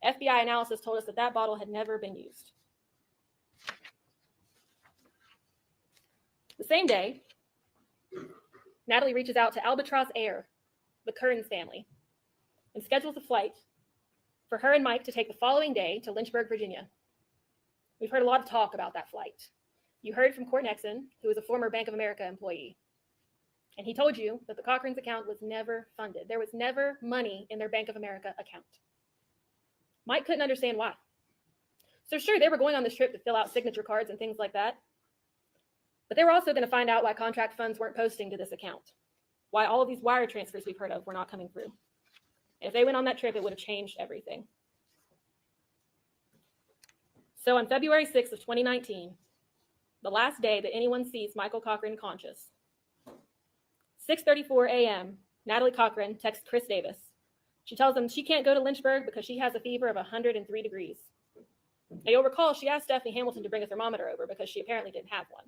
FBI analysis told us that that bottle had never been used. The same day, Natalie reaches out to Albatross Air, the Kearns family, and schedules a flight for her and Mike to take the following day to Lynchburg, Virginia. We've heard a lot of talk about that flight. You heard from Court Nexon, who was a former Bank of America employee. And he told you that the Cochrans' account was never funded. There was never money in their Bank of America account. Mike couldn't understand why. So sure, they were going on this trip to fill out signature cards and things like that. But they were also going to find out why contract funds weren't posting to this account, why all of these wire transfers we've heard of were not coming through. And if they went on that trip, it would have changed everything. So on February 6th of 2019, the last day that anyone sees Michael Cochran conscious, 6:34 a.m., Natalie Cochran texts Chris Davis. She tells him she can't go to Lynchburg because she has a fever of 103 degrees. Now you'll recall she asked Stephanie Hamilton to bring a thermometer over because she apparently didn't have one.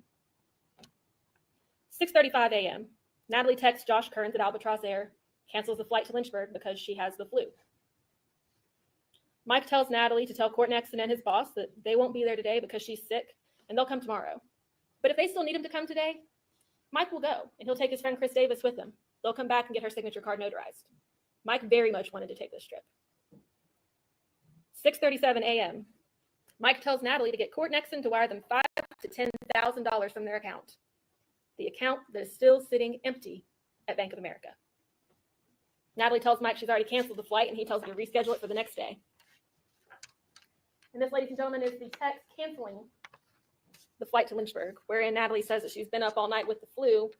6:35 a.m., Natalie texts Josh Kearns at Albatross Air, cancels the flight to Lynchburg because she has the flu. Mike tells Natalie to tell Court Nexon and his boss that they won't be there today because she's sick and they'll come tomorrow. But if they still need him to come today, Mike will go and he'll take his friend Chris Davis with him. They'll come back and get her signature card notarized. Mike very much wanted to take this trip. 6:37 a.m., Mike tells Natalie to get Court Nexon to wire them $5,000 to $10,000 from their account, the account that is still sitting empty at Bank of America. Natalie tells Mike she's already canceled the flight and he tells her to reschedule it for the next day. And this, ladies and gentlemen, is the text canceling the flight to Lynchburg, wherein Natalie says that she's been up all night with the flu,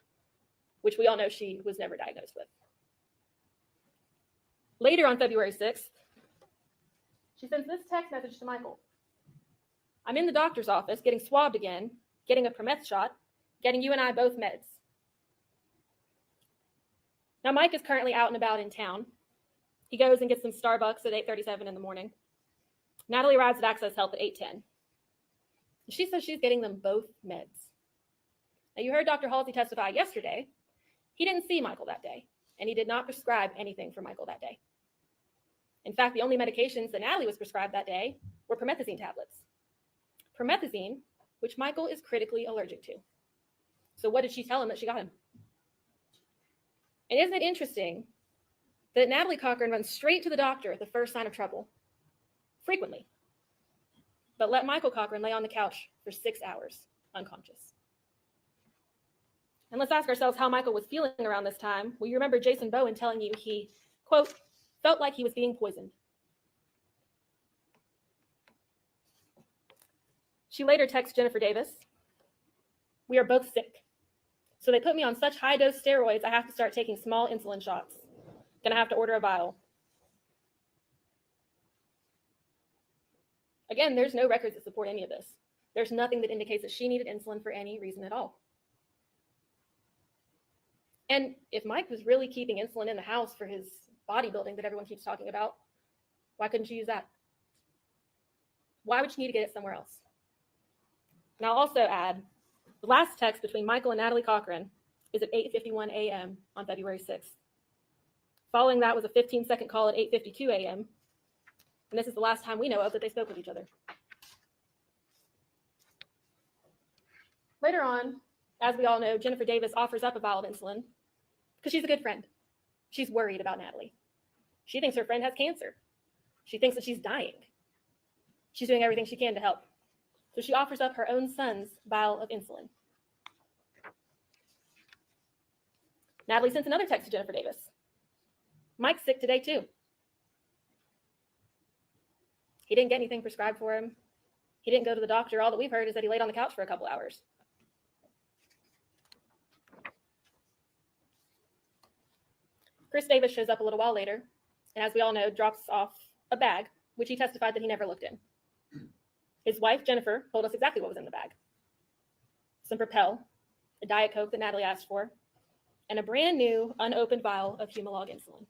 which we all know she was never diagnosed with. Later on February 6th, she sends this text message to Michael. I'm in the doctor's office getting swabbed again, getting a Prometh shot, getting you and I both meds. Now, Mike is currently out and about in town. He goes and gets some Starbucks at 8:37 in the morning. Natalie arrives at Access Health at 8:10. She says she's getting them both meds. Now, you heard Dr. Halsey testify yesterday. He didn't see Michael that day, and he did not prescribe anything for Michael that day. In fact, the only medications that Natalie was prescribed that day were promethazine tablets. Promethazine, which Michael is critically allergic to. So what did she tell him that she got him? And isn't it interesting that Natalie Cochran runs straight to the doctor at the first sign of trouble, frequently, but let Michael Cochran lay on the couch for 6 hours, unconscious. And let's ask ourselves how Michael was feeling around this time. Well, you remember Jason Bowen telling you he, quote, felt like he was being poisoned. She later texts Jennifer Davis, we are both sick. So they put me on such high dose steroids, I have to start taking small insulin shots. Gonna have to order a vial. Again, there's no records that support any of this. There's nothing that indicates that she needed insulin for any reason at all. And if Mike was really keeping insulin in the house for his bodybuilding that everyone keeps talking about, why couldn't she use that? Why would she need to get it somewhere else? And I'll also add, the last text between Michael and Natalie Cochran is at 8:51 a.m. on February 6th. Following that was a 15-second call at 8:52 a.m. And this is the last time we know of that they spoke with each other. Later on, as we all know, Jennifer Davis offers up a vial of insulin because she's a good friend. She's worried about Natalie. She thinks her friend has cancer. She thinks that she's dying. She's doing everything she can to help. So she offers up her own son's vial of insulin. Natalie sends another text to Jennifer Davis. Mike's sick today too. He didn't get anything prescribed for him. He didn't go to the doctor. All that we've heard is that he laid on the couch for a couple hours. Chris Davis shows up a little while later, and as we all know, drops off a bag, which he testified that he never looked in. His wife, Jennifer, told us exactly what was in the bag. Some Propel, a Diet Coke that Natalie asked for, and a brand new, unopened vial of Humalog insulin.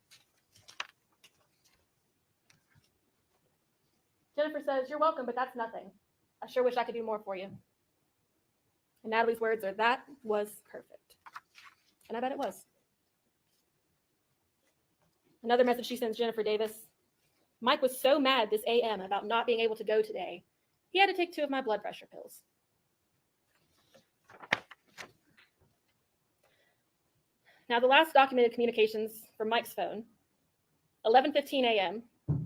Jennifer says, "You're welcome, but that's nothing. I sure wish I could do more for you." And Natalie's words are, "That was perfect." And I bet it was. Another message she sends Jennifer Davis. "Mike was so mad this AM about not being able to go today. He had to take 2 of my blood pressure pills." Now, the last documented communications from Mike's phone, 11:15 a.m.,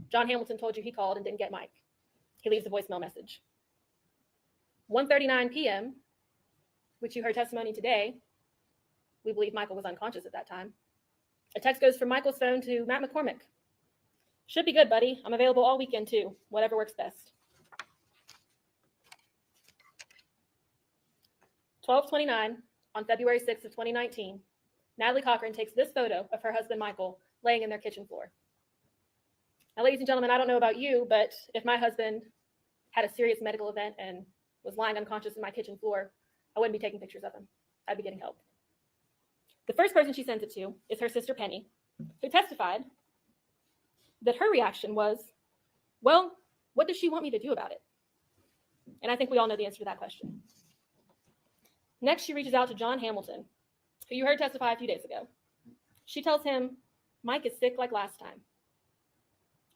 John Hamilton told you he called and didn't get Mike. He leaves a voicemail message. 1:39 p.m., which you heard testimony today, we believe Michael was unconscious at that time. A text goes from Michael's phone to Matt McCormick. "Should be good, buddy. I'm available all weekend too. Whatever works best." 12:29 on February 6th of 2019, Natalie Cochran takes this photo of her husband, Michael, laying in their kitchen floor. Now, ladies and gentlemen, I don't know about you, but if my husband had a serious medical event and was lying unconscious in my kitchen floor, I wouldn't be taking pictures of him. I'd be getting help. The first person she sends it to is her sister, Penny, who testified that her reaction was, "Well, what does she want me to do about it?" And I think we all know the answer to that question. Next, she reaches out to John Hamilton, who you heard testify a few days ago. She tells him, "Mike is sick like last time.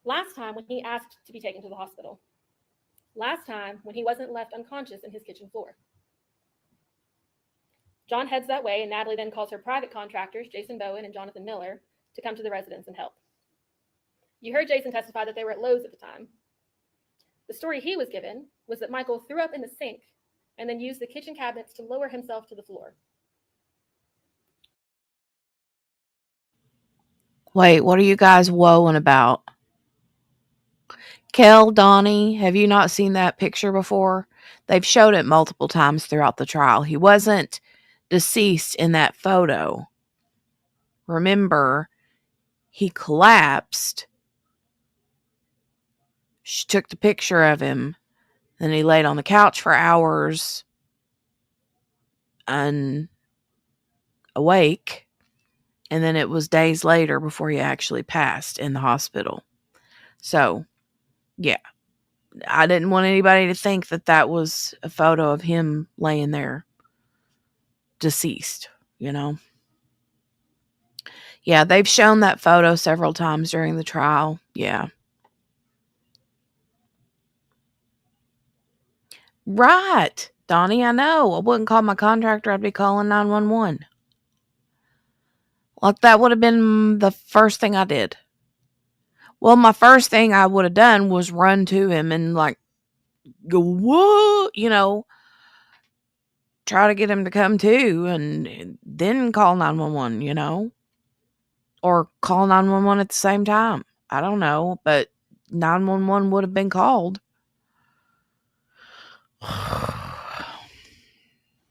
Last time when he asked to be taken to the hospital. Last time when he wasn't left unconscious in his kitchen floor." John heads that way, and Natalie then calls her private contractors, Jason Bowen and Jonathan Miller, to come to the residence and help. You heard Jason testify that they were at Lowe's at the time. The story he was given was that Michael threw up in the sink and then used the kitchen cabinets to lower himself to the floor. Wait, what are you guys woeing about? Kel, Donnie, have you not seen that picture before? They've showed it multiple times throughout the trial. He wasn't deceased in that photo. Remember, he collapsed. She took the picture of him. Then he laid on the couch for hours, unawake. And then it was days later before he actually passed in the hospital. So, yeah. I didn't want anybody to think that that was a photo of him laying there deceased, you know. Yeah, they've shown that photo several times during the trial. Yeah. Right. Donnie, I know. I wouldn't call my contractor. I'd be calling 911. Like, that would have been the first thing I did. Well, my first thing I would have done was run to him and, like, go, whoa, you know, try to get him to come to, and then call 911, you know, or call 911 at the same time. I don't know, but 911 would have been called.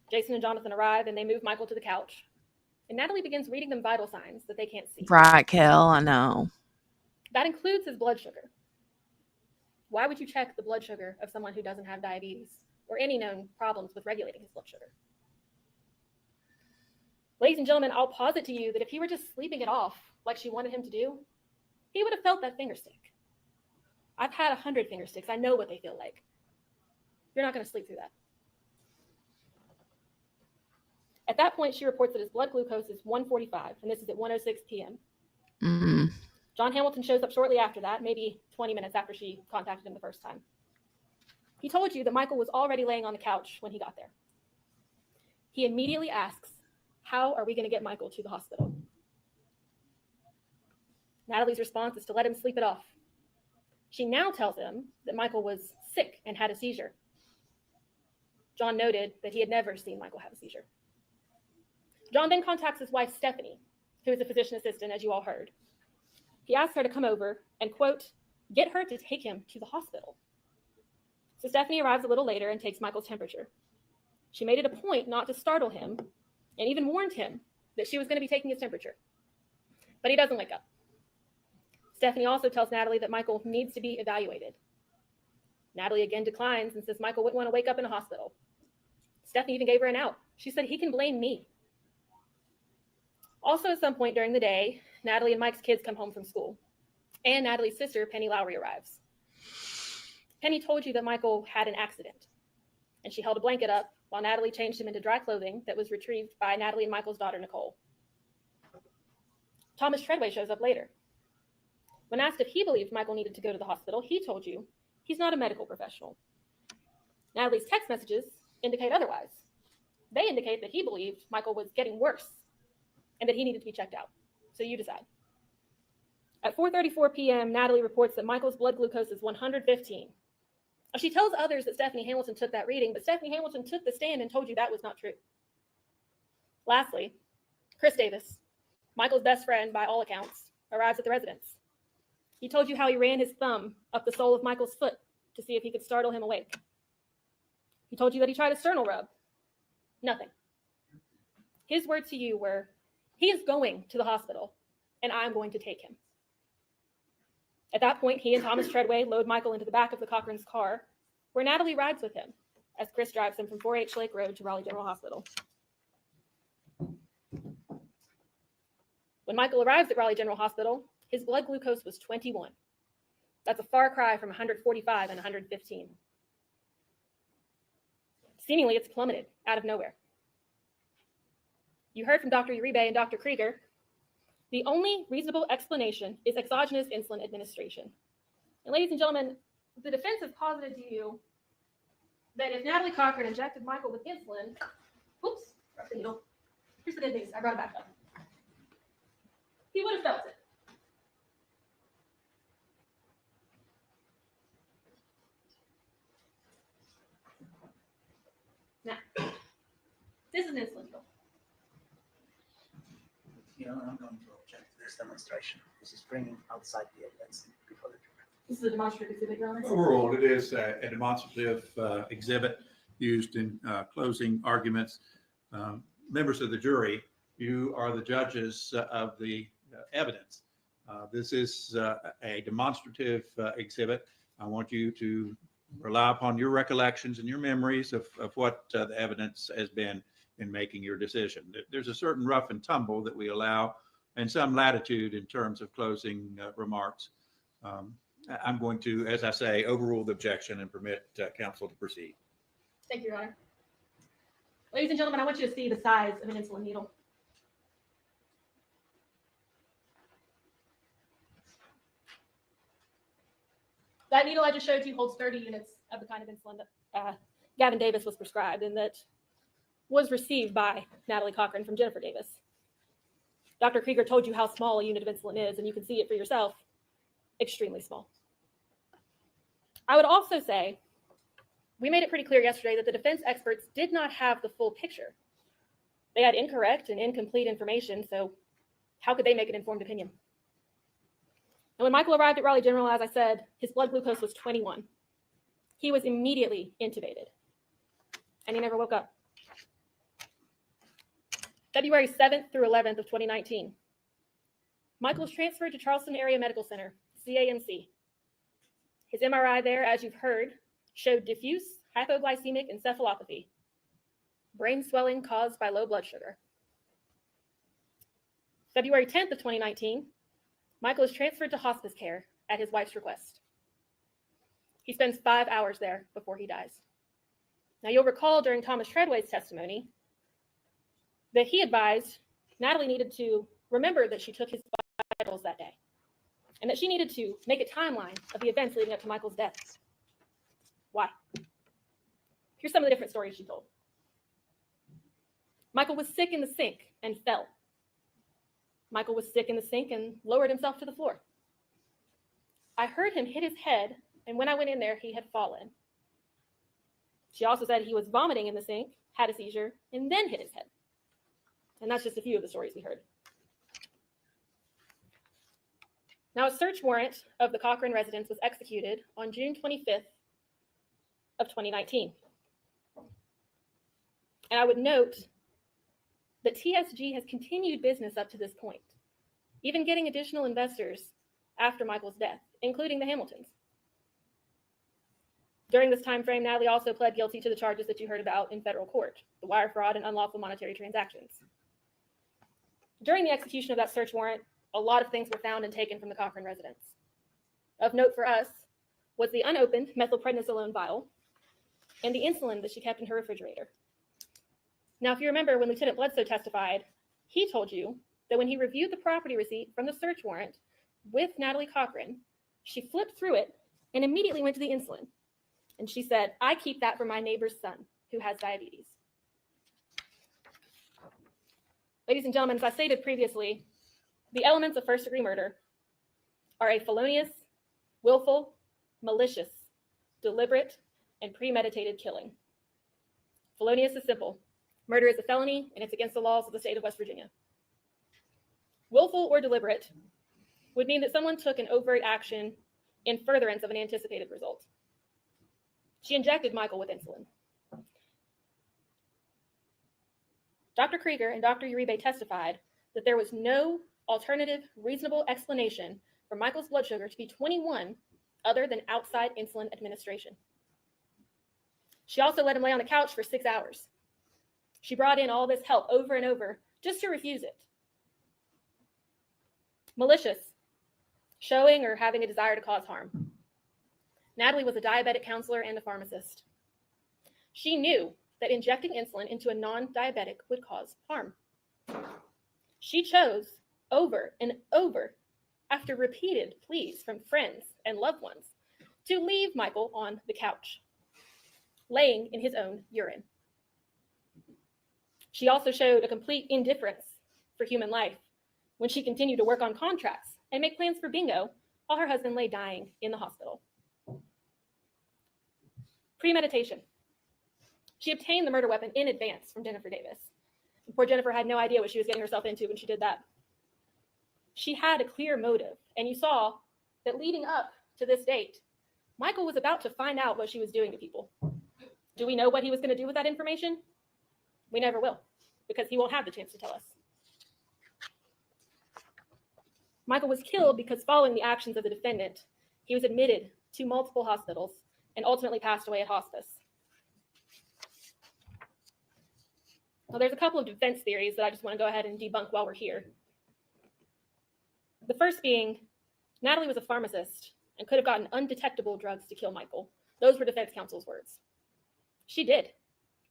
Jason and Jonathan arrive, and they move Michael to the couch. And Natalie begins reading them vital signs that they can't see. Right, Kel, I know. That includes his blood sugar. Why would you check the blood sugar of someone who doesn't have diabetes or any known problems with regulating his blood sugar? Ladies and gentlemen, I'll posit to you that if he were just sleeping it off like she wanted him to do, he would have felt that finger stick. I've had 100 finger sticks. I know what they feel like. You're not going to sleep through that. At that point, she reports that his blood glucose is 145, and this is at 1:06 p.m. Mm. John Hamilton shows up shortly after that, maybe 20 minutes after she contacted him the first time. He told you that Michael was already laying on the couch when he got there. He immediately asks, how are we going to get Michael to the hospital? Natalie's response is to let him sleep it off. She now tells him that Michael was sick and had a seizure. John noted that he had never seen Michael have a seizure. John then contacts his wife, Stephanie, who is a physician assistant, as you all heard. He asks her to come over and, quote, get her to take him to the hospital. So Stephanie arrives a little later and takes Michael's temperature. She made it a point not to startle him and even warned him that she was going to be taking his temperature. But he doesn't wake up. Stephanie also tells Natalie that Michael needs to be evaluated. Natalie again declines and says Michael wouldn't want to wake up in a hospital. Stephanie even gave her an out. She said he can blame me. Also, at some point during the day, Natalie and Mike's kids come home from school, and Natalie's sister, Penny Lowry, arrives. Penny told you that Michael had an accident, and she held a blanket up while Natalie changed him into dry clothing that was retrieved by Natalie and Michael's daughter, Nicole. Thomas Treadway shows up later. When asked if he believed Michael needed to go to the hospital, he told you he's not a medical professional. Natalie's text messages indicate otherwise. They indicate that he believed Michael was getting worse and that he needed to be checked out. So you decide. At 4:34 p.m., Natalie reports that Michael's blood glucose is 115. She tells others that Stephanie Hamilton took that reading, but Stephanie Hamilton took the stand and told you that was not true. Lastly, Chris Davis, Michael's best friend by all accounts, arrives at the residence. He told you how he ran his thumb up the sole of Michael's foot to see if he could startle him awake. He told you that he tried a sternal rub. Nothing. His words to you were, he is going to the hospital, and I'm going to take him. At that point, he and Thomas Treadway load Michael into the back of the Cochran's car, where Natalie rides with him as Chris drives him from 4H Lake Road to Raleigh General Hospital. When Michael arrives at Raleigh General Hospital, his blood glucose was 21. That's a far cry from 145 and 115. Seemingly, it's plummeted out of nowhere. You heard from Dr. Uribe and Dr. Krieger. The only reasonable explanation is exogenous insulin administration. And ladies and gentlemen, the defense has posited to you that if Natalie Cochran injected Michael with insulin, oops, dropped the needle. Here's the good news, I brought it back up. He would have felt it. Now, this is an insulin needle. I'm going to object to this demonstration. This is bringing outside the evidence before the jury. This is a demonstrative exhibit, Your Honor. Overall, it is a demonstrative exhibit used in closing arguments. Members of the jury, you are the judges of the evidence. This is a demonstrative exhibit. I want you to rely upon your recollections and your memories of what the evidence has been in making your decision. There's a certain rough and tumble that we allow and some latitude in terms of closing remarks. I'm going to, as I say, overrule the objection and permit counsel to proceed. Thank you, Your Honor. Ladies and gentlemen, I want you to see the size of an insulin needle. That needle I just showed you holds 30 units of the kind of insulin that Gavin Davis was prescribed and that was received by Natalie Cochran from Jennifer Davis. Dr. Krieger told you how small a unit of insulin is, and you can see it for yourself. Extremely small. I would also say, we made it pretty clear yesterday that the defense experts did not have the full picture. They had incorrect and incomplete information, so how could they make an informed opinion? And when Michael arrived at Raleigh General, as I said, his blood glucose was 21. He was immediately intubated, and he never woke up. February 7th through 11th of 2019. Michael was transferred to Charleston Area Medical Center, CAMC. His MRI there, as you've heard, showed diffuse hypoglycemic encephalopathy, brain swelling caused by low blood sugar. February 10th of 2019, Michael is transferred to hospice care at his wife's request. He spends 5 hours there before he dies. Now, you'll recall during Thomas Treadway's testimony, that he advised Natalie needed to remember that she took his vitals that day, and that she needed to make a timeline of the events leading up to Michael's death. Why? Here's some of the different stories she told. Michael was sick in the sink and fell. Michael was sick in the sink and lowered himself to the floor. I heard him hit his head, and when I went in there, he had fallen. She also said he was vomiting in the sink, had a seizure, and then hit his head. And that's just a few of the stories we heard. Now, a search warrant of the Cochran residence was executed on June 25th of 2019. And I would note that TSG has continued business up to this point, even getting additional investors after Michael's death, including the Hamiltons. During this time frame, Natalie also pled guilty to the charges that you heard about in federal court, the wire fraud and unlawful monetary transactions. During the execution of that search warrant, a lot of things were found and taken from the Cochran residence. Of note for us was the unopened methylprednisolone vial and the insulin that she kept in her refrigerator. Now, if you remember when Lieutenant Bledsoe testified, he told you that when he reviewed the property receipt from the search warrant with Natalie Cochran, she flipped through it and immediately went to the insulin. And she said, "I keep that for my neighbor's son who has diabetes." Ladies and gentlemen, as I stated previously, the elements of first-degree murder are a felonious, willful, malicious, deliberate, and premeditated killing. Felonious is simple. Murder is a felony, and it's against the laws of the state of West Virginia. Willful or deliberate would mean that someone took an overt action in furtherance of an anticipated result. She injected Michael with insulin. Dr. Krieger and Dr. Uribe testified that there was no alternative reasonable explanation for Michael's blood sugar to be 21 other than outside insulin administration. She also let him lay on the couch for 6 hours. She brought in all this help over and over just to refuse it. Malicious, showing or having a desire to cause harm. Natalie was a diabetic counselor and a pharmacist. She knew that injecting insulin into a non-diabetic would cause harm. She chose over and over, after repeated pleas from friends and loved ones, to leave Michael on the couch, laying in his own urine. She also showed a complete indifference for human life when she continued to work on contracts and make plans for bingo while her husband lay dying in the hospital. Premeditation. She obtained the murder weapon in advance from Jennifer Davis. And poor Jennifer had no idea what she was getting herself into when she did that. She had a clear motive, and you saw that leading up to this date, Michael was about to find out what she was doing to people. Do we know what he was going to do with that information? We never will, because he won't have the chance to tell us. Michael was killed because following the actions of the defendant, he was admitted to multiple hospitals and ultimately passed away at hospice. Well, there's a couple of defense theories that I just want to go ahead and debunk while we're here. The first being, Natalie was a pharmacist and could have gotten undetectable drugs to kill Michael. Those were defense counsel's words. She did,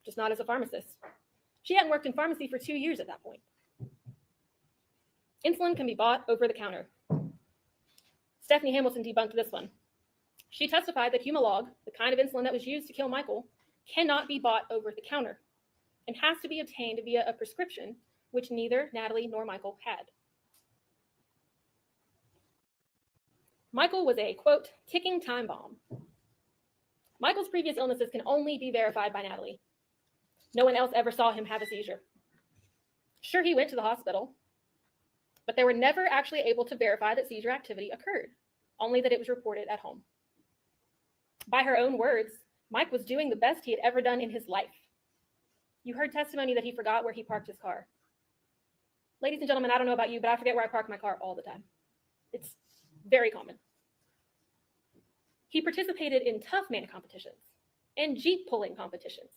just not as a pharmacist. She hadn't worked in pharmacy for 2 years at that point. Insulin can be bought over the counter. Stephanie Hamilton debunked this one. She testified that Humalog, the kind of insulin that was used to kill Michael, cannot be bought over the counter and has to be obtained via a prescription, which neither Natalie nor Michael had. Michael was a, quote, ticking time bomb. Michael's previous illnesses can only be verified by Natalie. No one else ever saw him have a seizure. Sure, he went to the hospital, but they were never actually able to verify that seizure activity occurred, only that it was reported at home. By her own words, Mike was doing the best he had ever done in his life. You heard testimony that he forgot where he parked his car. Ladies and gentlemen, I don't know about you, but I forget where I park my car all the time. It's very common. He participated in tough man competitions and Jeep pulling competitions.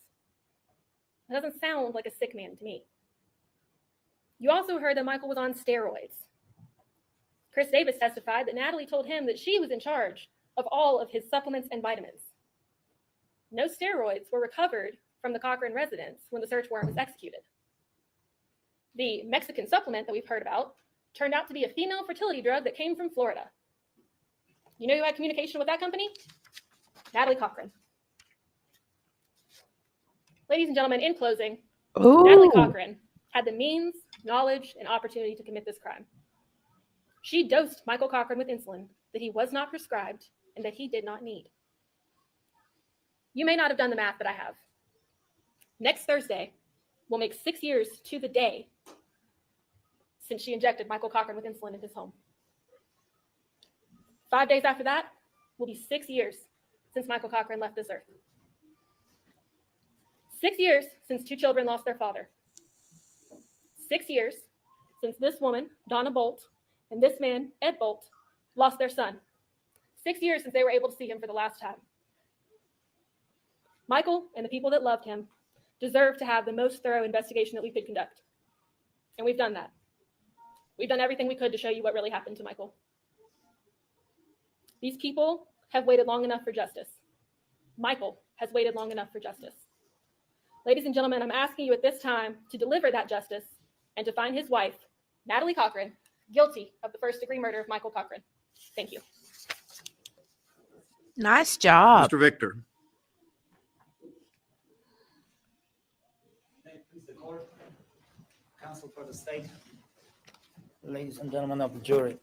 It doesn't sound like a sick man to me. You also heard that Michael was on steroids. Chris Davis testified that Natalie told him that she was in charge of all of his supplements and vitamins. No steroids were recovered from the Cochran residence when the search warrant was executed. The Mexican supplement that we've heard about turned out to be a female fertility drug that came from Florida. You know who had communication with that company? Natalie Cochran. Ladies and gentlemen, in closing, Natalie Ooh. Cochran had the means, knowledge, and opportunity to commit this crime. She dosed Michael Cochran with insulin that he was not prescribed and that he did not need. You may not have done the math, but I have. Next Thursday will make 6 years to the day since she injected Michael Cochran with insulin in his home. 5 days after that will be 6 years since Michael Cochran left this earth. 6 years since 2 children lost their father. 6 years since this woman, Donna Bolt, and this man, Ed Bolt, lost their son. 6 years since they were able to see him for the last time. Michael and the people that loved him deserve to have the most thorough investigation that we could conduct. And we've done that. We've done everything we could to show you what really happened to Michael. These people have waited long enough for justice. Michael has waited long enough for justice. Ladies and gentlemen, I'm asking you at this time to deliver that justice and to find his wife, Natalie Cochran, guilty of the first-degree murder of Michael Cochran. Thank you. Nice job. Mr. Victor. Please, the court, counsel for the state, ladies and gentlemen of the jury.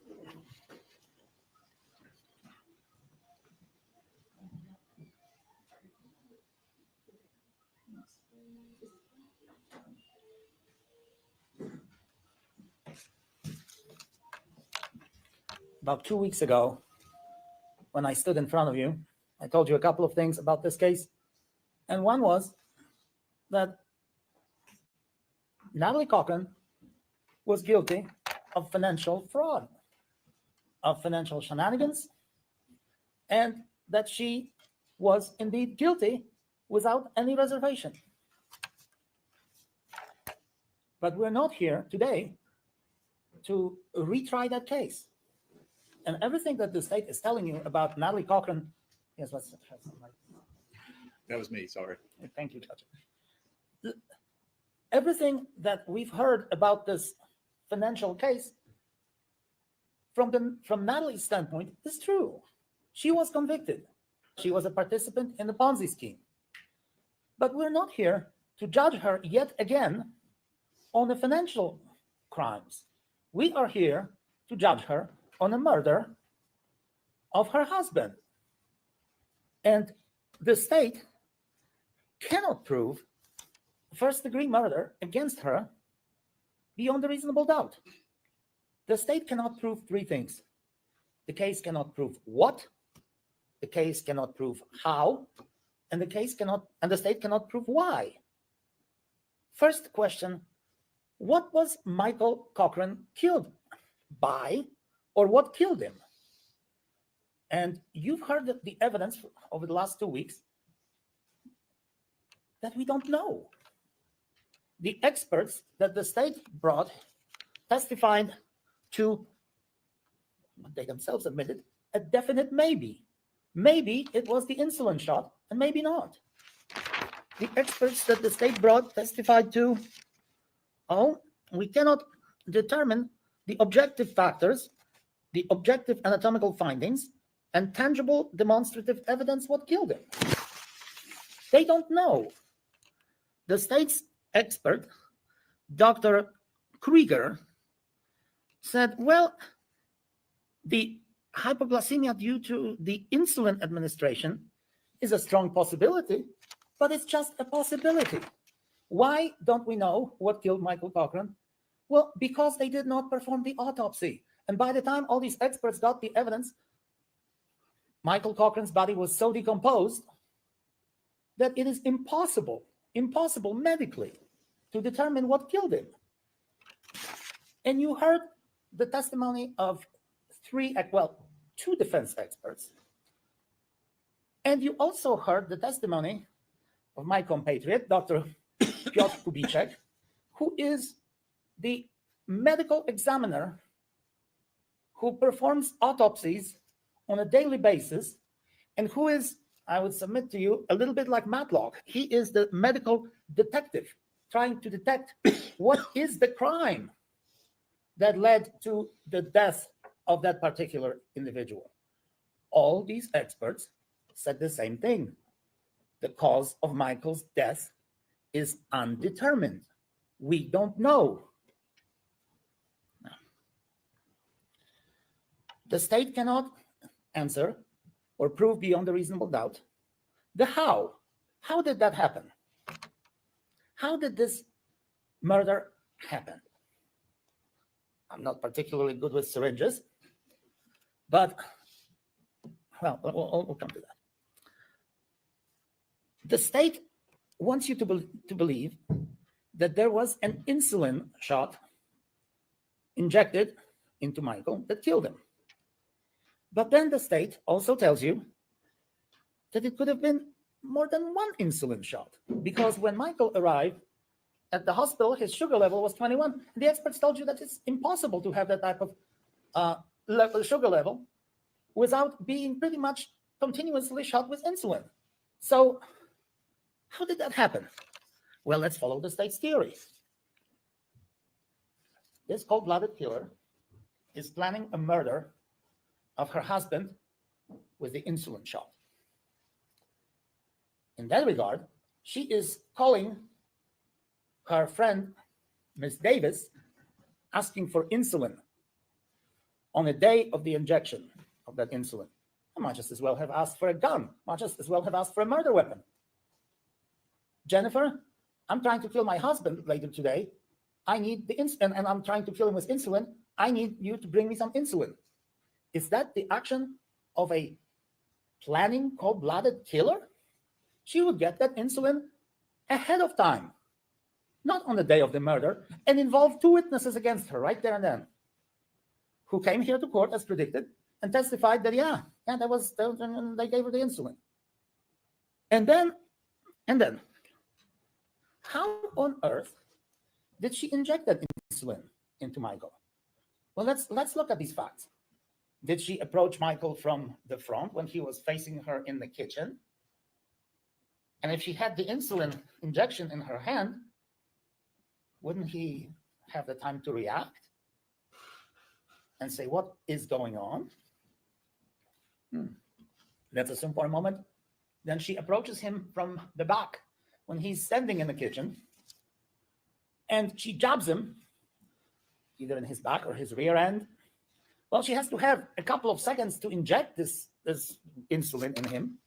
About 2 weeks ago, when I stood in front of you, I told you a couple of things about this case. And one was that Natalie Cochran was guilty of financial fraud, of financial shenanigans, and that she was indeed guilty without any reservation. But we're not here today to retry that case. And everything that the state is telling you about Natalie Cochran, yes, let's have some light. That was me, sorry. Thank you, Judge. Everything that we've heard about this financial case from Natalie's standpoint is true. She was convicted. She was a participant in the Ponzi scheme. But we're not here to judge her yet again on the financial crimes. We are here to judge her on the murder of her husband. And the state cannot prove first-degree murder against her beyond a reasonable doubt. The state cannot prove 3 things. The case cannot prove what, the case cannot prove how, and the state cannot prove why. First question, what was Michael Cochran killed by, or what killed him? And you've heard the evidence over the last 2 weeks that we don't know. The experts that the state brought testified to, they themselves admitted, a definite maybe. Maybe it was the insulin shot, and maybe not. The experts that the state brought testified to, we cannot determine the objective factors, the objective anatomical findings, and tangible demonstrative evidence what killed him. They don't know. The state's expert, Dr. Krieger, said, well, the hypoglycemia due to the insulin administration is a strong possibility, but it's just a possibility. Why don't we know what killed Michael Cochran? Well, because they did not perform the autopsy. And by the time all these experts got the evidence, Michael Cochran's body was so decomposed that it is impossible medically to determine what killed him. And you heard the testimony of 2 defense experts. And you also heard the testimony of my compatriot, Dr. Piotr Kubicek, who is the medical examiner who performs autopsies on a daily basis, and who is, I would submit to you, a little bit like Matlock. He is the medical detective trying to detect what is the crime that led to the death of that particular individual. All these experts said the same thing. The cause of Michael's death is undetermined. We don't know. The state cannot answer or prove beyond a reasonable doubt the how. How did that happen? How did this murder happen? I'm not particularly good with syringes, but, well, we'll come to that. The state wants you to believe that there was an insulin shot injected into Michael that killed him. But then the state also tells you that it could have been more than one insulin shot, because when Michael arrived at the hospital, his sugar level was 21. The experts told you that it's impossible to have that type of sugar level without being pretty much continuously shot with insulin. So how did that happen? Well, let's follow the state's theory. This cold-blooded killer is planning a murder of her husband with the insulin shot. In that regard, she is calling her friend, Miss Davis, asking for insulin on the day of the injection of that insulin. I might just as well have asked for a gun. I might just as well have asked for a murder weapon. Jennifer, I'm trying to kill my husband later today. I need the insulin, and I'm trying to kill him with insulin. I need you to bring me some insulin. Is that the action of a planning cold-blooded killer? She would get that insulin ahead of time, not on the day of the murder, and involve two witnesses against her right there and then, who came here to court as predicted and testified that, yeah, that was, they gave her the insulin. And then, how on earth did she inject that insulin into Michael? Well, let's look at these facts. Did she approach Michael from the front when he was facing her in the kitchen? And if she had the insulin injection in her hand, wouldn't he have the time to react and say, what is going on? Let's assume for a moment. Then she approaches him from the back when he's standing in the kitchen, and she jabs him either in his back or his rear end. Well, she has to have a couple of seconds to inject this insulin in him.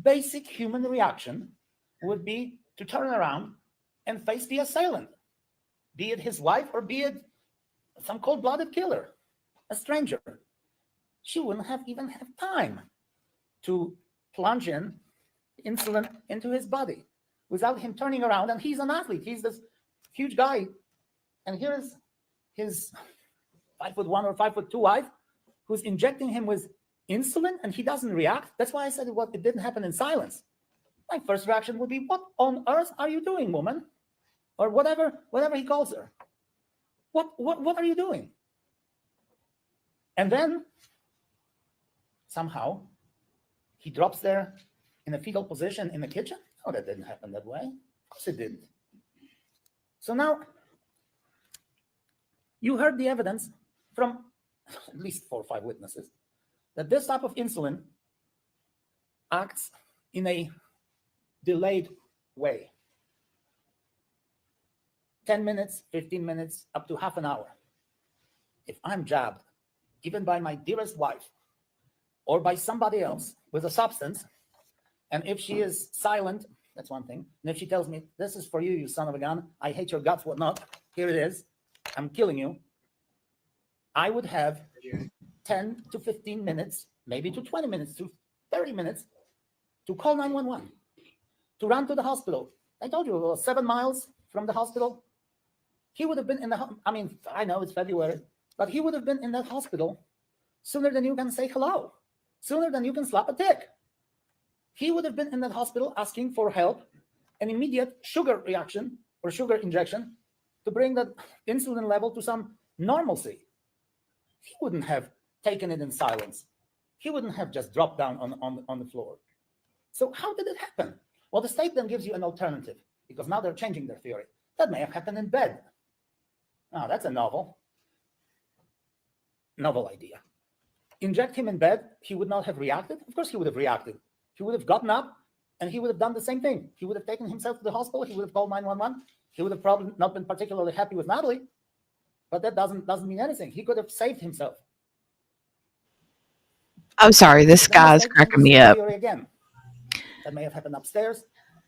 Basic human reaction would be to turn around and face the assailant, be it his wife or be it some cold-blooded killer, a stranger. She wouldn't have even have time to plunge in insulin into his body without him turning around. And he's an athlete. He's this huge guy. And here's his 5'1" or 5'2" wife who's injecting him with insulin, and he doesn't react. That's why I said it didn't happen in silence. My first reaction would be, what on earth are you doing, woman? Or whatever he calls her. What are you doing? And then somehow he drops there in a fetal position in the kitchen. Oh, that didn't happen that way. Of course it didn't. So now you heard the evidence from at least 4 or 5 witnesses that this type of insulin acts in a delayed way. 10 minutes, 15 minutes, up to half an hour. If I'm jabbed, even by my dearest wife or by somebody else with a substance, and if she is silent, that's one thing. And if she tells me, this is for you, you son of a gun, I hate your guts, whatnot, here it is, I'm killing you, I would have 10 to 15 minutes, maybe to 20 minutes, to 30 minutes, to call 911, to run to the hospital. I told you, it was 7 miles from the hospital. He would have been in the, I know it's February, but he would have been in that hospital sooner than you can say hello, sooner than you can slap a tick. He would have been in that hospital asking for help, an immediate sugar reaction or sugar injection to bring that insulin level to some normalcy. He wouldn't have taken it in silence. He wouldn't have just dropped down on the floor. So how did it happen? Well, the state then gives you an alternative. because now they're changing their theory. That may have happened in bed. Now, that's a novel idea. Inject him in bed, he would not have reacted? Of course he would have reacted. He would have gotten up and he would have done the same thing. He would have taken himself to the hospital. He would have called 911. He would have probably not been particularly happy with Natalie, but that doesn't mean anything. He could have saved himself. I'm sorry, this Then the guy's state cracking changes me their up. theory again. That may have happened upstairs,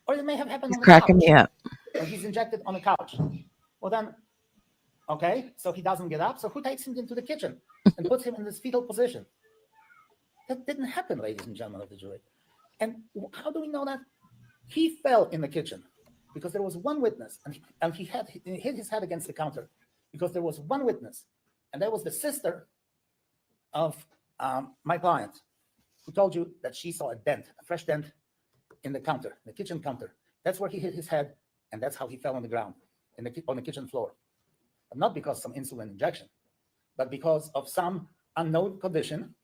or it may have happened He's on the cracking couch. me up. Or he's injected on the couch. Well then, okay, so he doesn't get up. So who takes him into the kitchen and puts him in this fetal position? That didn't happen, ladies and gentlemen of the jury. And how do we know that? He fell in the kitchen because there was one witness, and he hit his head against the counter because there was one witness, and that was the sister of my client, who told you that she saw a dent, a fresh dent in the counter, the kitchen counter. That's where he hit his head, and that's how he fell on the ground, on the kitchen floor. But not because of some insulin injection, but because of some unknown condition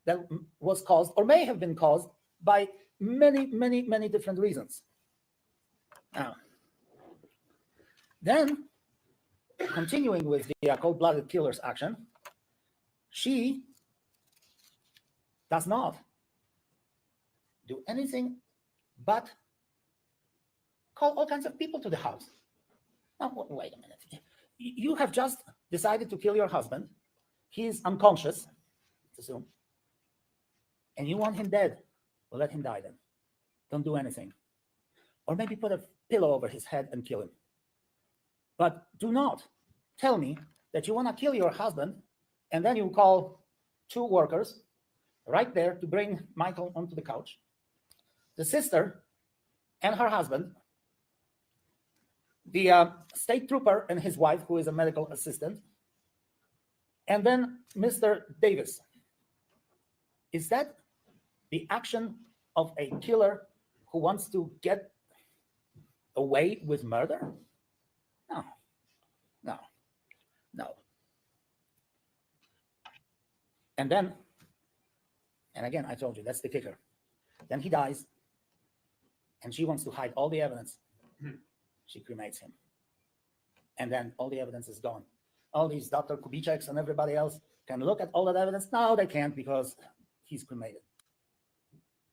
that was caused, or may have been caused, by many, many, many different reasons. Now, then, continuing with the cold-blooded killer's action, she does not do anything but call all kinds of people to the house. Now, wait a minute. You have just decided to kill your husband. He is unconscious, let's assume, and you want him dead. Well, let him die then. Don't do anything. Or maybe put a pillow over his head and kill him. But do not tell me that you want to kill your husband and then you call 2 workers right there to bring Michael onto the couch, the sister and her husband, the state trooper and his wife, who is a medical assistant, and then Mr. Davis. Is that the action of a killer who wants to get away with murder? No. And then, and again, I told you, that's the kicker. Then he dies, and she wants to hide all the evidence. She cremates him. And then all the evidence is gone. All these Dr. Kubitscheks and everybody else can look at all that evidence. No, they can't, because he's cremated.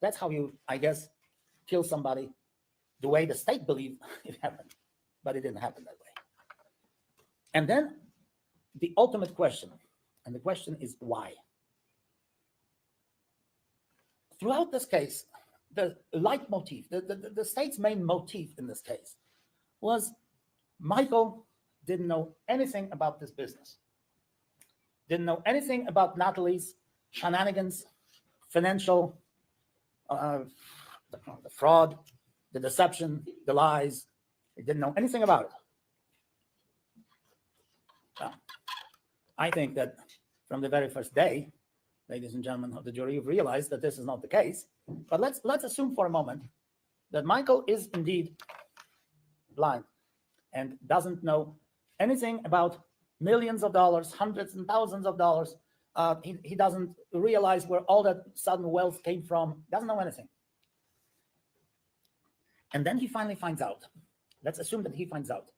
That's how you, I guess, kill somebody the way the state believed it happened. But it didn't happen that way. And then the ultimate question, and the question is why? Throughout this case, the leitmotif, the state's main motif in this case was Michael didn't know anything about this business. Didn't know anything about Natalie's shenanigans, financial, the fraud, the deception, the lies. He didn't know anything about it. Now, I think that from the very first day, ladies and gentlemen of the jury, you've realized that this is not the case. But let's assume for a moment that Michael is indeed blind and doesn't know anything about millions of dollars, hundreds and thousands of dollars. He doesn't realize where all that sudden wealth came from, doesn't know anything. And then he finally finds out. Let's assume that he finds out.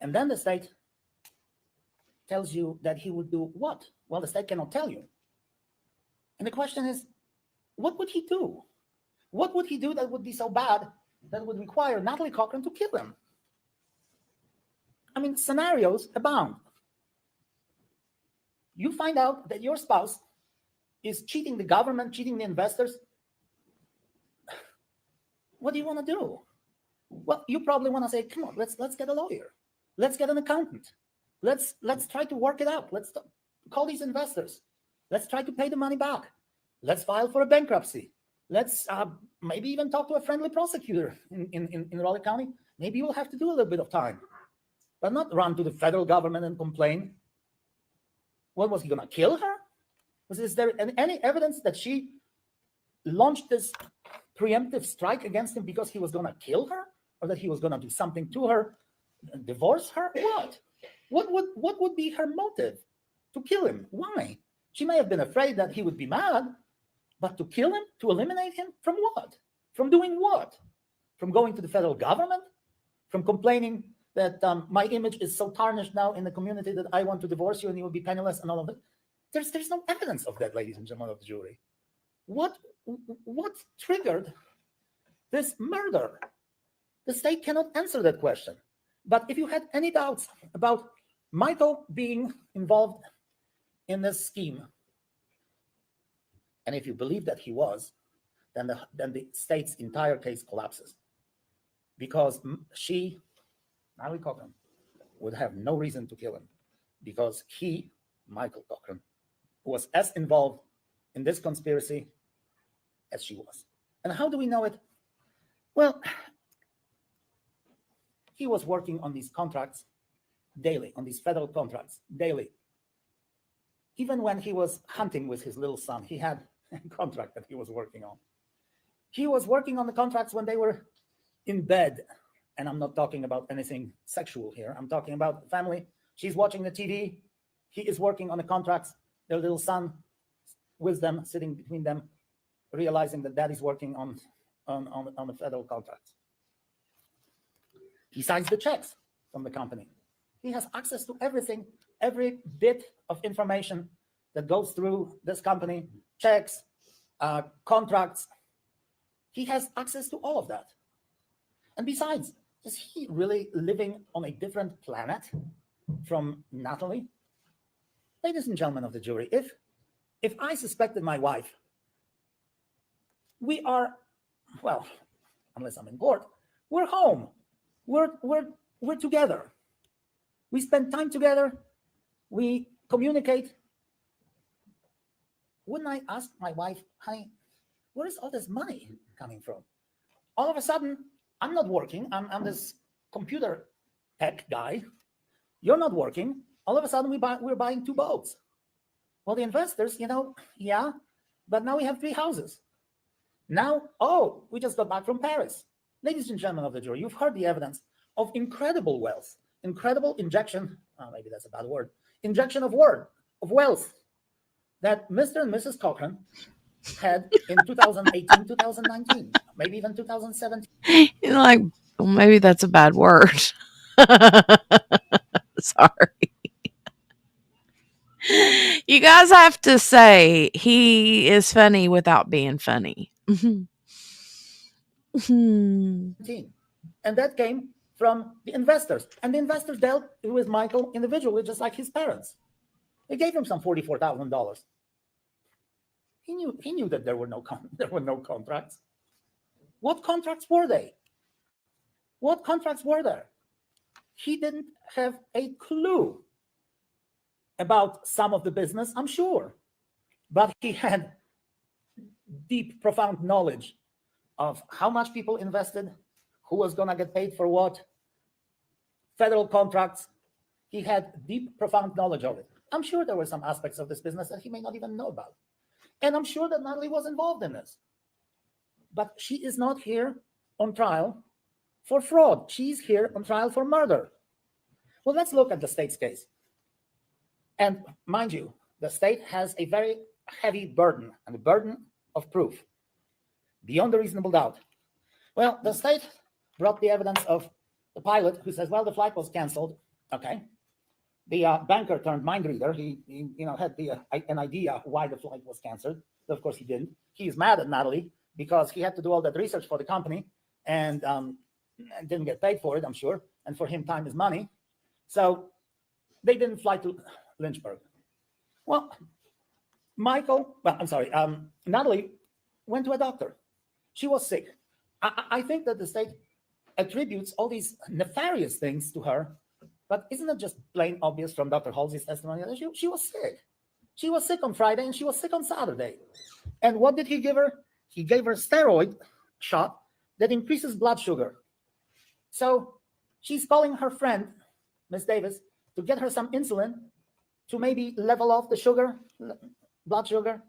And then the state tells you that he would do what? Well, the state cannot tell you. And the question is, what would he do? What would he do that would be so bad that would require Natalie Cochran to kill him? I mean, scenarios abound. You find out that your spouse is cheating the government, cheating the investors. What do you want to do? Well, you probably want to say, come on, let's get a lawyer. Let's get an accountant. Let's try to work it out. Let's call these investors. Let's try to pay the money back. Let's file for a bankruptcy. Let's maybe even talk to a friendly prosecutor in Raleigh County. Maybe you'll have to do a little bit of time, but not run to the federal government and complain. What, was he going to kill her? Is there any evidence that she launched this preemptive strike against him because he was going to kill her, or that he was going to do something to her, divorce her? What would be her motive to kill him? Why? She may have been afraid that he would be mad, but to kill him, to eliminate him from what? From doing what? From going to the federal government from complaining that my image is so tarnished now in the community that I want to divorce you and you will be penniless and all of that. There's no evidence of that, ladies and gentlemen of the jury. What triggered this murder? The state cannot answer that question. But if you had any doubts about Michael being involved in this scheme, and if you believe that he was, then the state's entire case collapses. Because she, Natalie Cochran, would have no reason to kill him. Because he, Michael Cochran, was as involved in this conspiracy as she was. And how do we know it? Well, he was working on these contracts daily, on these federal contracts daily. Even when he was hunting with his little son, he had a contract that he was working on. He was working on the contracts when they were in bed. And I'm not talking about anything sexual here. I'm talking about family. She's watching the TV. He is working on the contracts. Their little son with them, sitting between them, realizing that daddy's working on the federal contracts. He signs the checks from the company. He has access to everything, every bit of information that goes through this company, checks, contracts. He has access to all of that. And besides, is he really living on a different planet from Natalie? Ladies and gentlemen of the jury, if I suspected my wife, we are, well, unless I'm in court, we're home. We're together. We spend time together. We communicate. Wouldn't I ask my wife, honey, where is all this money coming from? All of a sudden, I'm not working. I'm this computer tech guy. You're not working. All of a sudden, we're buying 2 boats. Well, the investors, yeah, but now we have 3 houses. Now, we just got back from Paris. Ladies and gentlemen of the jury, you've heard the evidence of incredible wealth, incredible injection, maybe that's a bad word, injection of wealth that Mr. and Mrs. Cochran had in 2018, 2019, maybe even 2017. You're like, well, maybe that's a bad word. Sorry. You guys have to say he is funny without being funny. And that came from the investors. And the investors dealt with Michael individually, just like his parents. They gave him some $44,000. He knew that there were no contracts. What contracts were they? What contracts were there? He didn't have a clue about some of the business, I'm sure. But he had deep, profound knowledge of how much people invested, who was going to get paid for what, federal contracts. He had deep, profound knowledge of it. I'm sure there were some aspects of this business that he may not even know about. And I'm sure that Natalie was involved in this. But she is not here on trial for fraud. She's here on trial for murder. Well, let's look at the state's case. And mind you, the state has a very heavy burden, and the burden of proof, beyond a reasonable doubt. Well, the state brought the evidence of the pilot who says, well, the flight was canceled. Okay. The banker turned mind reader. He had an idea why the flight was canceled. But of course, he didn't. He is mad at Natalie because he had to do all that research for the company and didn't get paid for it, I'm sure. And for him, time is money. So they didn't fly to Lynchburg. Well, Natalie went to a doctor. She was sick. I think that the state attributes all these nefarious things to her, but isn't it just plain obvious from Dr. Halsey's testimony that she was sick? She was sick on Friday and she was sick on Saturday. And what did he give her? He gave her a steroid shot that increases blood sugar. So she's calling her friend, Miss Davis, to get her some insulin to maybe level off the sugar, blood sugar.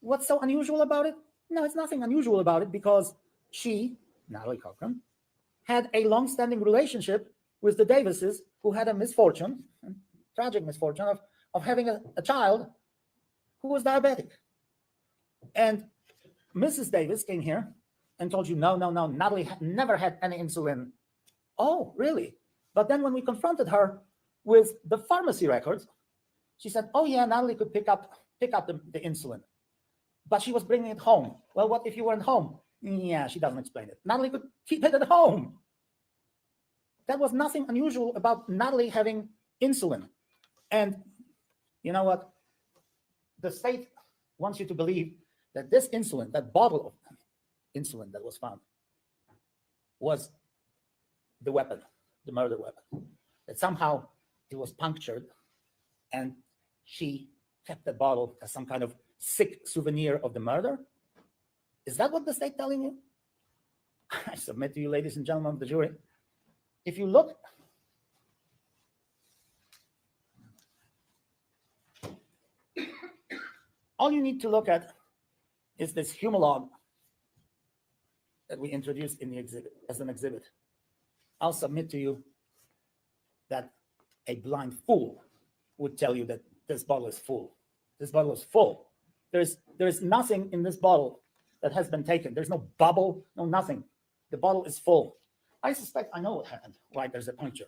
What's so unusual about it? No, it's nothing unusual about it because she, Natalie Cochran, had a long-standing relationship with the Davises, who had a misfortune, a tragic misfortune of having a child who was diabetic. And Mrs. Davis came here and told you, no, Natalie never had any insulin Oh, really? But then when we confronted her with the pharmacy records, she said, oh yeah, Natalie could pick up the insulin, but she was bringing it home. Well, what if you weren't home? Yeah, she doesn't explain it. Natalie could keep it at home. That was nothing unusual about Natalie having insulin. And you know what? The state wants you to believe that this insulin, that bottle of insulin that was found, was the weapon, the murder weapon. That somehow it was punctured and she kept the bottle as some kind of sick souvenir of the murder. Is that what the state telling you? I submit to you, ladies and gentlemen of the jury, if you look, all you need to look at is this humolog that we introduced in the exhibit as an exhibit. I'll submit to you that a blind fool would tell you that this bottle is full. This bottle is full. There's nothing in this bottle that has been taken. There's no bubble, no nothing. The bottle is full. I suspect I know what happened. Why there's a puncture.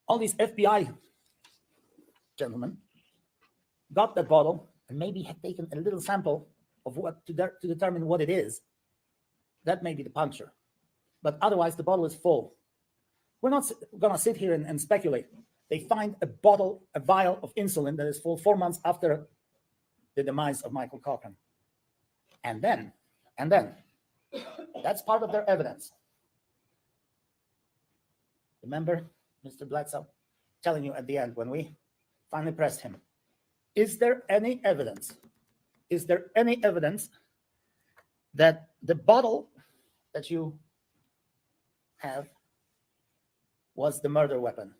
All these FBI gentlemen got that bottle and maybe had taken a little sample of what to determine what it is. That may be the puncture. But otherwise, the bottle is full. We're not going to sit here and speculate. They find a bottle, a vial of insulin that is full 4 months after the demise of Michael Cochran. And then, that's part of their evidence. Remember, Mr. Bledsoe, telling you at the end when we finally pressed him, is there any evidence? Is there any evidence that the bottle that you have was the murder weapon?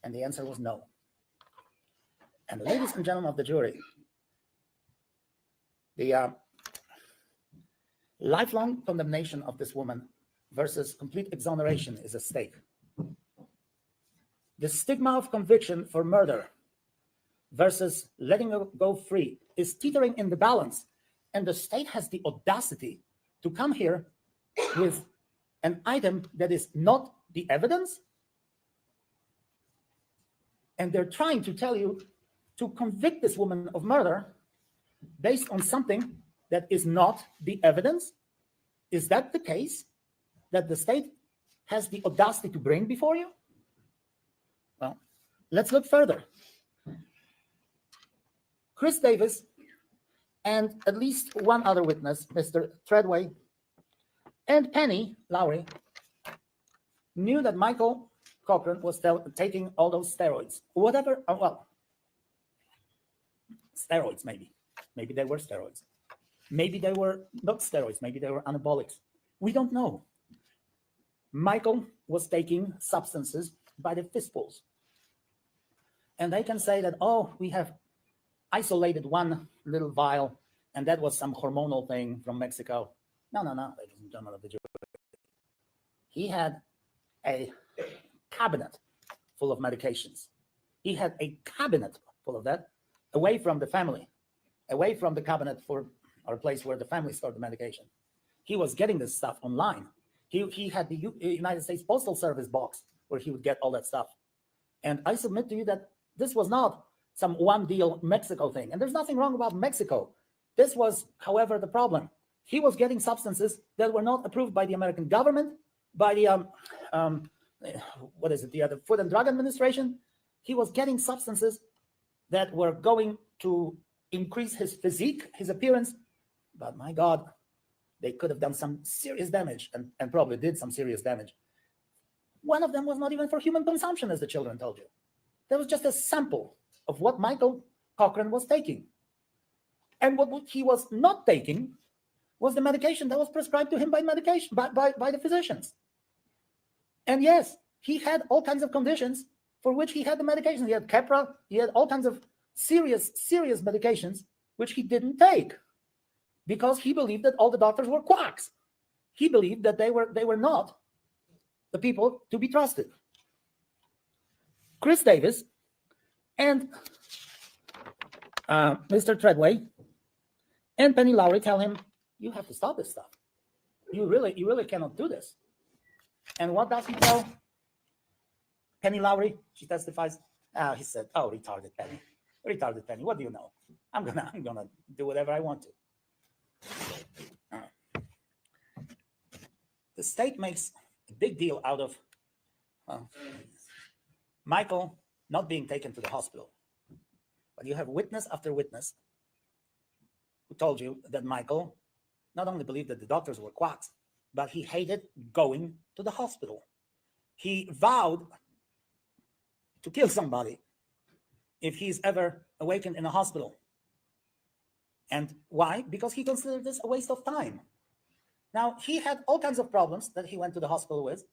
And the answer was no. And ladies and gentlemen of the jury, the lifelong condemnation of this woman versus complete exoneration is at stake. The stigma of conviction for murder versus letting her go free is teetering in the balance. And the state has the audacity to come here with an item that is not the evidence. And they're trying to tell you to convict this woman of murder based on something that is not the evidence. Is that the case that the state has the audacity to bring before you? Well, let's look further. Chris Davis and at least one other witness, Mr. Treadway, and Penny Lowry, knew that Michael Cochran was taking all those steroids. Whatever, steroids maybe. Maybe they were steroids. Maybe they were not steroids. Maybe they were anabolics. We don't know. Michael was taking substances by the fistfuls. And they can say that, oh, we have isolated one little vial, and that was some hormonal thing from Mexico. No, ladies and gentlemen of the jury. He had a cabinet full of medications. He had a cabinet full of that away from the family, away from the cabinet for our place where the family stored the medication. He was getting this stuff online. He had the United States Postal Service box where he would get all that stuff. And I submit to you that this was not some one deal Mexico thing. And there's nothing wrong about Mexico. This was, however, the problem. He was getting substances that were not approved by the American government, by the, the Food and Drug Administration. He was getting substances that were going to increase his physique, his appearance. But my God, they could have done some serious damage and probably did some serious damage. One of them was not even for human consumption, as the children told you. There was just a sample of what Michael Cochran was taking. And what he was not taking was the medication that was prescribed to him by the physicians. And yes, he had all kinds of conditions for which he had the medication. He had Keppra, he had all kinds of serious medications which he didn't take because he believed that all the doctors were quacks. He believed that they were not the people to be trusted. Chris Davis and Mr. Treadway and Penny Lowry tell him, you have to stop this stuff. You really cannot do this. And what does he tell Penny Lowry? She testifies. He said, "Oh, retarded Penny. Retarded Penny. What do you know? I'm gonna do whatever I want to." The state makes a big deal out of Michael not being taken to the hospital. But you have witness after witness who told you that Michael not only believed that the doctors were quacks, but he hated going to the hospital. He vowed to kill somebody if he's ever awakened in a hospital. And why? Because he considered this a waste of time. Now, he had all kinds of problems that he went to the hospital with.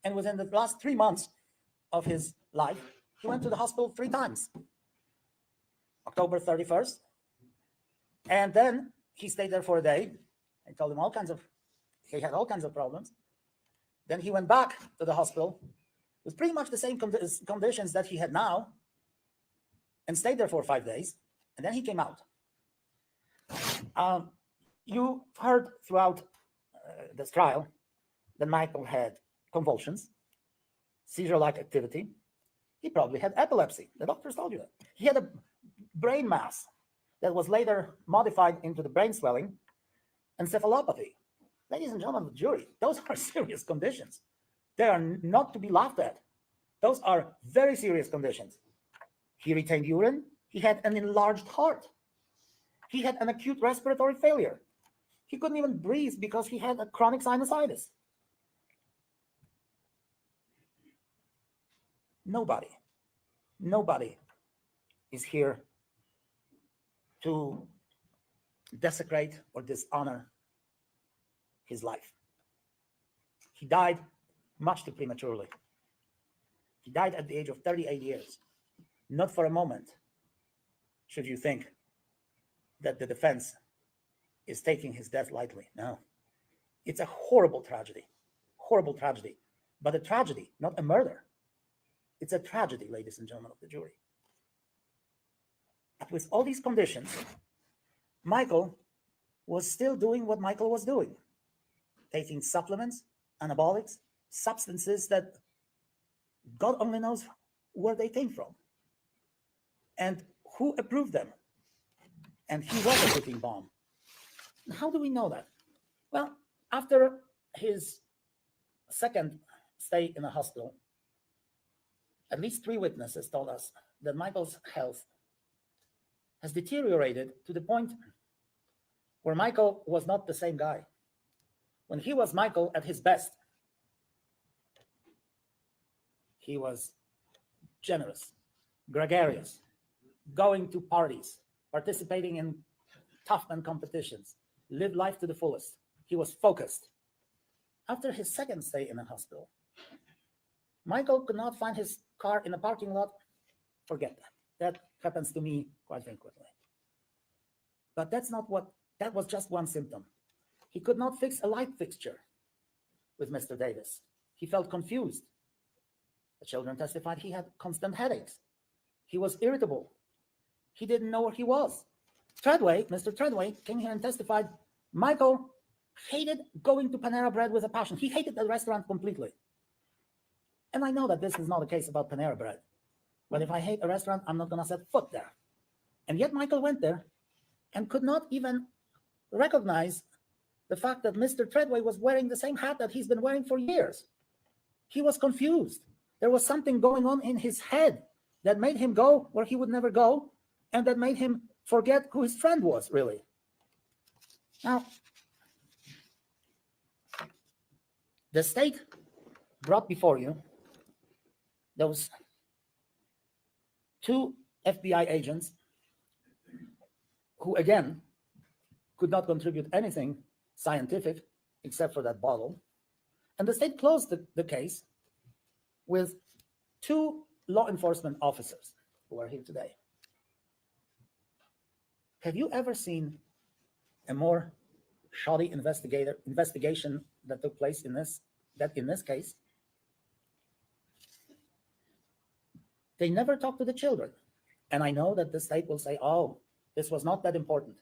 And within the last 3 months of his life, he went to the hospital 3 times. October 31st. And then he stayed there for a day. I told him he had all kinds of problems. Then he went back to the hospital with pretty much the same conditions that he had now and stayed there for 5 days. And then he came out. You heard throughout this trial that Michael had convulsions, seizure-like activity. He probably had epilepsy. The doctors told you that. He had a brain mass that was later modified into the brain swelling, encephalopathy. Ladies and gentlemen of the jury, those are serious conditions. They are not to be laughed at. Those are very serious conditions. He retained urine. He had an enlarged heart. He had an acute respiratory failure. He couldn't even breathe because he had a chronic sinusitis. Nobody is here to desecrate or dishonor his life. He died much too prematurely. He died at the age of 38 years. Not for a moment should you think that the defense is taking his death lightly. No. It's a horrible tragedy. Horrible tragedy. But a tragedy, not a murder. It's a tragedy, ladies and gentlemen of the jury. But with all these conditions, Michael was still doing what Michael was doing. Taking supplements, anabolics, substances that God only knows where they came from. And who approved them. And he was a ticking bomb. How do we know that? Well, after his second stay in the hospital, at least 3 witnesses told us that Michael's health has deteriorated to the point where Michael was not the same guy. When he was Michael at his best, he was generous, gregarious, going to parties, participating in tough man competitions, lived life to the fullest. He was focused. After his second stay in the hospital, Michael could not find his car in a parking lot. Forget that. That happens to me quite frequently. But that was just one symptom. He could not fix a light fixture with Mr. Davis. He felt confused. The children testified he had constant headaches. He was irritable. He didn't know where he was. Mr. Treadway came here and testified, Michael hated going to Panera Bread with a passion. He hated the restaurant completely. And I know that this is not the case about Panera Bread. But if I hate a restaurant, I'm not going to set foot there. And yet Michael went there and could not even recognize the fact that Mr. Treadway was wearing the same hat that he's been wearing for years. He was confused. There was something going on in his head that made him go where he would never go, and that made him forget who his friend was, really. Now, the state brought before you those 2 FBI agents who, again, could not contribute anything scientific except for that bottle. And the state closed the case with 2 law enforcement officers who are here today. Have you ever seen a more shoddy investigation that took place in this case? They never talked to the children. And I know that the state will say, oh, this was not that important.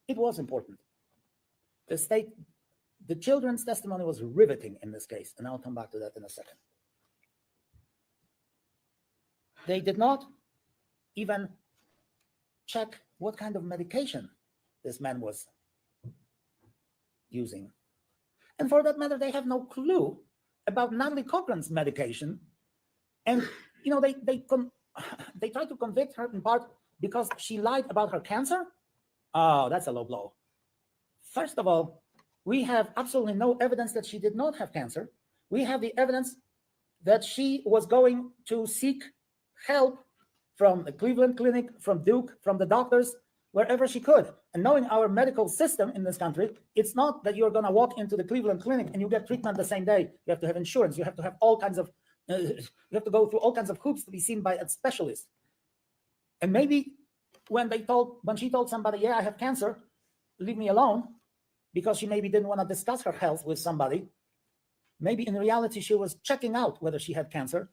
It was important. The state The children's testimony was riveting in this case, and I'll come back to that in a second. They did not even check what kind of medication this man was using. And for that matter, they have no clue about Natalie Cochran's medication. And, they try to convict her in part because she lied about her cancer. Oh, that's a low blow. First of all, we have absolutely no evidence that she did not have cancer. We have the evidence that she was going to seek help from the Cleveland Clinic, from Duke, from the doctors, wherever she could. And knowing our medical system in this country, it's not that you're going to walk into the Cleveland Clinic and you get treatment the same day. You have to have insurance. You have to have all kinds of, you have to go through all kinds of hoops to be seen by a specialist. And maybe when she told somebody, yeah, I have cancer, leave me alone, because she maybe didn't want to discuss her health with somebody, maybe in reality she was checking out whether she had cancer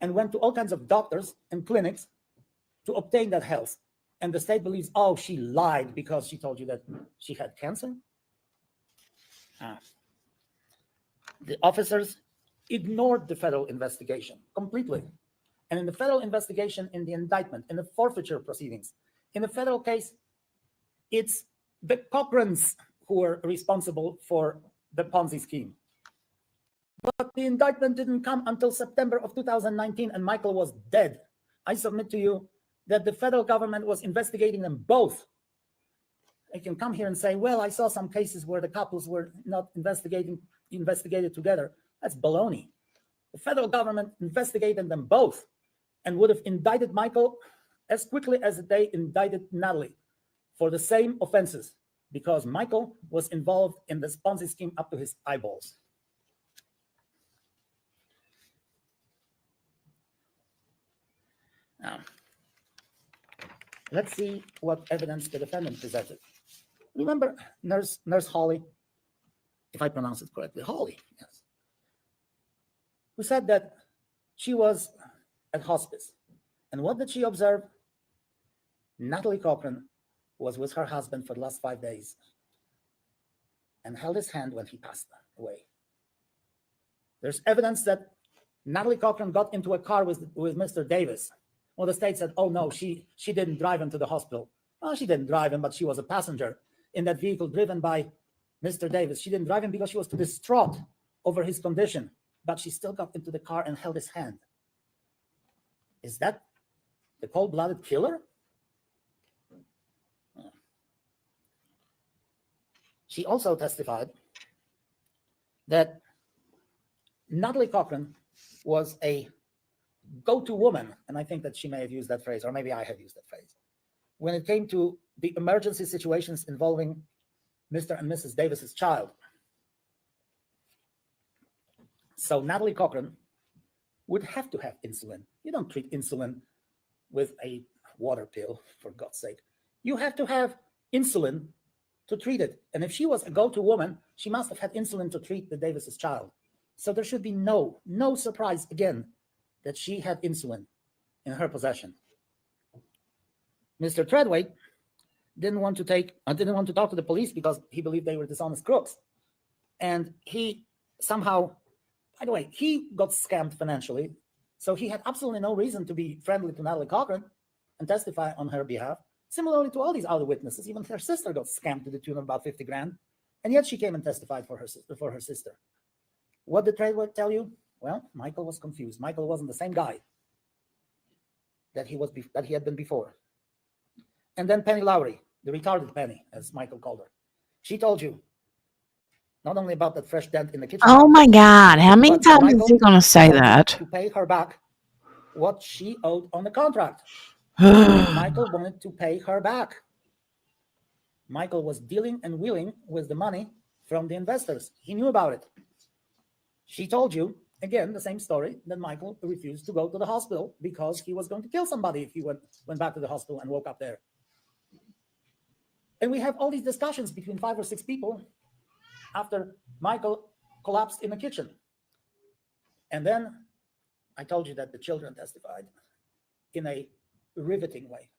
and went to all kinds of doctors and clinics to obtain that health. And the state believes, oh, she lied because she told you that she had cancer. The officers ignored the federal investigation completely. And in the federal investigation, in the indictment, in the forfeiture proceedings, in the federal case, it's the Cochrans who were responsible for the Ponzi scheme. But the indictment didn't come until September of 2019, and Michael was dead. I submit to you that the federal government was investigating them both. They can come here and say, well, I saw some cases where the couples were not investigated together. That's baloney. The federal government investigated them both and would have indicted Michael as quickly as they indicted Natalie for the same offenses, because Michael was involved in this Ponzi scheme up to his eyeballs. Now, let's see what evidence the defendant presented. Remember Nurse Holly, if I pronounce it correctly, Holly, yes, who said that she was at hospice. And what did she observe? Natalie Cochran was with her husband for the last 5 days and held his hand when he passed away. There's evidence that Natalie Cochran got into a car with Mr. Davis. Well, the state said, oh no, she didn't drive him to the hospital. Well, she didn't drive him, but she was a passenger in that vehicle driven by Mr. Davis. She didn't drive him because she was too distraught over his condition, but she still got into the car and held his hand. Is that the cold-blooded killer? She also testified that Natalie Cochran was a go-to woman, and I think that she may have used that phrase, or maybe I have used that phrase, when it came to the emergency situations involving Mr. and Mrs. Davis's child. So Natalie Cochran would have to have insulin. You don't treat insulin with a water pill, for God's sake. You have to have insulin to treat it. And if she was a go-to woman, she must have had insulin to treat the Davis's child. So there should be no surprise again that she had insulin in her possession. Mr. Treadway didn't want to talk to the police because he believed they were dishonest crooks. And he somehow, by the way, he got scammed financially. So he had absolutely no reason to be friendly to Natalie Cochran and testify on her behalf. Similarly to all these other witnesses, even her sister got scammed to the tune of about 50 grand. And yet she came and testified for her sister. What did Treadway tell you? Well, Michael was confused. Michael wasn't the same guy that he had been before. And then Penny Lowry, the retarded Penny, as Michael called her. She told you not only about that fresh dent in the kitchen. Oh my God. How many times is he going to say that? To pay her back what she owed on the contract. Michael wanted to pay her back. Michael was dealing and wheeling with the money from the investors. He knew about it. She told you, again, the same story, that Michael refused to go to the hospital because he was going to kill somebody if he went back to the hospital and woke up there. And we have all these discussions between 5 or 6 people after Michael collapsed in the kitchen. And then I told you that the children testified in a riveting way.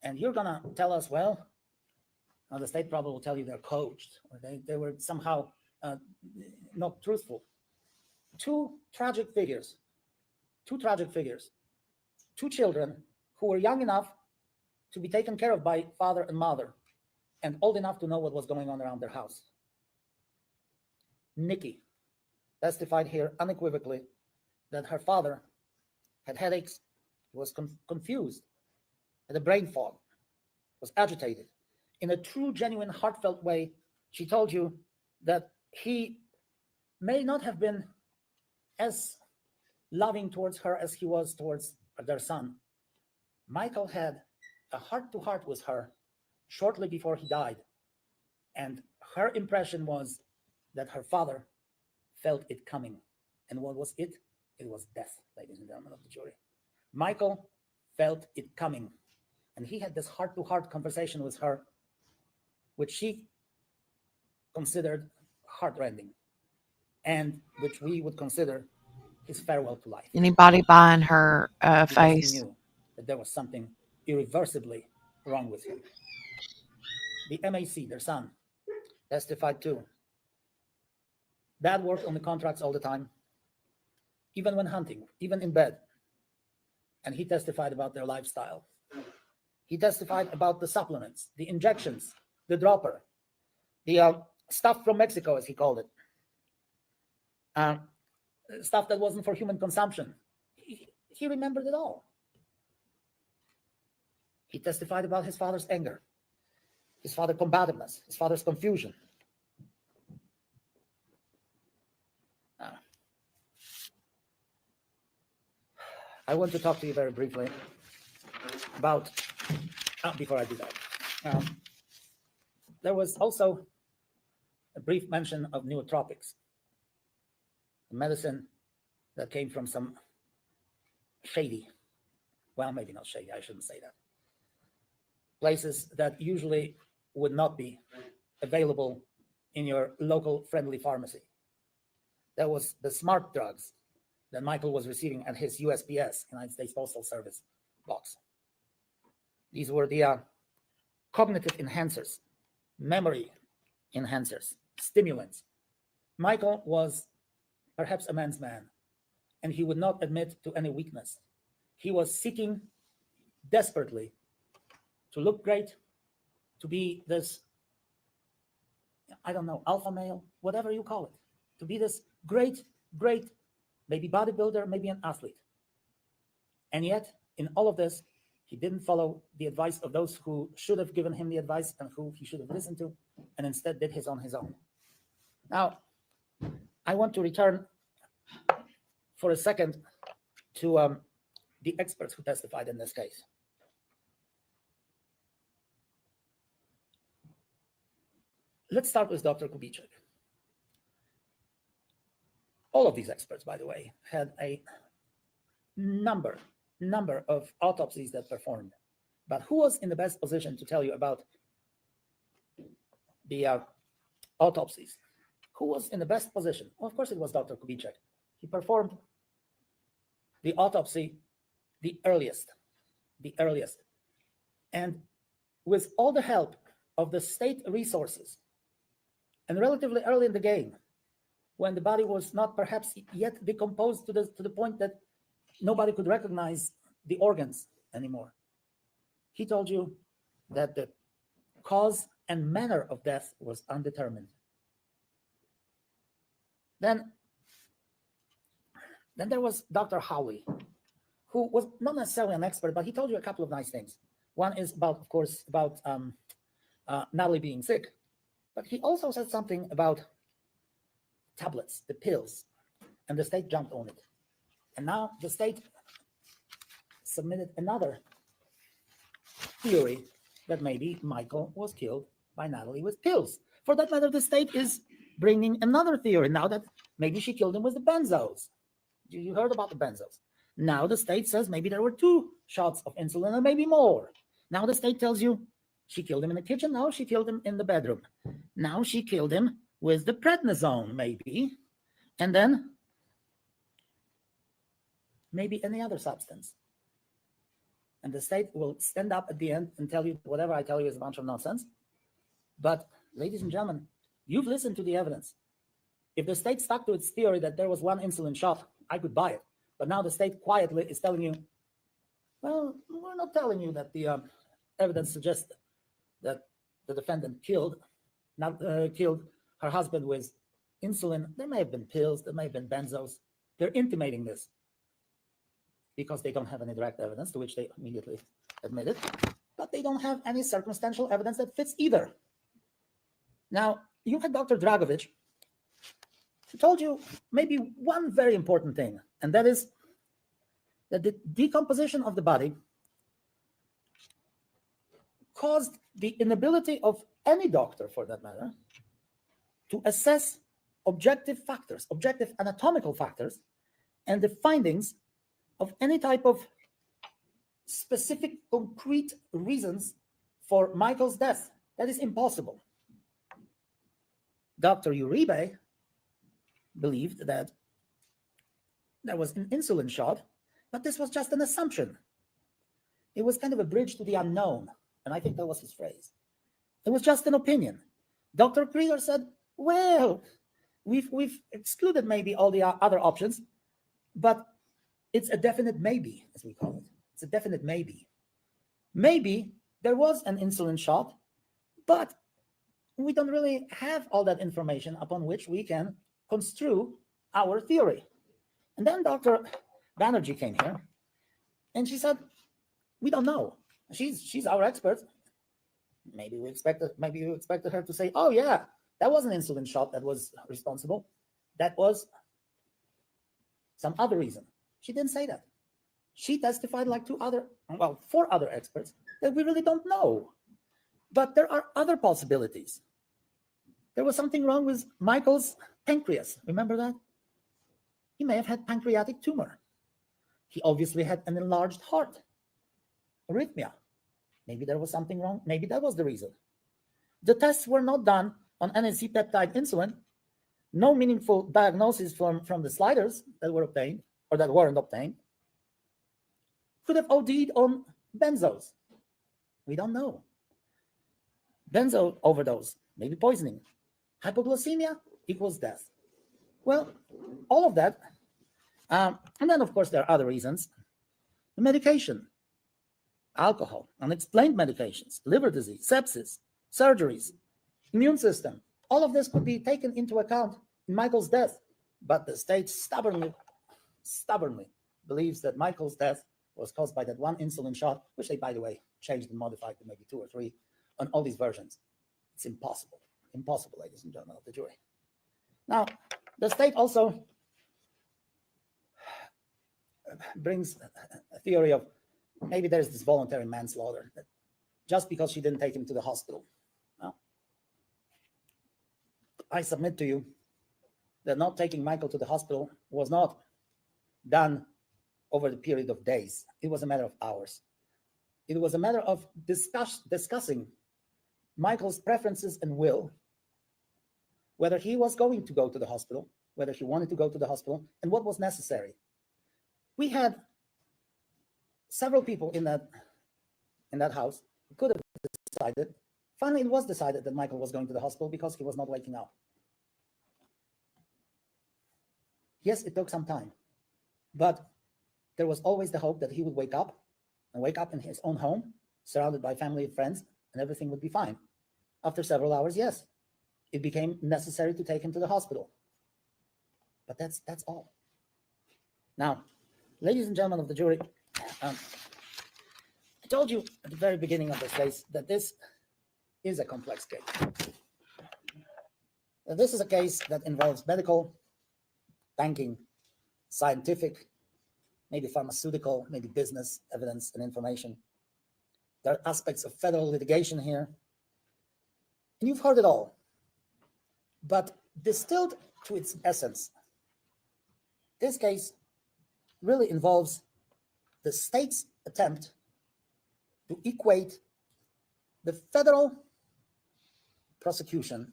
And you're going to tell us, well, Now, the state probably will tell you they're coached, or they were somehow not truthful. Two tragic figures, two children who were young enough to be taken care of by father and mother and old enough to know what was going on around their house. Nikki testified here unequivocally that her father had headaches, was confused, had a brain fog, was agitated. In a true, genuine, heartfelt way, she told you that he may not have been as loving towards her as he was towards their son. Michael had a heart-to-heart with her shortly before he died, and her impression was that her father felt it coming. And what was it? It was death, ladies and gentlemen of the jury. Michael felt it coming, and he had this heart-to-heart conversation with her, which she considered heartrending, and which we would consider his farewell to life. Anybody buying her Because face? he knew that there was something irreversibly wrong with him. The MAC, their son, testified too. Dad worked on the contracts all the time, even when hunting, even in bed. And he testified about their lifestyle. He testified about the supplements, the injections, the dropper, the stuff from Mexico, as he called it. Stuff that wasn't for human consumption. He remembered it all. He testified about his father's anger, his father's combativeness, his father's confusion. I want to talk to you very briefly about, before I do that, there was also a brief mention of nootropics, a medicine that came from some shady, well, maybe not shady, I shouldn't say that, places that usually would not be available in your local friendly pharmacy. There was the smart drugs that Michael was receiving at his USPS, United States Postal Service box. These were the cognitive enhancers, memory enhancers, stimulants. Michael was perhaps a man's man, and he would not admit to any weakness. He was seeking desperately to look great, to be this, I don't know, alpha male, whatever you call it, to be this great, maybe bodybuilder, maybe an athlete. And yet, in all of this, he didn't follow the advice of those who should have given him the advice and who he should have listened to, and instead did his on his own. Now, I want to return for a second to the experts who testified in this case. Let's start with Dr. Kubitschek. All of these experts, by the way, had a number of autopsies that performed. But who was in the best position to tell you about the autopsies? Who was in the best position? Well, of course, it was Dr. Kubitschek. He performed the autopsy the earliest. And with all the help of the state resources, and relatively early in the game, when the body was not perhaps yet decomposed to the point that nobody could recognize the organs anymore. He told you that the cause and manner of death was undetermined. Then there was Dr. Howley, who was not necessarily an expert, but he told you a couple of nice things. One is about, of course, about Natalie being sick, but he also said something about tablets, the pills, and the state jumped on it. And now the state submitted another theory that maybe Michael was killed by Natalie with pills. For that matter, the state is bringing another theory now that maybe she killed him with the benzos. You heard about the benzos. Now the state says maybe there were 2 shots of insulin or maybe more. Now the state tells you she killed him in the kitchen. Now she killed him in the bedroom. Now she killed him with the prednisone, maybe. And then maybe any other substance. And the state will stand up at the end and tell you whatever I tell you is a bunch of nonsense. But ladies and gentlemen, you've listened to the evidence. If the state stuck to its theory that there was one insulin shot, I could buy it. But now the state quietly is telling you, well, we're not telling you that the evidence suggests that the defendant killed her husband with insulin. There may have been pills, there may have been benzos. They're intimating this because they don't have any direct evidence, to which they immediately admitted, but they don't have any circumstantial evidence that fits either. Now, you had Dr. Dragovich, who told you maybe one very important thing, and that is that the decomposition of the body caused the inability of any doctor, for that matter, to assess objective factors, objective anatomical factors, and the findings of any type of specific, concrete reasons for Michael's death. That is impossible. Dr. Uribe believed that there was an insulin shot, but this was just an assumption. It was kind of a bridge to the unknown, and I think that was his phrase. It was just an opinion. Dr. Krieger said, well, we've excluded maybe all the other options, but it's a definite maybe, as we call it. It's a definite maybe. Maybe there was an insulin shot, but we don't really have all that information upon which we can construe our theory. And then Dr. Banerjee came here, and she said, we don't know. She's our expert. Maybe you expected her to say, oh yeah, that was an insulin shot that was responsible. That was some other reason. She didn't say that. She testified like four other experts that we really don't know. But there are other possibilities. There was something wrong with Michael's pancreas. Remember that? He may have had pancreatic tumor. He obviously had an enlarged heart. Arrhythmia. Maybe there was something wrong. Maybe that was the reason. The tests were not done on NAC peptide insulin. No meaningful diagnosis from the sliders that were obtained or that weren't obtained. Could have OD'd on benzos. We don't know. Benzo overdose, maybe poisoning. Hypoglycemia equals death. Well, all of that. And then, of course, there are other reasons. The medication, alcohol, unexplained medications, liver disease, sepsis, surgeries, immune system. All of this could be taken into account in Michael's death. But the state stubbornly believes that Michael's death was caused by that one insulin shot, which they, by the way, changed and modified to maybe 2 or 3 on all these versions. It's impossible. Impossible, ladies and gentlemen of the jury. Now, the state also brings a theory of maybe there's this voluntary manslaughter, that just because she didn't take him to the hospital. Now, I submit to you that not taking Michael to the hospital was not done over the period of days. It was a matter of hours. It was a matter of discussing Michael's preferences and will, whether he was going to go to the hospital, whether he wanted to go to the hospital, and what was necessary. We had several people in that house who could have decided. Finally, it was decided that Michael was going to the hospital because he was not waking up. Yes, it took some time, but there was always the hope that he would wake up in his own home, surrounded by family and friends, and everything would be fine. After several hours, yes, it became necessary to take him to the hospital. But that's all. Now, ladies and gentlemen of the jury, I told you at the very beginning of this case that this is a complex case. This is a case that involves medical, banking, scientific, maybe pharmaceutical, maybe business evidence and information. There are aspects of federal litigation here. And you've heard it all. But distilled to its essence, this case really involves the state's attempt to equate the federal prosecution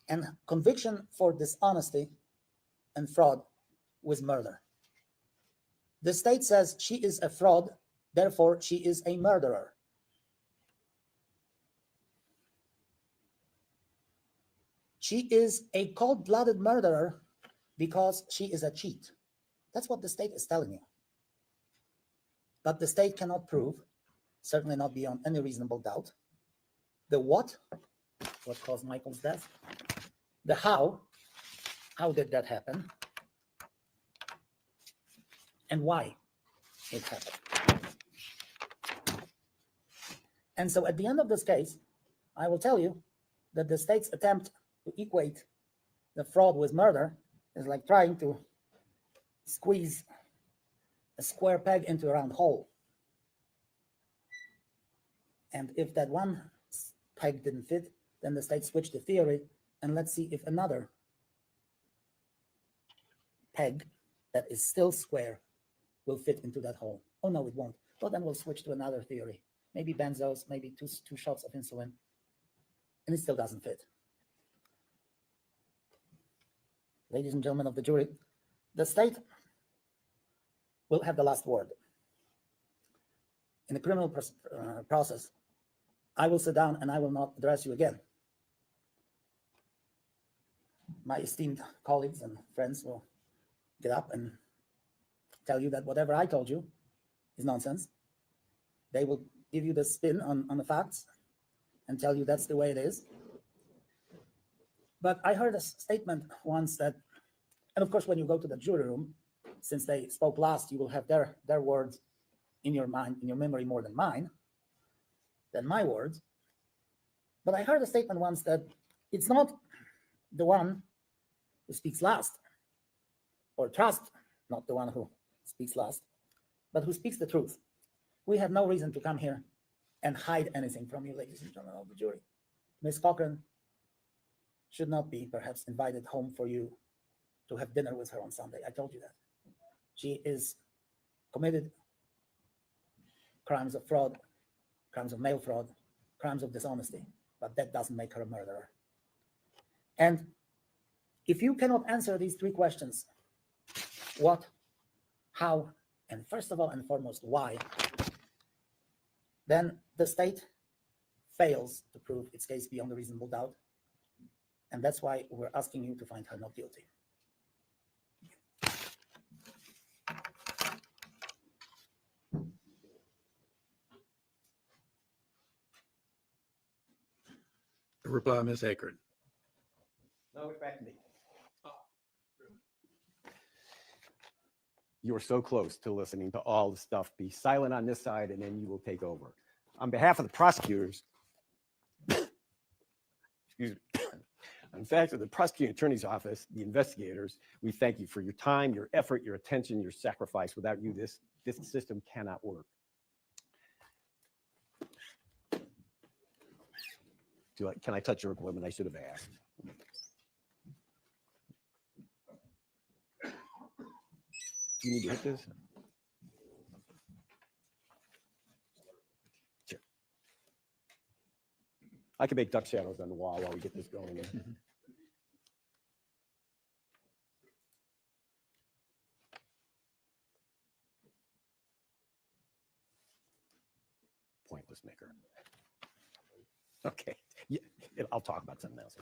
and conviction for dishonesty and fraud with murder. The state says she is a fraud, therefore she is a murderer. She is a cold-blooded murderer because she is a cheat. That's what the state is telling you. But the state cannot prove, certainly not beyond any reasonable doubt, the what caused Michael's death, the how did that happen, and why it happened. And so at the end of this case, I will tell you that the state's attempt to equate the fraud with murder is like trying to squeeze a square peg into a round hole. And if that one peg didn't fit, then the state switched the theory, and let's see if another peg that is still square will fit into that hole. Oh no, it won't. Well, then we'll switch to another theory. Maybe benzos, maybe two shots of insulin, and it still doesn't fit. Ladies and gentlemen of the jury, the state will have the last word. In the criminal process, I will sit down and I will not address you again. My esteemed colleagues and friends will get up and tell you that whatever I told you is nonsense. They will give you the spin on the facts and tell you that's the way it is. But I heard a statement once that, and of course, when you go to the jury room, since they spoke last, you will have their words in your mind, in your memory more than mine, than my words. But I heard a statement once that it's not the one who speaks last, or trust, not the one who speaks last, but who speaks the truth. We have no reason to come here and hide anything from you, ladies and gentlemen of the jury. Ms. Cochran should not be perhaps invited home for you to have dinner with her on Sunday. I told you that. She is committed crimes of fraud, crimes of mail fraud, crimes of dishonesty, but that doesn't make her a murderer. And if you cannot answer these three questions, what, how, and first of all and foremost, why, then the state fails to prove its case beyond a reasonable doubt. And that's why we're asking you to find her not guilty. Reply, Ms. Akron. No, it's back to me. You are so close to listening to all the stuff. Be silent on this side, and then you will take over. On behalf of the prosecutors, excuse me, in fact, of the prosecuting attorney's office, the investigators, we thank you for your time, your effort, your attention, your sacrifice. Without you, this system cannot work. Can I touch your equipment? I should have asked. Do you need to hit this? Sure. I can make duck shadows on the wall while we get this going. Pointless maker. Okay. Yeah, I'll talk about something else.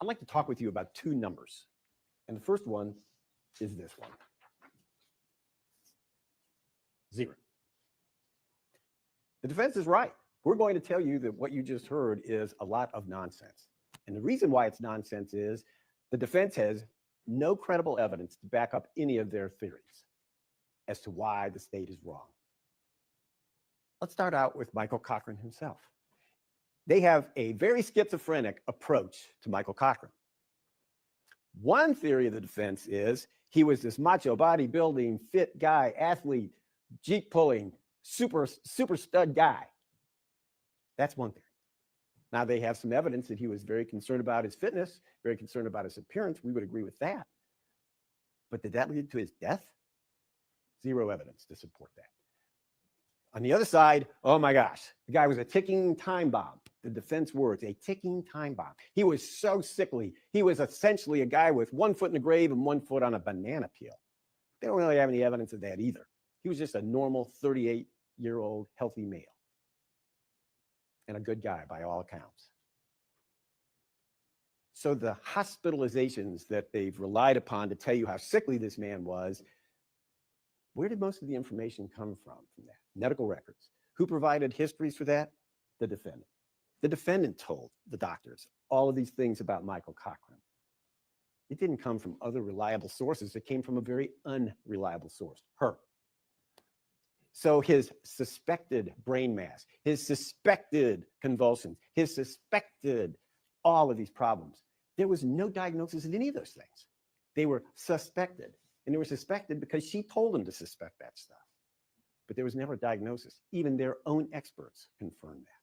I'd like to talk with you about two numbers. And the first one is this one. 0. The defense is right. We're going to tell you that what you just heard is a lot of nonsense. And the reason why it's nonsense is the defense has no credible evidence to back up any of their theories as to why the state is wrong. Let's start out with Michael Cochran himself. They have a very schizophrenic approach to Michael Cochran. One theory of the defense is he was this macho bodybuilding, fit guy, athlete, jeep pulling, super stud guy. That's one theory. Now they have some evidence that he was very concerned about his fitness, very concerned about his appearance. We would agree with that. But did that lead to his death? Zero evidence to support that. On the other side, oh my gosh, the guy was a ticking time bomb. The defense words, a ticking time bomb. He was so sickly. He was essentially a guy with 1 foot in the grave and 1 foot on a banana peel. They don't really have any evidence of that either. He was just a normal 38 50-year-old healthy male and a good guy by all accounts. So the hospitalizations that they've relied upon to tell you how sickly this man was, where did most of the information come from that? Medical records. Who provided histories for that? The defendant. The defendant told the doctors all of these things about Michael Cochran. It didn't come from other reliable sources. It came from a very unreliable source, her. So his suspected brain mass, his suspected convulsions, his suspected all of these problems, there was no diagnosis of any of those things. They were suspected. And they were suspected because she told them to suspect that stuff. But there was never a diagnosis. Even their own experts confirmed that.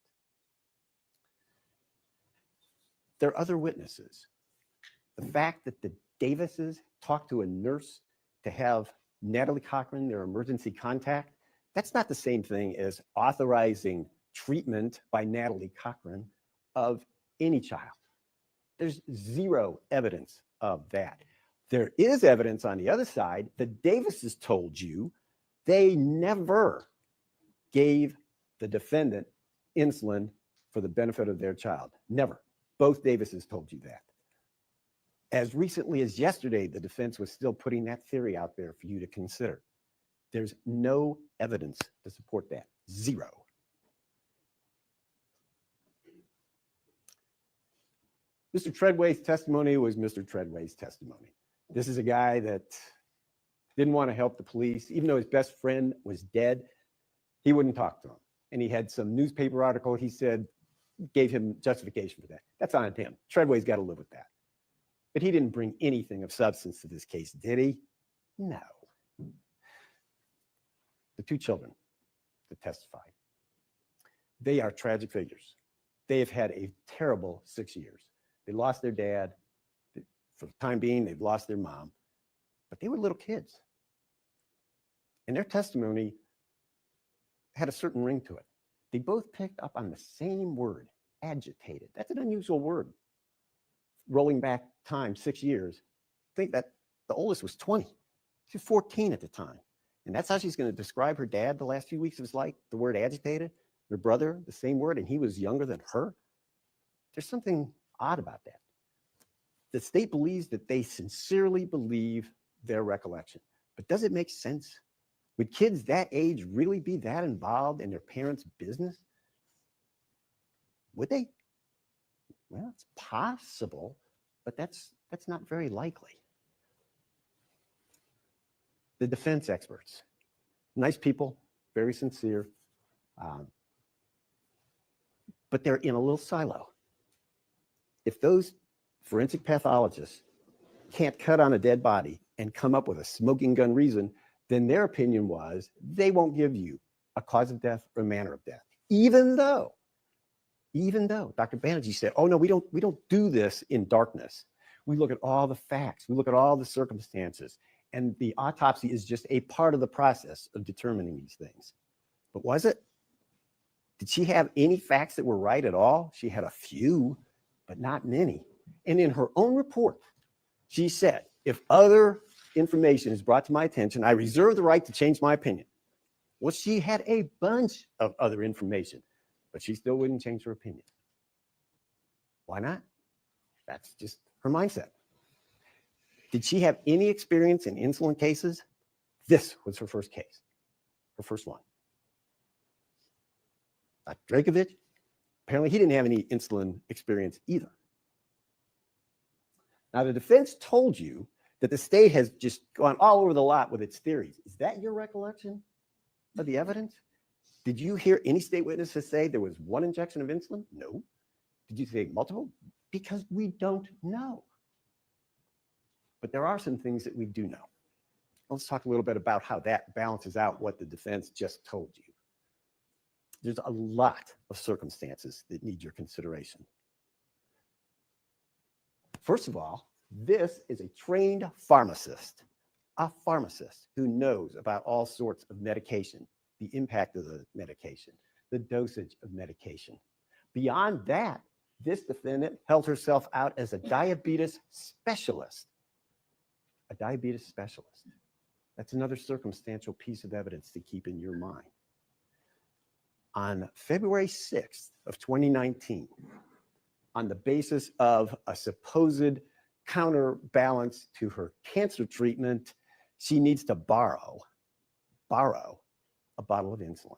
There are other witnesses. The fact that the Davises talked to a nurse to have Natalie Cochran, their emergency contact, that's not the same thing as authorizing treatment by Natalie Cochran of any child. There's zero evidence of that. There is evidence on the other side. The Davises told you they never gave the defendant insulin for the benefit of their child. Never. Both Davises told you that. As recently as yesterday, the defense was still putting that theory out there for you to consider. There's no evidence to support that. Zero. Mr. Treadway's testimony was Mr. Treadway's testimony. This is a guy that didn't want to help the police. Even though his best friend was dead, he wouldn't talk to him. And he had some newspaper article he said gave him justification for that. That's on him. Treadway's got to live with that. But he didn't bring anything of substance to this case, did he? No. The two children that testified, they are tragic figures. They have had a terrible 6 years. They lost their dad. For the time being, they've lost their mom. But they were little kids. And their testimony had a certain ring to it. They both picked up on the same word, agitated. That's an unusual word. Rolling back time 6 years, think that the oldest was 20. She was 14 at the time. And that's how she's going to describe her dad the last few weeks of his life, the word agitated. Her brother, the same word, and he was younger than her. There's something odd about that. The state believes that they sincerely believe their recollection. But does it make sense? Would kids that age really be that involved in their parents' business? Would they? Well, it's possible, but that's not very likely. The defense experts, nice people, very sincere, but they're in a little silo. If those forensic pathologists can't cut on a dead body and come up with a smoking gun reason, then their opinion was they won't give you a cause of death or manner of death, even though Dr. Banerjee said, oh no, we don't do this in darkness. We look at all the facts, we look at all the circumstances, and the autopsy is just a part of the process of determining these things. But was it? Did she have any facts that were right at all? She had a few, but not many. And in her own report, she said, if other information is brought to my attention, I reserve the right to change my opinion. Well, she had a bunch of other information, but she still wouldn't change her opinion. Why not? That's just her mindset. Did she have any experience in insulin cases? This was her first case, her first one. Dr. Drakovich, apparently he didn't have any insulin experience either. Now, the defense told you that the state has just gone all over the lot with its theories. Is that your recollection of the evidence? Did you hear any state witnesses say there was one injection of insulin? No. Did you say multiple? Because we don't know. But there are some things that we do know. Let's talk a little bit about how that balances out what the defense just told you. There's a lot of circumstances that need your consideration. First of all, this is a trained pharmacist, a pharmacist who knows about all sorts of medication, the impact of the medication, the dosage of medication. Beyond that, this defendant held herself out as a diabetes specialist. A diabetes specialist. That's another circumstantial piece of evidence to keep in your mind. on February 6th of 2019, on the basis of a supposed counterbalance to her cancer treatment, she needs to borrow a bottle of insulin.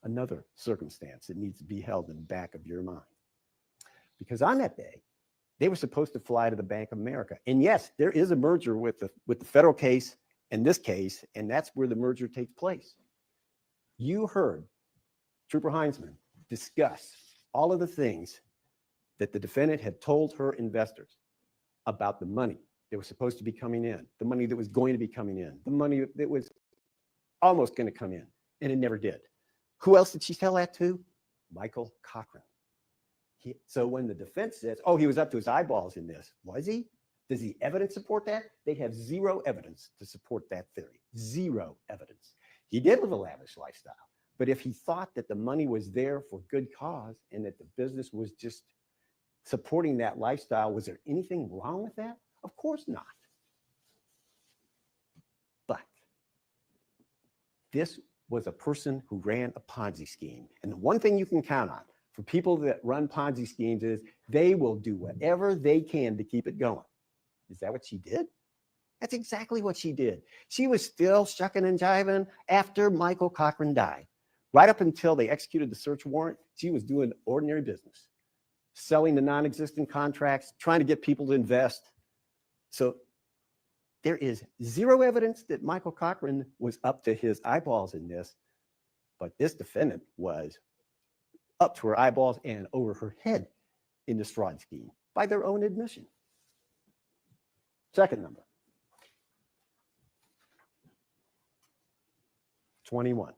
Another circumstance that needs to be held in the back of your mind. Because on that day, they were supposed to fly to the Bank of America. And yes, there is a merger with the federal case and this case, and that's where the merger takes place. You heard Trooper Heinzman discuss all of the things that the defendant had told her investors about the money that was supposed to be coming in, the money that was going to be coming in, the money that was almost going to come in, and it never did. Who else did she tell that to? Michael Cochran. So when the defense says, oh, he was up to his eyeballs in this, was he? Does the evidence support that? They have zero evidence to support that theory. Zero evidence. He did live a lavish lifestyle, but if he thought that the money was there for good cause and that the business was just supporting that lifestyle, was there anything wrong with that? Of course not. But this was a person who ran a Ponzi scheme. And the one thing you can count on for people that run Ponzi schemes is they will do whatever they can to keep it going. Is that what she did? That's exactly what she did. She was still shucking and jiving after Michael Cochran died. Right up until they executed the search warrant, she was doing ordinary business, selling the non-existent contracts, trying to get people to invest. So there is zero evidence that Michael Cochran was up to his eyeballs in this, but this defendant was up to her eyeballs and over her head in this fraud scheme by their own admission. Second number, 21.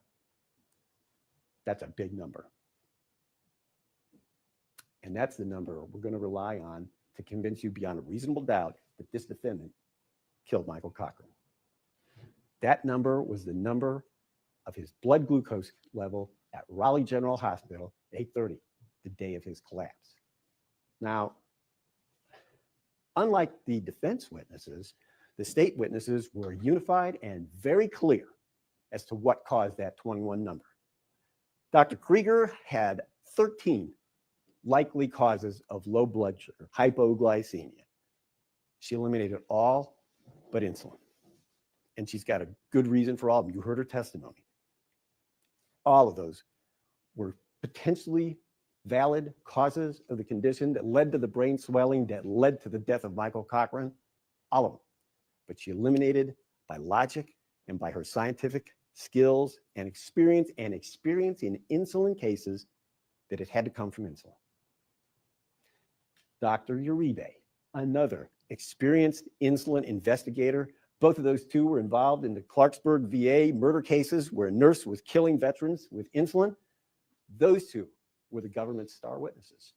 That's a big number. And that's the number we're going to rely on to convince you beyond a reasonable doubt that this defendant killed Michael Cochran. That number was the number of his blood glucose level at Raleigh General Hospital at 8:30, the day of his collapse. Now, unlike the defense witnesses, the state witnesses were unified and very clear as to what caused that 21 number. Dr. Krieger had 13 likely causes of low blood sugar, hypoglycemia. She eliminated all but insulin. And she's got a good reason for all of them. You heard her testimony. All of those were potentially valid causes of the condition that led to the brain swelling, that led to the death of Michael Cochran, all of them. But she eliminated by logic and by her scientific skills and experience in insulin cases that it had to come from insulin. Dr. Uribe, another experienced insulin investigator. Both of those two were involved in the Clarksburg VA murder cases where a nurse was killing veterans with insulin. Those two were the government's star witnesses.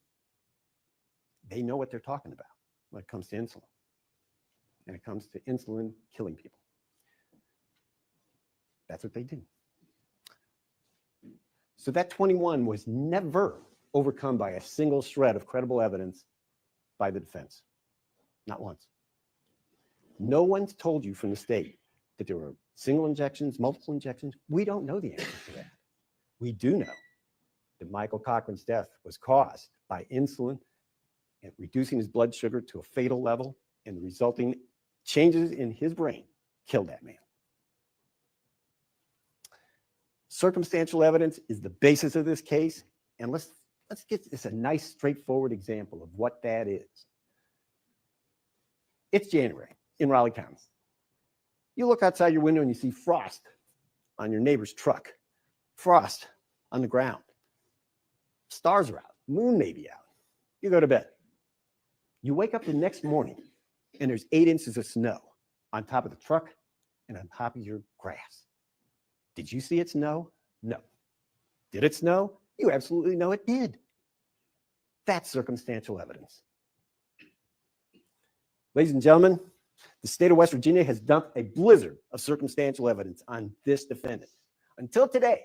They know what they're talking about when it comes to insulin. And it comes to insulin killing people. That's what they do. So that 21 was never overcome by a single shred of credible evidence by the defense. Not once. No one's told you from the state that there were single injections, multiple injections. We don't know the answer to that. We do know that Michael Cochran's death was caused by insulin and reducing his blood sugar to a fatal level, and the resulting changes in his brain killed that man. Circumstantial evidence is the basis of this case, and let's get this a nice, straightforward example of what that is. It's January in Raleigh County. You look outside your window and you see frost on your neighbor's truck, frost on the ground. Stars are out, moon may be out. You go to bed. You wake up the next morning and there's 8 inches of snow on top of the truck and on top of your grass. Did you see it snow? No. Did it snow? You absolutely know it did. That's circumstantial evidence. Ladies and gentlemen, the state of West Virginia has dumped a blizzard of circumstantial evidence on this defendant. Until today,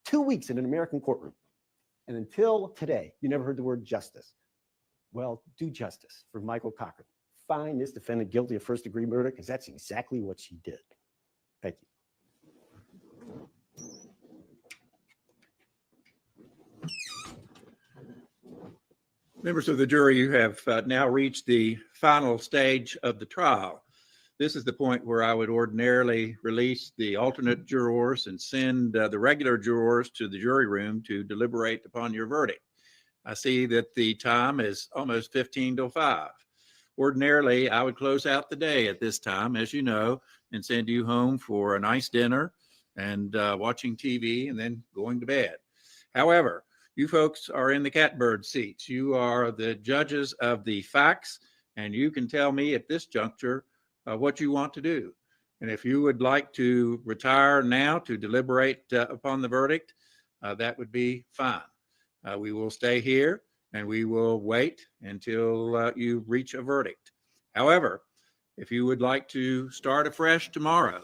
2 weeks in an American courtroom. And until today, you never heard the word justice. Well, do justice for Michael Cochran. Find this defendant guilty of first-degree murder, because that's exactly what she did. Thank you. Members of the jury, you have now reached the final stage of the trial. This is the point where I would ordinarily release the alternate jurors and send the regular jurors to the jury room to deliberate upon your verdict. I see that the time is almost 15 till 5. Ordinarily, I would close out the day at this time, as you know, and send you home for a nice dinner and watching TV and then going to bed. However, you folks are in the catbird seats. You are the judges of the facts, and you can tell me at this juncture what you want to do. And if you would like to retire now to deliberate upon the verdict, that would be fine. We will stay here and we will wait until you reach a verdict. However, if you would like to start afresh tomorrow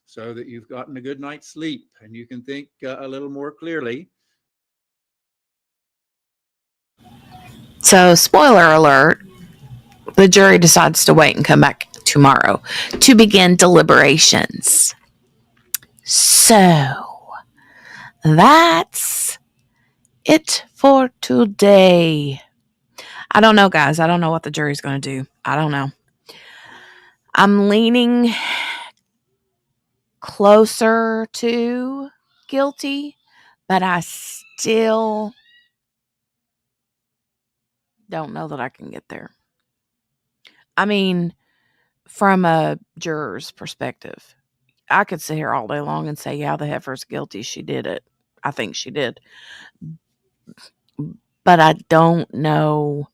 so that you've gotten a good night's sleep and you can think a little more clearly. So, spoiler alert, the jury decides to wait and come back tomorrow to begin deliberations. So, that's it for today. I don't know, guys. I don't know what the jury's going to do. I don't know. I'm leaning closer to guilty, but I still don't know that I can get there. I mean, from a juror's perspective, I could sit here all day long and say, yeah, the heifer's guilty. She did it. I think she did. But I don't know,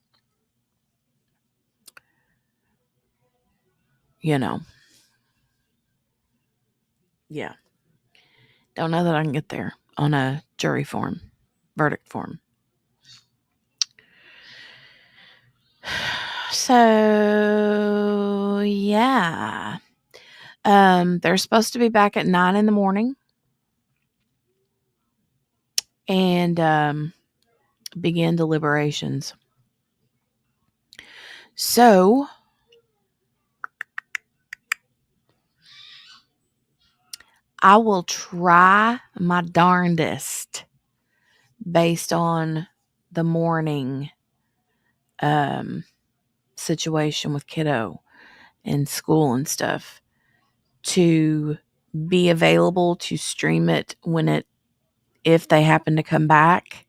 yeah. Don't know that I can get there on a jury form, verdict form. So, yeah. They're supposed to be back at 9 in the morning and begin deliberations. So, I will try my darndest based on the morning situation with kiddo and school and stuff to be available to stream it if they happen to come back.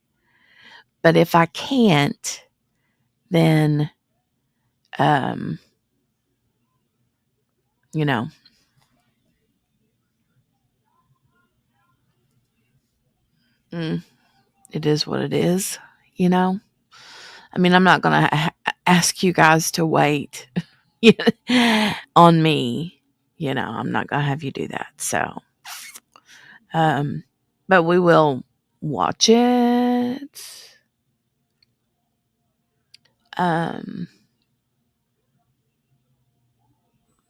But if I can't, then it is what it is, I mean, I'm not going to ask you guys to wait on me. I'm not going to have you do that. So, but we will watch it.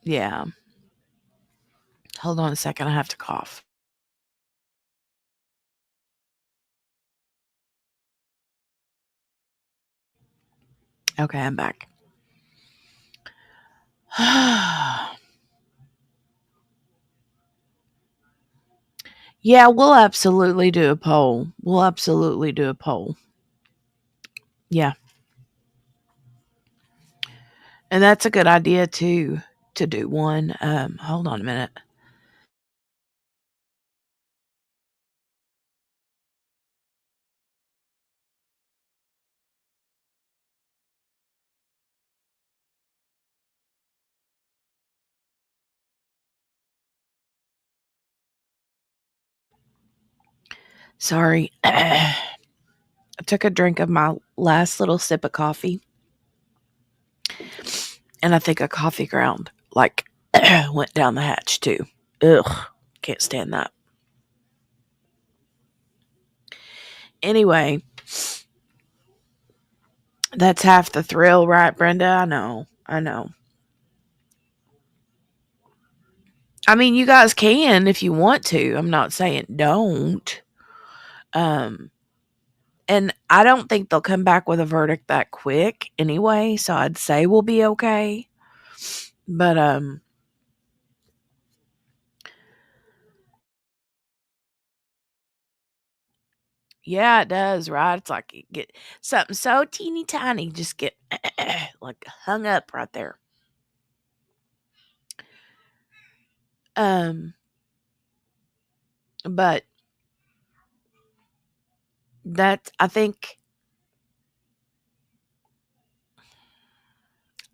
Yeah. Hold on a second. I have to cough. Okay, I'm back. Yeah, we'll absolutely do a poll. Yeah. And that's a good idea too, to do one. Hold on a minute. Sorry. I took a drink of my last little sip of coffee. And I think a coffee ground went down the hatch too. Ugh. Can't stand that. Anyway, that's half the thrill, right, Brenda? I know. I mean, you guys can if you want to. I'm not saying don't. And I don't think they'll come back with a verdict that quick anyway, so I'd say we'll be okay. But Yeah, it does, right? It's like you get something so teeny tiny, just get like hung up right there. But that I think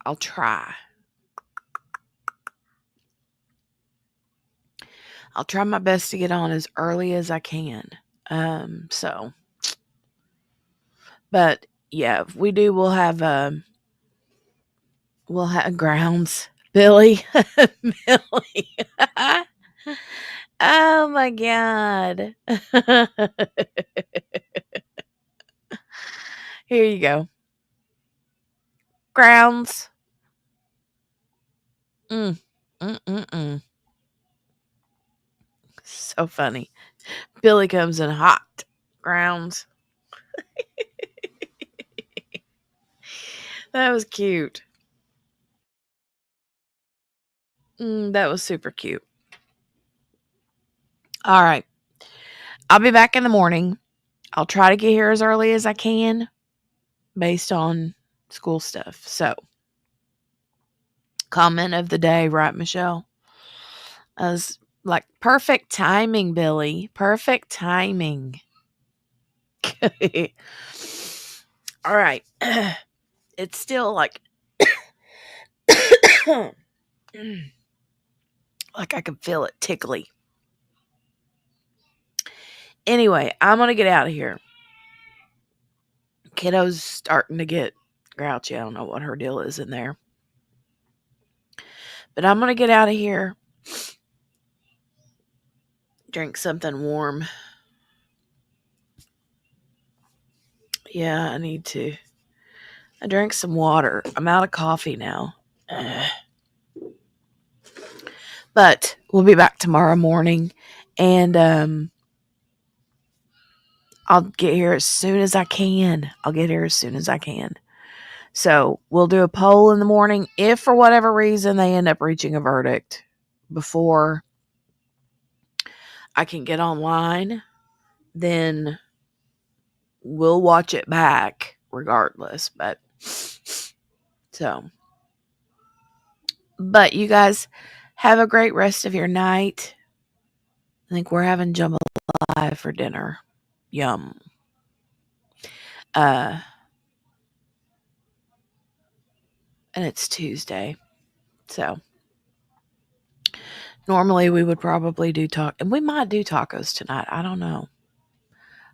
I'll try. I'll try my best to get on as early as I can. So, but yeah, if we do, we'll have grounds, Billy, Billy. Oh my god. Here you go. Grounds. Mm. Mm-mm-mm. So funny. Billy comes in hot. Grounds. That was cute. That was super cute. All right. I'll be back in the morning. I'll try to get here as early as I can based on school stuff. So, comment of the day, right, Michelle? I was like, perfect timing, Billy. Perfect timing. All right. It's still like like I can feel it tickly. Anyway, I'm going to get out of here. Kiddo's starting to get grouchy. I don't know what her deal is in there. But I'm going to get out of here. Drink something warm. Yeah, I need to. I drank some water. I'm out of coffee now. But we'll be back tomorrow morning. And I'll get here as soon as I can. So we'll do a poll in the morning. If for whatever reason they end up reaching a verdict before I can get online, then we'll watch it back regardless. But you guys have a great rest of your night. I think we're having jambalaya for dinner. Yum. And it's Tuesday. So normally we would probably do and we might do tacos tonight. I don't know.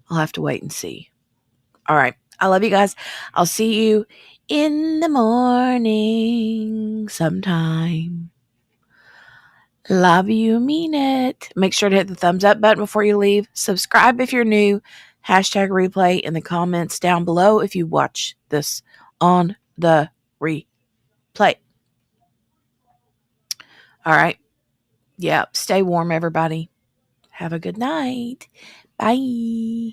I'll have to wait and see. All right. I love you guys. I'll see you in the morning sometime. Love you, mean it. Make sure to hit the thumbs up button before you leave. Subscribe if you're new. Hashtag replay in the comments down below if you watch this on the replay. All right. Yeah. Stay warm, everybody. Have a good night. Bye.